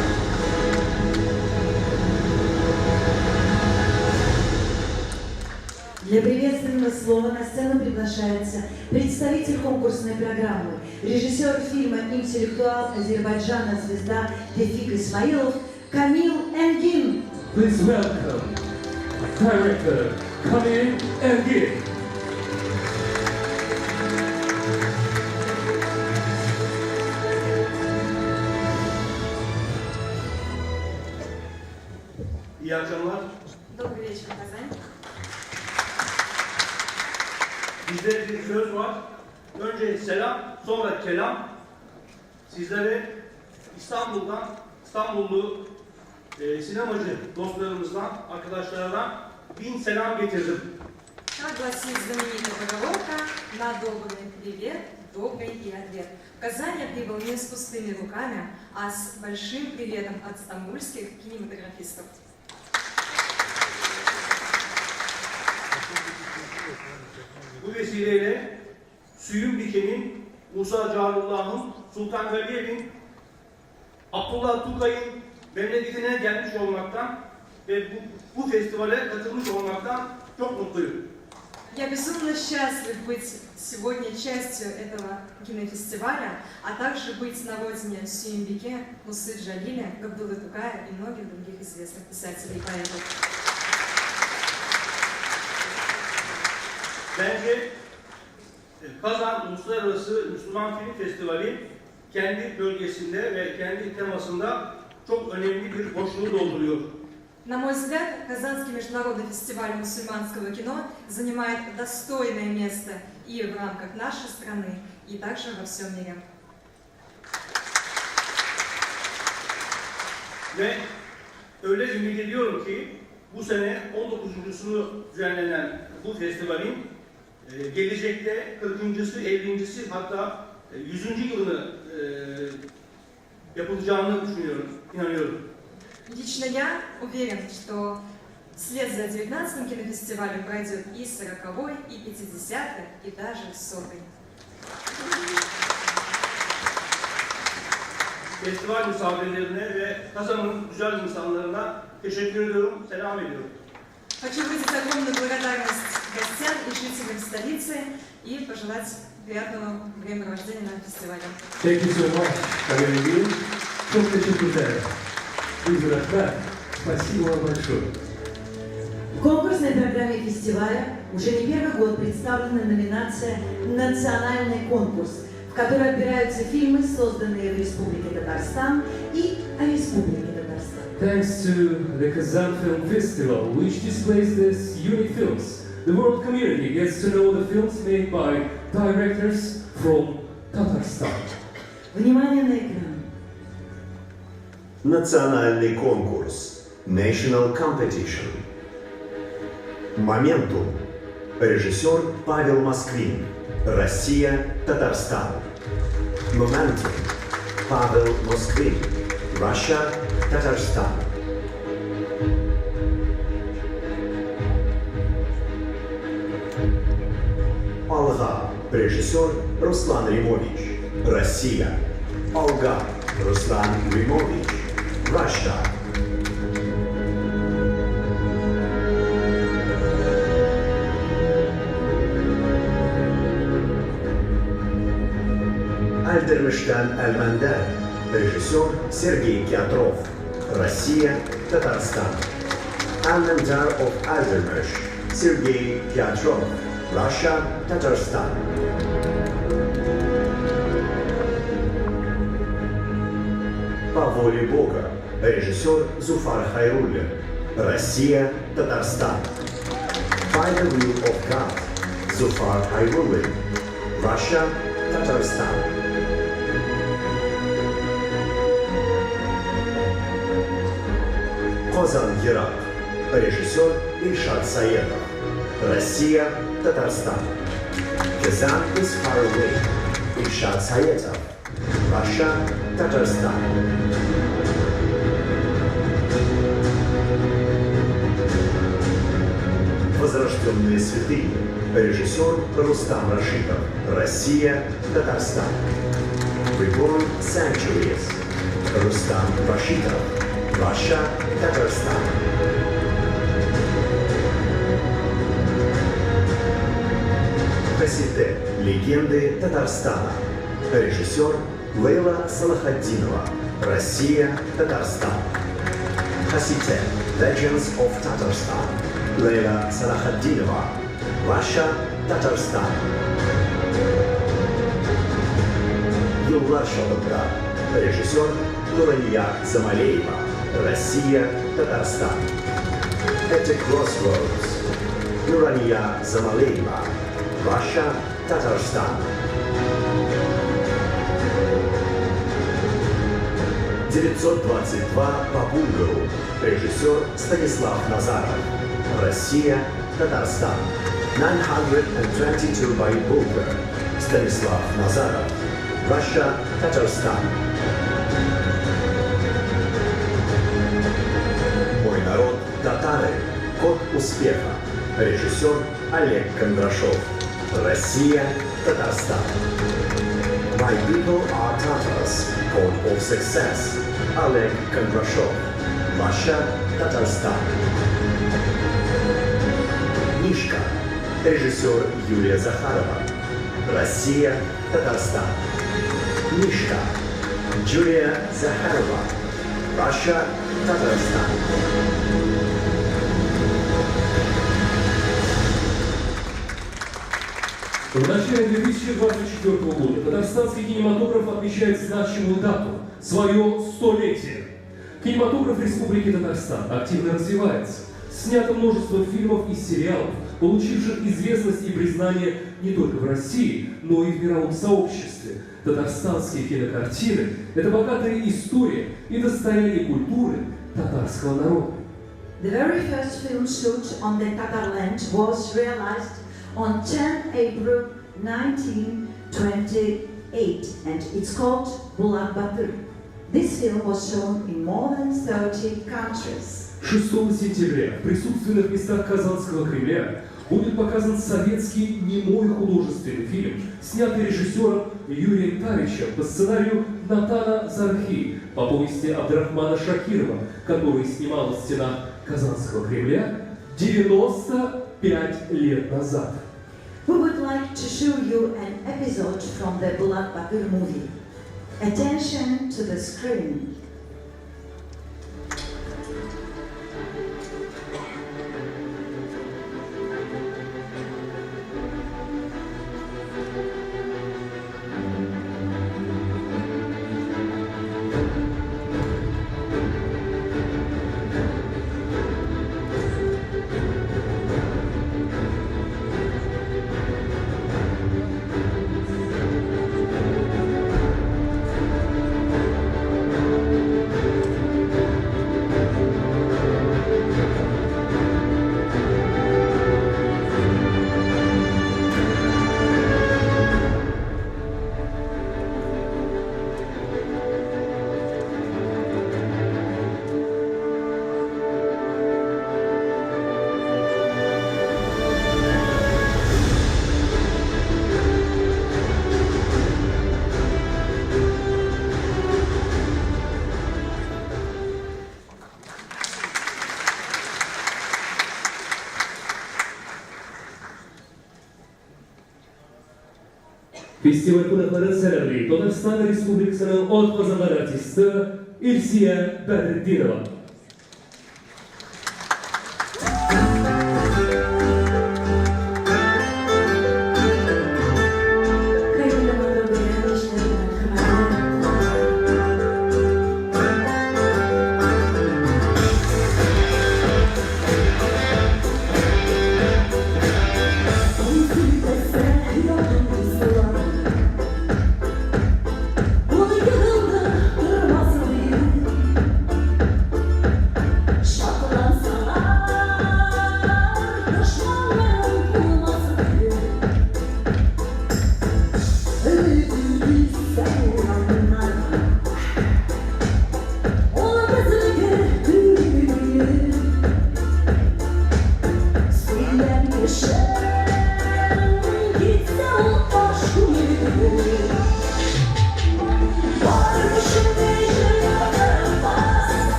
Для приветственного слова на сцену приглашается представитель конкурсной программы, режиссер фильма «Интеллектуал Азербайджана», звезда Тефик Исмаилов Камил Энгин. Please welcome director Kamil Engin. İyi akşamlar. Добрый вечер, Казань. Bizde bir söz var. Önce selam, sonra kelam. Sizlere İstanbullu sinemacı dostlarımızdan, arkadaşlardan 1000 selam getirdim. Как гласит знаменитая поговорка, на добрый привет, добрый и ответ. В Казань я прибыл не с пустыми руками, а с большим приветом от стамбульских кинематографистов. Bu vesileyle Suyun Bike'nin, Musa Carullah'ın, Sultan Galiyev'in, Abdullah Tukay'ın memleketine gelmiş olmaktan ve bu festivale katılmış olmaktan çok mutluyum. Я безумно счастлив быть сегодня частью этого кинофестиваля, а также быть на родине Сюймбике, Мусы Джалиля, Габдуллы Тукая и многих других известных писателей и поэтов. Bence Kazan Uluslararası Müslüman Film Festivali kendi bölgesinde ve kendi temasında çok önemli bir boşluğu dolduruyor. На мой взгляд, Казанский международный фестиваль мусульманского кино занимает достойное место и в рамках нашей страны, и также во всем мире. Ve öyle ümit ediyorum ki bu sene 19.sunu düzenlenen bu festivalin gelecekte 40.sı, 50.si hatta 100. yılını yapılacağını düşünüyorum, inanıyorum. Лично я уверен, что вслед за 19-м кинофестивалем пройдет и 40-й, и 50-й, и даже 100-й. Festival misafirlerine ve Kazan'ın güzel insanlarına teşekkür ediyorum, selam ediyorum. Хочу выразить огромную благодарность гостям и жителям столицы и пожелать приятного времяпровождения на фестивале. Thank you so much, Kamil Engin. Çok teşekkürler. Biz Rahman. Спасибо вам большое. В конкурсной программе фестиваля уже не первый год представлена номинация «Национальный конкурс», в которой отбираются фильмы, созданные в Республике Татарстан и о Республике Татарстан. Thanks to the Kazan Film Festival, which displays these unique films, the world community gets to know the films made by directors from Tatarstan. Внимание на экран. Национальный конкурс. National Competition. Моментум. Режиссер Павел Москвин. Россия, Татарстан. Momentum. Павел Москвин. Russia, Режиссер Руслан Римович. Россия. Olga. Руслан Римович. Russia. Альдермештан Альмандар. Режиссер Сергей Кятров. Россия, Татарстан. Almandar of Aldermesh. Sergei Pyatrov. Russia, Tatarstan. По воле Бога. Режиссер Зуфар Хайруллин. Россия, Татарстан. By the will of God. Zufar Hayrullin. Russia, Tatarstan. Kozan Герат. Режиссер Ильшат Саедов. Россия, Татарстан. Kazan is far away. Ильшат Саедов. Russia, Tatarstan. Возрожденные святыни. Режиссер Рустам Рашидов. Россия, Татарстан. Reborn Sanctuaries. Рустам Рашидов. Russia, Татарстан. Хасиде. Легенды Татарстана. Режиссер Лейла Салахаддинова. Россия, Татарстан. Хасиде. Legends of Tatarstan. Лейла Салахаддинова. Russia, Татарстан. Юллар Шабадра. Режиссер Нурания Замалеева. Россия, Татарстан. At the Crossroads. Нурания Замалеева. Russia, Татарстан. 922 по Булгару. Режиссер Станислав Назаров. Россия, Татарстан. 922 by Bulgar. Станислав Назаров. Russia, Татарстан. Мой народ татары. Код успеха. Режиссер Олег Кондрашов. Россия, Татарстан. My people are Tatars. Code of success. Олег Кондрашов. Russia, Татарстан. Мишка. Режиссер Юлия Захарова. Россия, Татарстан. Мишка. Юлия Захарова. Russia, Татарстан. В начале 2024 года татарстанский кинематограф отмечает значимую дату – свое столетие. Кинематограф Республики Татарстан активно развивается. Снято множество фильмов и сериалов, получивших известность и признание не только в России, но и в мировом сообществе. Татарстанские кинокартины – это богатая история и достояние культуры татарского народа. The very first film shoot on the Tatarland was realized on 10 April 1928, and it's called Bulat Batır. This film was shown in more than 30 countries. 6 сентября в присутственных местах Казанского Кремля будет показан советский немой художественный фильм, снятый режиссером Юрием Тавичем по сценарию Натана Зархи по повести Абдрахмана Шакирова, который снималась в стенах Казанского Кремля 95 лет назад. We would like to show you an episode from the Bulat Batır movie. Attention to the screen. Festival konukları selamlayıp Dağıstan Respublikası'nın ot kazanlar artisti İlsiye Bedrettinova.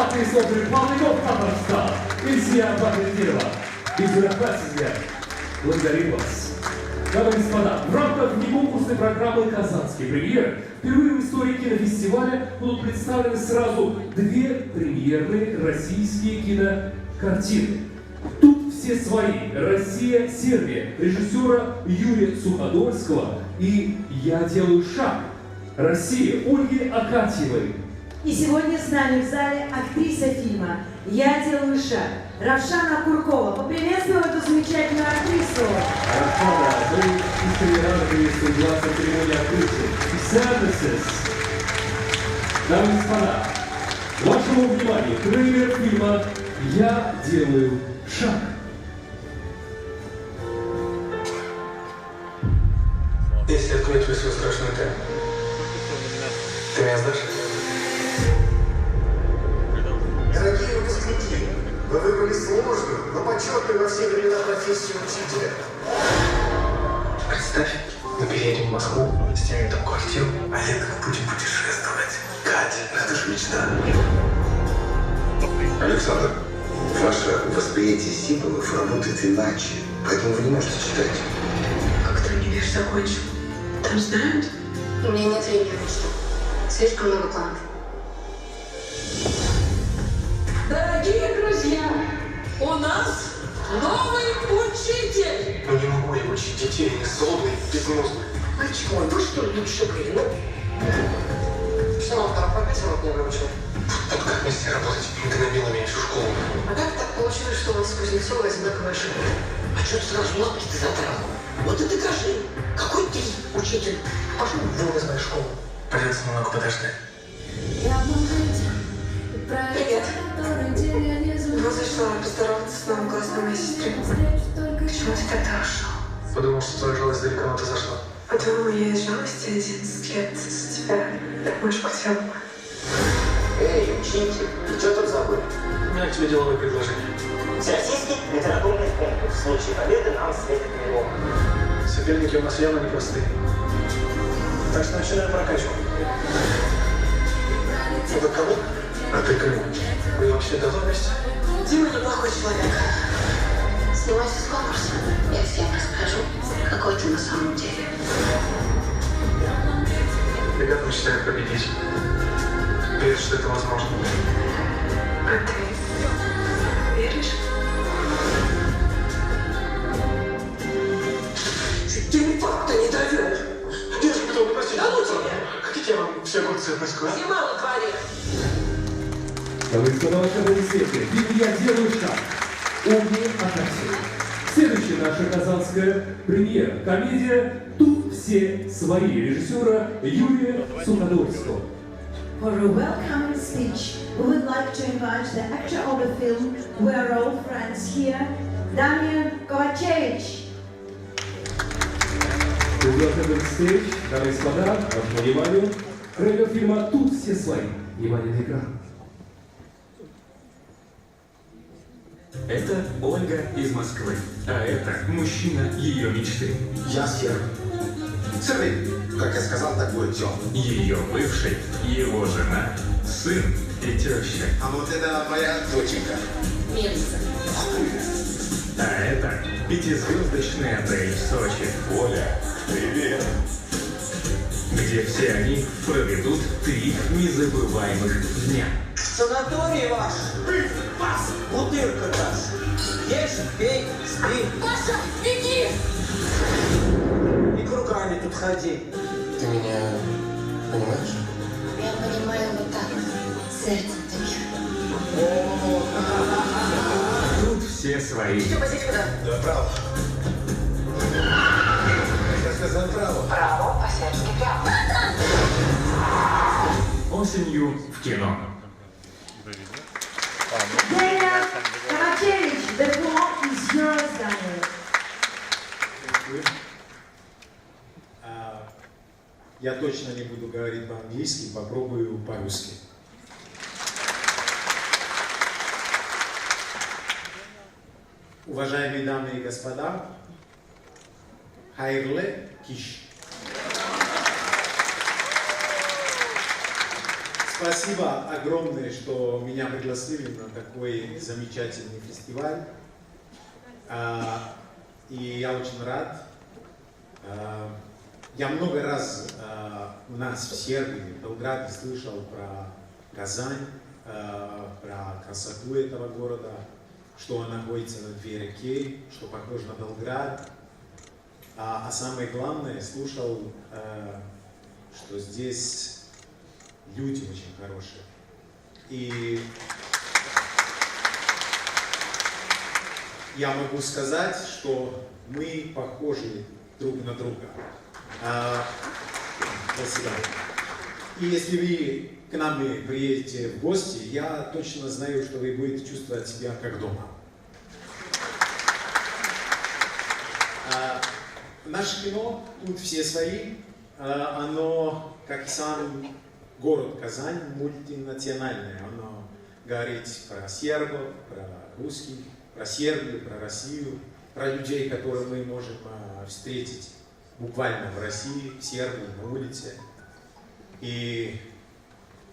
Artist of the Republic of Kazakhstan, İlsiye Bedrettinova. Biz bırakmaz sizler. Благодарим вас. Дамы и господа, в рамках внеконкурсной программы «Казанские премьеры» впервые в истории кинофестиваля будут представлены сразу две премьерные российские кинокартины. Тут все свои. «Россия, Сербия» режиссера Юрия Суходольского и «Я делаю шаг». «Россия» Ольги Акатьевой. И сегодня с нами в зале актриса фильма «Я делаю шаг» Равшана Куркова. Поприветствуем эту замечательную актрису. Равшана, мы искренне рады приветствовать вас на церемонии открытия. Services. Дамы и господа, вашему вниманию трейлер фильма «Я делаю шаг». Если открою твою свою страшную тайну, ты меня сдашь? Дорогие выпускники, вы выбрали сложную, но почетную во все времена профессию учителя. Представь, мы переедем в Москву, снимем там квартиру, а летом будем путешествовать. Катя, это же мечта. Александр, ваше восприятие символов работает иначе, поэтому вы не можете читать. Как ты универ закончил? Там знают? У меня нет времени на что. Слишком много планов. Дорогие друзья, у нас новый учитель! Но не могу я учить детей, они злобные, безмозглые. Мальчик мой, вы что, не шукали, ну? Что на втором прокате вот не выучил? Вот как вместе работать? Ты набила меня всю школу. А как так получилось, что у вас с Кузнецовой одинаковая школа? А что ты сразу лапки-то задрал? Вот и докажи, какой ты учитель. Пошел вон из моей школы. Придется немного подождать. Привет. Ну, зашла поздороваться с новым классом моей сестры. Почему ты тогда ушел? Подумал, что твоя жалость далековато зашла. Подумала, я из жалости 11 лет с тебя мышку взяла. Эй, учитель, ты что тут забыл? У меня к тебе деловое предложение. Всероссийский литературный конкурс. В случае победы нам светит миллион. Соперники у нас явно непростые. Так что начинаем прокачку. Это кого? А ты кому? Вы вообще давно вместе? Дима неплохой человек. Снимайся с конкурса. Я всем расскажу, какой ты на самом деле. Ребята мечтают победить. Веришь, что это возможно? А ты веришь? Ты мне факта не даешь. Девушка, кто вы, простите? Да ну тебя! Хотите, я вам все огурцы опрыскаю, а? Зима на дворе. Дамы и господа, ваши свете, фильм «Я делаю шаг» Ольги Акатьевой. Следующая наша казанская премьера. Комедия «Тут все свои» режиссера Юрия Суходольского. For a welcoming speech, we would like to invite the actor of the film We're All Friends Here, Damian Kovacevic. Welcome stage, дамы и господа, вашему вниманию, трейлер фильма «Тут все свои». Внимание на экран. Это Ольга из Москвы, а это мужчина ее мечты. Я Серый. Серый, как я сказал, такой тём. Ее бывший, его жена, сын и теща. А вот это моя доченька. Мельница. А это пятизвездочный отель в Сочи. Оля, привет. Где все они проведут 3 незабываемых дня. Санаторий ваш, вас, бутырка дашь. Ешь, пей, спи. Паша, беги! И кругами тут ходи. Ты меня понимаешь? Я понимаю вот так. Сердцем таких. Тут все свои. Степа, здесь куда? Да, право. Я сказал право. Право, по-сербски прямо. Осенью в кино. Damian Kovacevic, the floor is yours, Daniel. Я точно не буду говорить по-английски, попробую по-русски. Уважаемые дамы и господа, хайрле киш. Спасибо огромное, что меня пригласили на такой замечательный фестиваль. И я очень рад. Я много раз у нас в Сербии, в Белграде, слышал про Казань, про красоту этого города, что он находится на две реки, что похож на Белград. А самое главное, слушал, что здесь люди очень хорошие. И я могу сказать, что мы похожи друг на друга. Спасибо. И если вы к нам приедете в гости, я точно знаю, что вы будете чувствовать себя как дома. Наше кино, тут все свои, оно, как и сам город Казань, мультинациональное. Оно говорит про сербов, про русских, про Сербию, про Россию, про людей, которые мы можем встретить буквально в России, в Сербии, на улице. И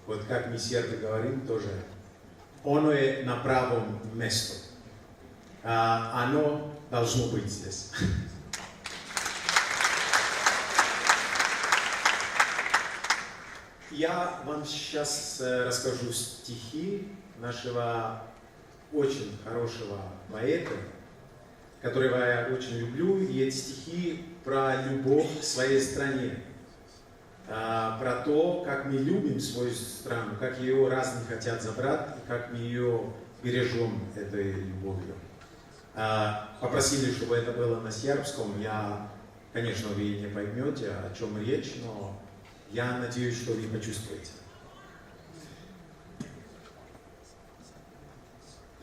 вот как мы сербы говорим тоже, оно е на правом месту. Оно должно быть здесь. Я вам сейчас расскажу стихи нашего очень хорошего поэта, которого я очень люблю, и эти стихи про любовь к своей стране, про то, как мы любим свою страну, как ее разные хотят забрать, и как мы ее бережем этой любовью. Попросили, чтобы это было на сербском. Я, конечно, вы не поймете, о чем речь, но я надеюсь, что вы почувствуете.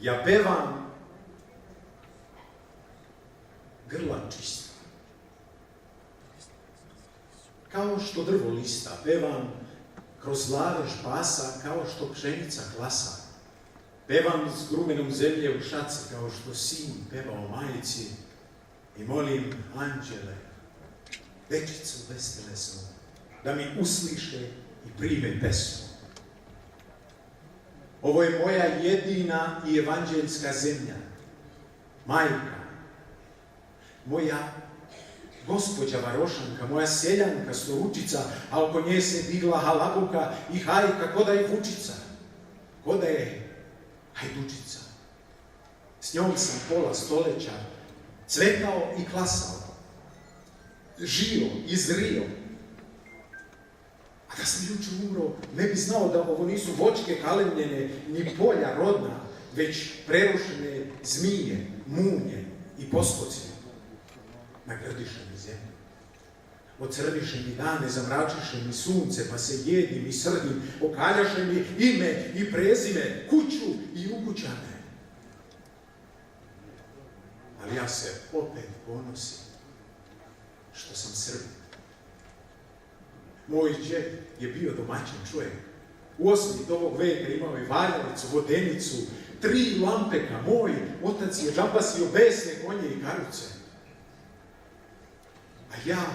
Ja pevam grla čista, kao što drvo lista, pevam kroz lavež pasa, kao što pšenica klasa, pevam s grumenom zemlje u šaci, kao što sin peva o majici, i molim anđele, dečicu bestelesnu, da mi usliše i prime pesmu. Ovo je moja jedina i evanđeljska zemlja, majka, moja gospođa Varošanka, moja seljanka Storučica, a oko nje se digla halabuka i hajka, ko da je Vučica, ko da je Hajdučica. S njom sam pola stoleća cvetao i klasao, žio i zrio. A da sam juče umro, ne bi znao da ovo nisu vočke kalemljene, ni polja rodna, već prerušene zmije, munje i poskoci. Nagrdiše mi zemlju. Ocrniše mi dane, zamračiše mi sunce, pa se jedim i srdim, okaljaše mi ime i prezime, kuću i ukućane. Ali ja se opet ponosim što sam Srbin. Moj džed je bio domaćin čovjek. U 8. ovog veka imao je valjalicu, vodenicu, 3 lampeka. Moj otac je džabasio besne konje i karuce. A ja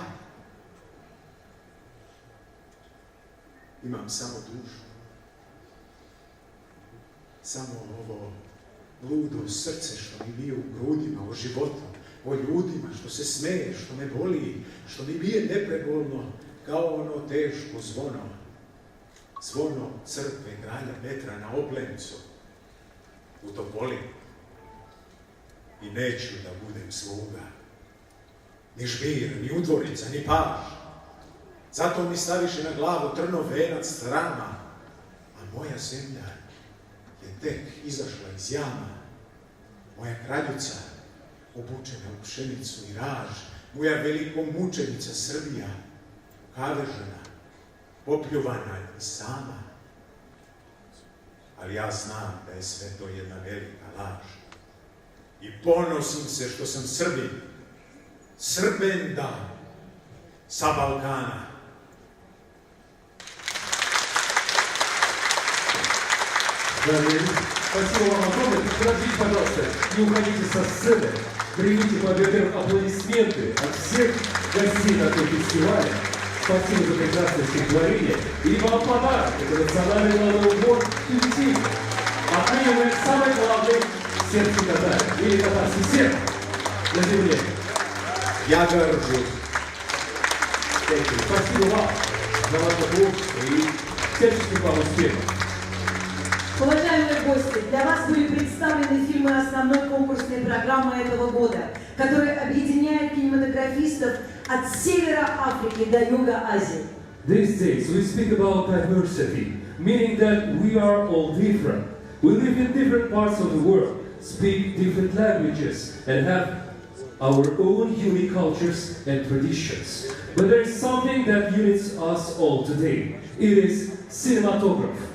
imam samo dušu. Samo ovo ludo srce što mi bije u grudima, o životu, o ljudima, što se smeje, što me boli, što mi bije neprebolno, kao ono teško zvono, zvono crkve kralja Petra na Oblencu, u Topoli. I neću da budem sluga, ni žbir, ni udvorica, ni paž. Zato mi staviše na glavu trnov venac srama, a moja zemlja je tek izašla iz jama. Moja kraljica, obučena u pšenicu i raž, moja velikomučenica Srbija, kavežena, popljuvana i sama. Ali ja znam da je sve to jedna velika laž. I ponosim se što sam Srbin, Srbenda sa Balkana. Спасибо вам огромное. Подождите, пожалуйста, не уходите со сцены. Примите, во-первых, аплодисменты от всех гостей на этом фестивале. Спасибо за прекрасное стихотворение. И вам подарок. Это национальный главный убор «Тюльтин». Отныне вы самый главный сербский татарин. Или татарский серб на земле. Я горжусь. Спасибо вам за ваш труд и всяческих вам успехов. Уважаемые гости, для вас были представлены фильмы основной конкурсной программы этого года, которая объединяет кинематографистов от севера Африки до юга Азии. These days we speak about diversity, meaning that we are all different. We live in different parts of the world, speak different languages, and have our own unique cultures and traditions. But there is something that unites us all today. It is cinematography.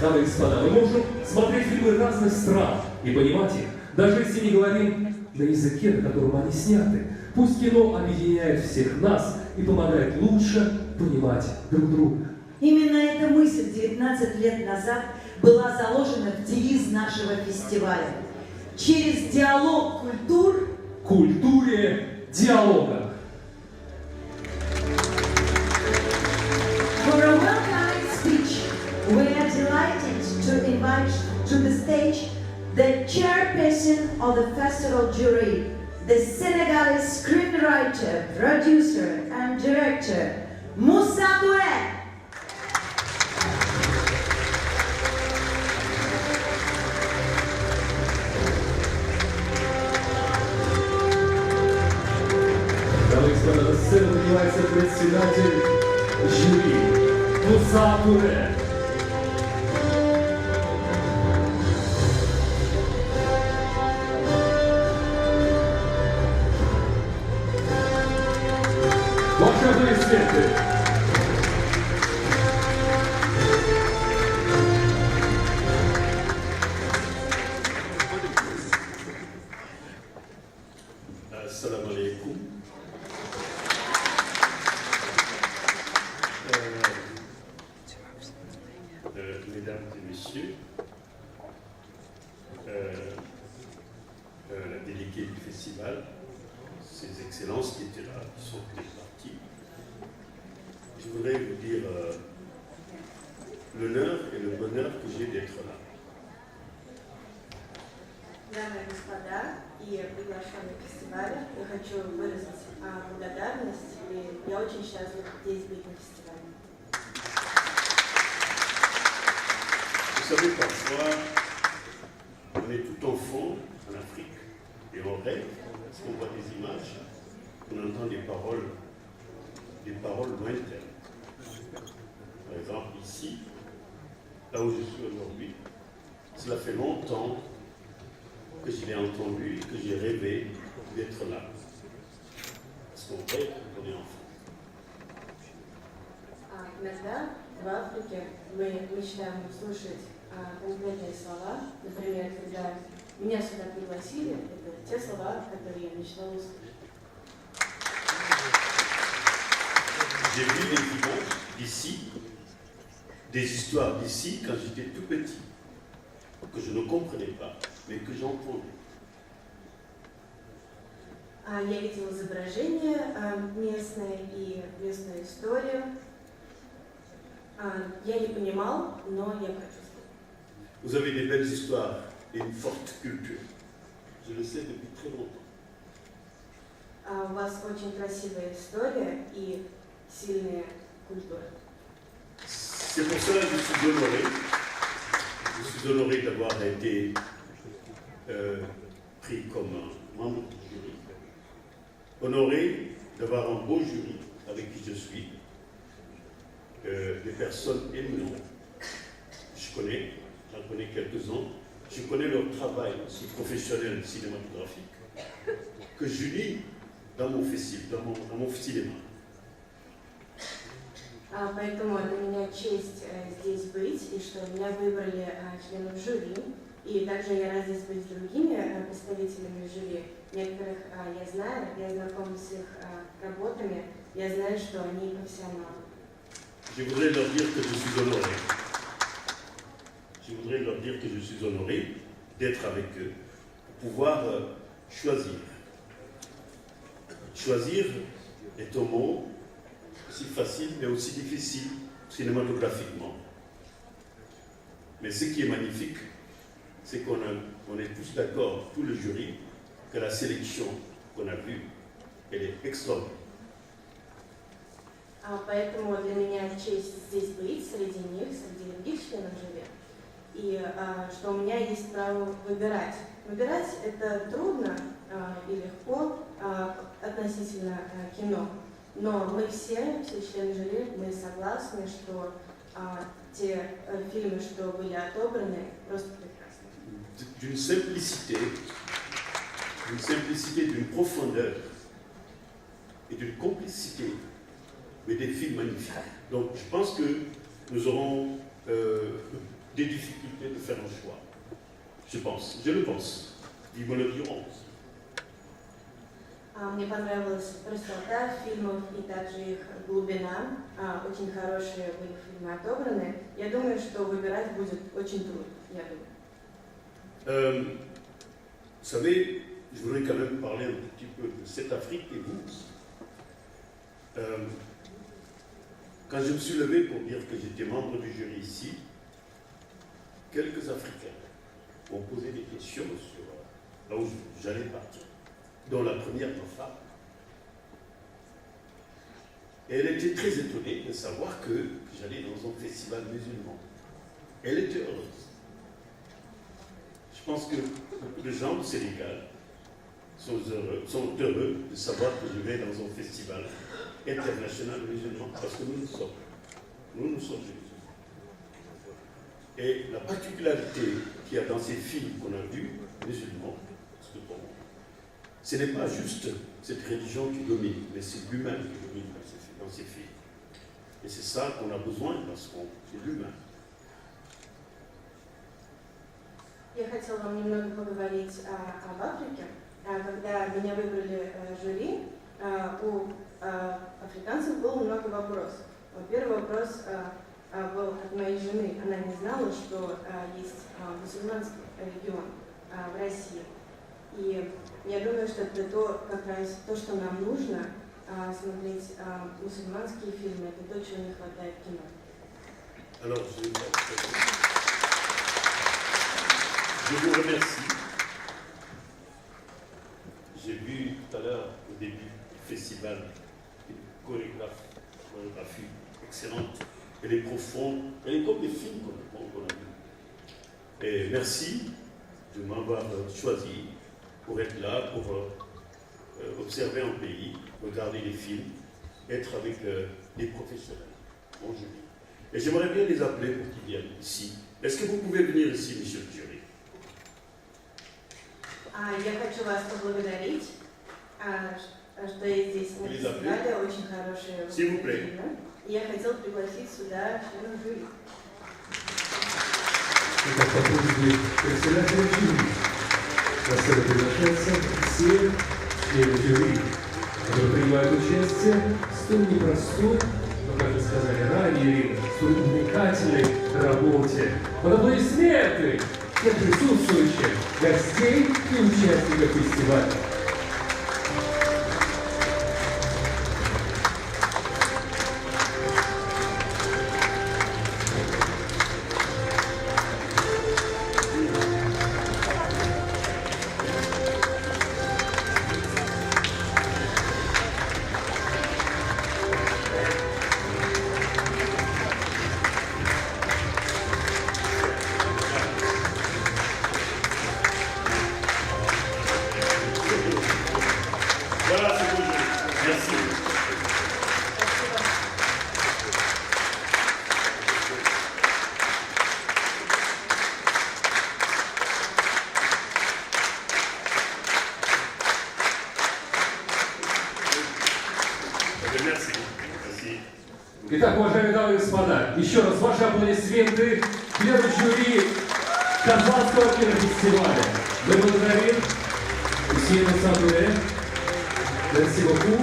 Дамы и господа, мы можем смотреть фильмы разных стран и понимать их, даже если не говорим на языке, на котором они сняты. Пусть кино объединяет всех нас и помогает лучше понимать друг друга. Именно эта мысль 19 лет назад была заложена в девиз нашего фестиваля. Через диалог культур – культуре диалога. For a welcoming speech, we are delighted to invite to the stage the chairperson of the festival jury, the Senegalese screenwriter, producer and director, Moussa Touré. Дамы и господа, на сцену поднимается председатель жюри Муса Туре. Ваши аплодисменты. Assalamu alaikum. Mesdames et messieurs, la déléguée du festival, ses excellences qui étaient là, qui sont parties, je voudrais vous dire l'honneur et le bonheur que j'ai d'être là. Дамы и господа и приглашенные фестиваля, я хочу выразить благодарность, и я очень счастлива здесь быть на фестивале. Vous savez, parfois, on est tout enfant en Afrique et on rêve, parce qu'on voit des images, on entend des paroles lointaines. Par exemple, ici, là où je suis aujourd'hui, cela fait longtemps que je l'ai entendu et que j'ai rêvé d'être là. Parce qu'on rêve quand on est enfant. Иногда в Африке мы мечтаем услышать конкретные слова. Например, когда меня сюда пригласили, это те слова, которые я мечтала услышать. J'ai vu des images d'ici, des histoires d'ici quand j'étais tout petit, que je ne comprenais pas, mais que j'entendais. Я видела изображения местные и местную историю. Я не понимал, но я прочувствовала. Vous avez des belles histoires et une forte culture. Je le sais depuis très longtemps. У вас очень красивая история и сильная культура. C'est pour cela que je suis honoré d'avoir été pris comme membre du jury. Honoré d'avoir un beau jury avec qui je suis. Des personnes éminentes. J'en connais quelques-uns. Je connais leur travail aussi professionnel cinématographique que j'unis dans mon festival, dans mon cinéma. Поэтому для меня честь здесь быть, и что меня выбрали членом жюри. И также я рада здесь быть с другими представителями жюри. Некоторых я знаю, я знакома с их работами, я знаю, что они профессионалы. Je voudrais leur dire que je suis honoré. Je voudrais leur dire que je suis honoré d'être avec eux, pour pouvoir choisir. Choisir est un mot aussi facile, mais aussi difficile cinématographiquement. Mais ce qui est magnifique, c'est qu'on est tous d'accord, tout le jury, que la sélection qu'on a vue, elle est extraordinaire. Поэтому для меня честь здесь быть, среди них, среди других членов жюри. И что у меня есть право выбирать. Выбирать это трудно и легко относительно кино. Но мы все члены жюри, мы согласны, что те фильмы, что были отобраны, просто прекрасны. D'une simplicité, d'une profondeur et d'une complicité, mais des films magnifiques. Donc je pense que nous aurons des difficultés de faire un choix. Je le pense. Ils me le diront. Мне понравилась простота фильмов и также их глубина. Очень хорошие были фильмы отобраны. Я думаю, что выбирать будет очень трудно. Я думаю. Vous savez, je voudrais quand même parler un petit peu de cette Afrique et vous. Quand je me suis levé pour dire que j'étais membre du jury ici, quelques Africains m'ont posé des questions sur là où j'allais partir, dont la première ma femme. Et elle était très étonnée de savoir que j'allais dans un festival musulman. Elle était heureuse. Je pense que beaucoup de gens au Sénégal sont heureux de savoir que je vais dans un festival international musulman, parce que nous sommes musulmans. Et la particularité qu'il y a dans ces films qu'on a vus, musulmans, parce que pour moi, ce n'est pas juste cette religion qui domine, mais c'est l'humain qui domine dans ces films. Et c'est ça qu'on a besoin, parce que c'est l'humain. Я хотела вам немного поговорить об Африке. Когда меня выбрали жюри, у африканцев было много вопросов. Первый вопрос был от моей жены. Она не знала, что есть мусульманский регион в России. И я думаю, что это как раз то, что нам нужно, смотреть мусульманские фильмы. Это то, чего не хватает в кино. Alors, je vous remercie. J'ai vu tout à l'heure, au début du festival, une chorégraphie excellente. Elle est profonde, elle est comme des films qu'on a vus. Et merci de m'avoir choisi pour être là, pour observer un pays, regarder les films, être avec des professionnels. Bon jury. Et j'aimerais bien les appeler pour qu'ils viennent ici. Est-ce que vous pouvez venir ici, monsieur le jury? Я хочу вас поблагодарить, что я здесь на фестивале, очень хорошие фильмы. И я хотела пригласить сюда членов жюри. Это по просьбе председателя жюри. На сцену приглашаются все члены жюри, которые принимают участие в столь непростой, но, как вы сказали ранее, столь увлекательной работе. Под аплодисменты всех присутствующих гостей и участников фестиваля. Итак, уважаемые дамы и господа, еще раз ваши аплодисменты члену жюри Казанского кинофестиваля. Мы благодарим Monsieur Sabré. Merci beaucoup.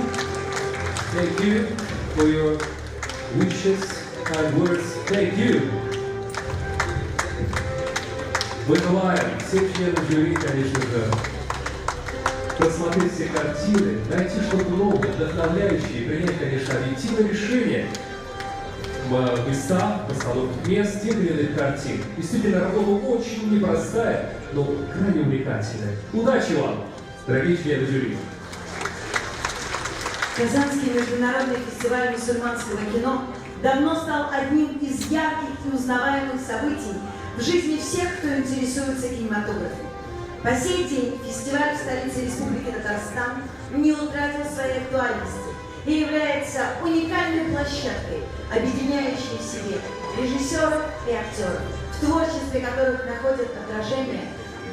Thank you for your wishes and words. Thank you. Мы желаем всем членам жюри, конечно же, просмотреть все картины, найти что-то новое, вдохновляющее и принять, конечно, объективное решение в местах, постановке мест, тех или иных картин. Действительно, работа очень непростая, но крайне увлекательная. Удачи вам! Дорогие члены жюри. Казанский международный фестиваль мусульманского кино давно стал одним из ярких и узнаваемых событий в жизни всех, кто интересуется кинематографом. По сей день фестиваль в столице Республики Татарстан не утратил своей актуальности и является уникальной площадкой, объединяющей в себе режиссеров и актеров, в творчестве которых находят отражение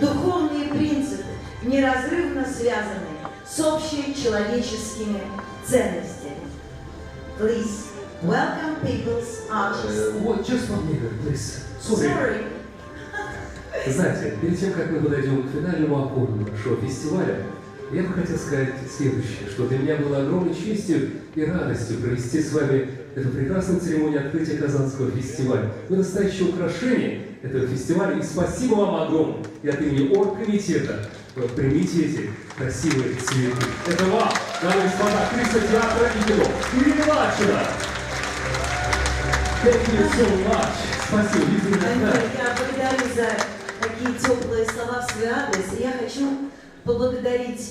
духовные принципы, неразрывно связанные с общечеловеческими ценностями. Please welcome people's artists. Вот, just one minute, please. Sorry. Знаете, перед тем, как мы подойдем к финальному аккорду нашего фестиваля, я бы хотел сказать следующее, что для меня было огромной честью и радостью провести с вами эту прекрасную церемонию открытия Казанского фестиваля. Вы настоящее украшение этого фестиваля, и спасибо вам огромное. И от имени оргкомитета примите эти красивые цветы. Это вам, дамы и господа, актриса театра и кино Ирина Лачина. Thank you so much. Спасибо, Я благодарю за такие теплые слова в свой адрес. И я хочу поблагодарить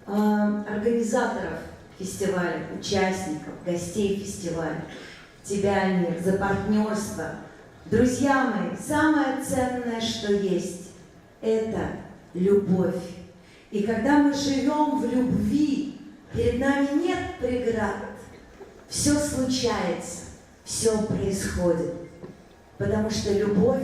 организаторов фестиваля, участников, гостей фестиваля, тебя, Альмир, за партнерство. Друзья мои, самое ценное, что есть, это любовь. И когда мы живем в любви, перед нами нет преград. Все случается, все происходит, потому что любовь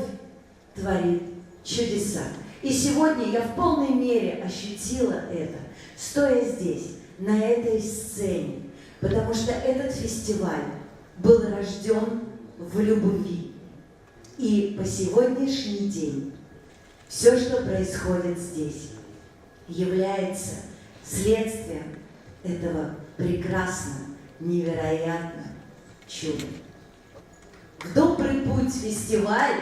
творит чудеса. И сегодня я в полной мере ощутила это, стоя здесь, на этой сцене, потому что этот фестиваль был рожден в любви. И по сегодняшний день все, что происходит здесь, является следствием этого прекрасного, невероятного чуда. В добрый путь фестиваль,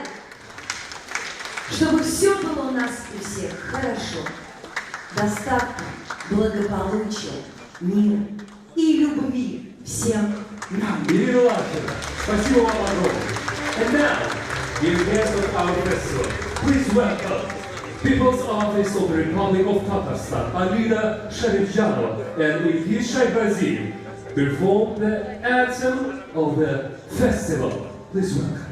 чтобы все было у нас и всех хорошо, достатка, благополучия, мира и любви всем нам. Ирина Лачина, спасибо вам огромное. And now, dear guests of our festival, please welcome People's Artist of the Republic of Tatarstan, Alina Sharifjanova and Ilkis Shahbazin, perform the anthem of the festival. Please welcome.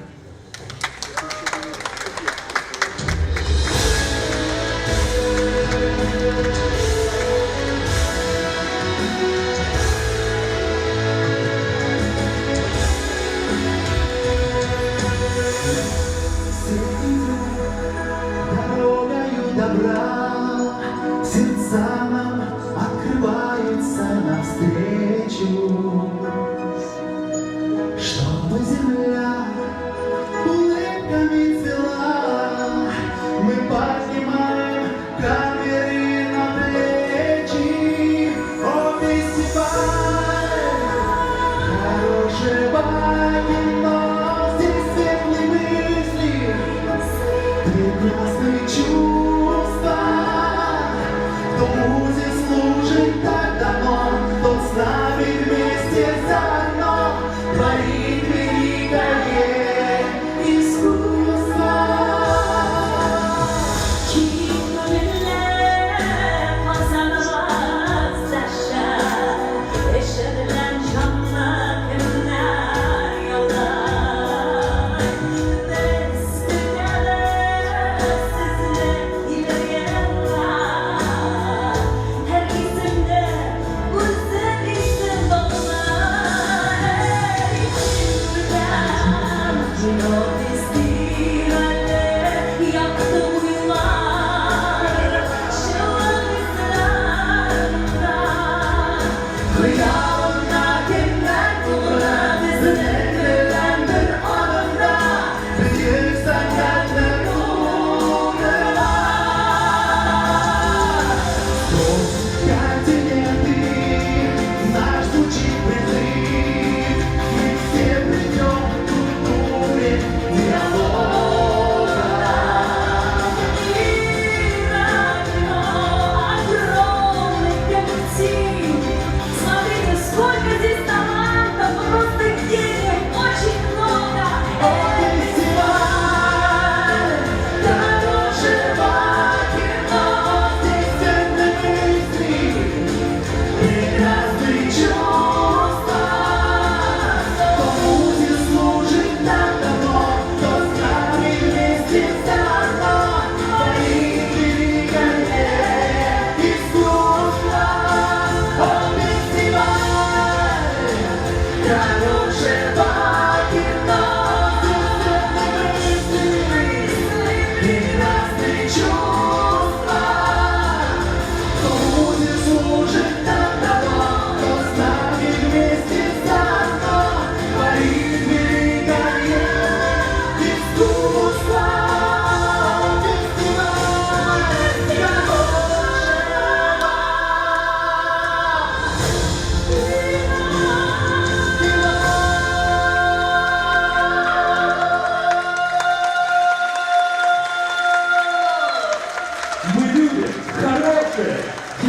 Дорогою добра сердца нам открываются навстречу, чтобы земля улыбками цвела. Мы поднимаем камеры на плечи. О, фестиваль хорошего кино, здесь светлые мысли, прекрасные чувства, кто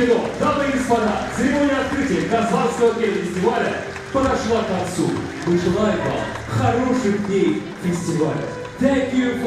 завершено. Дамы и господа, церемония открытия Казанского кинофестиваля подошла к концу. Мы желаем вам хороших дней фестиваля. Thank you for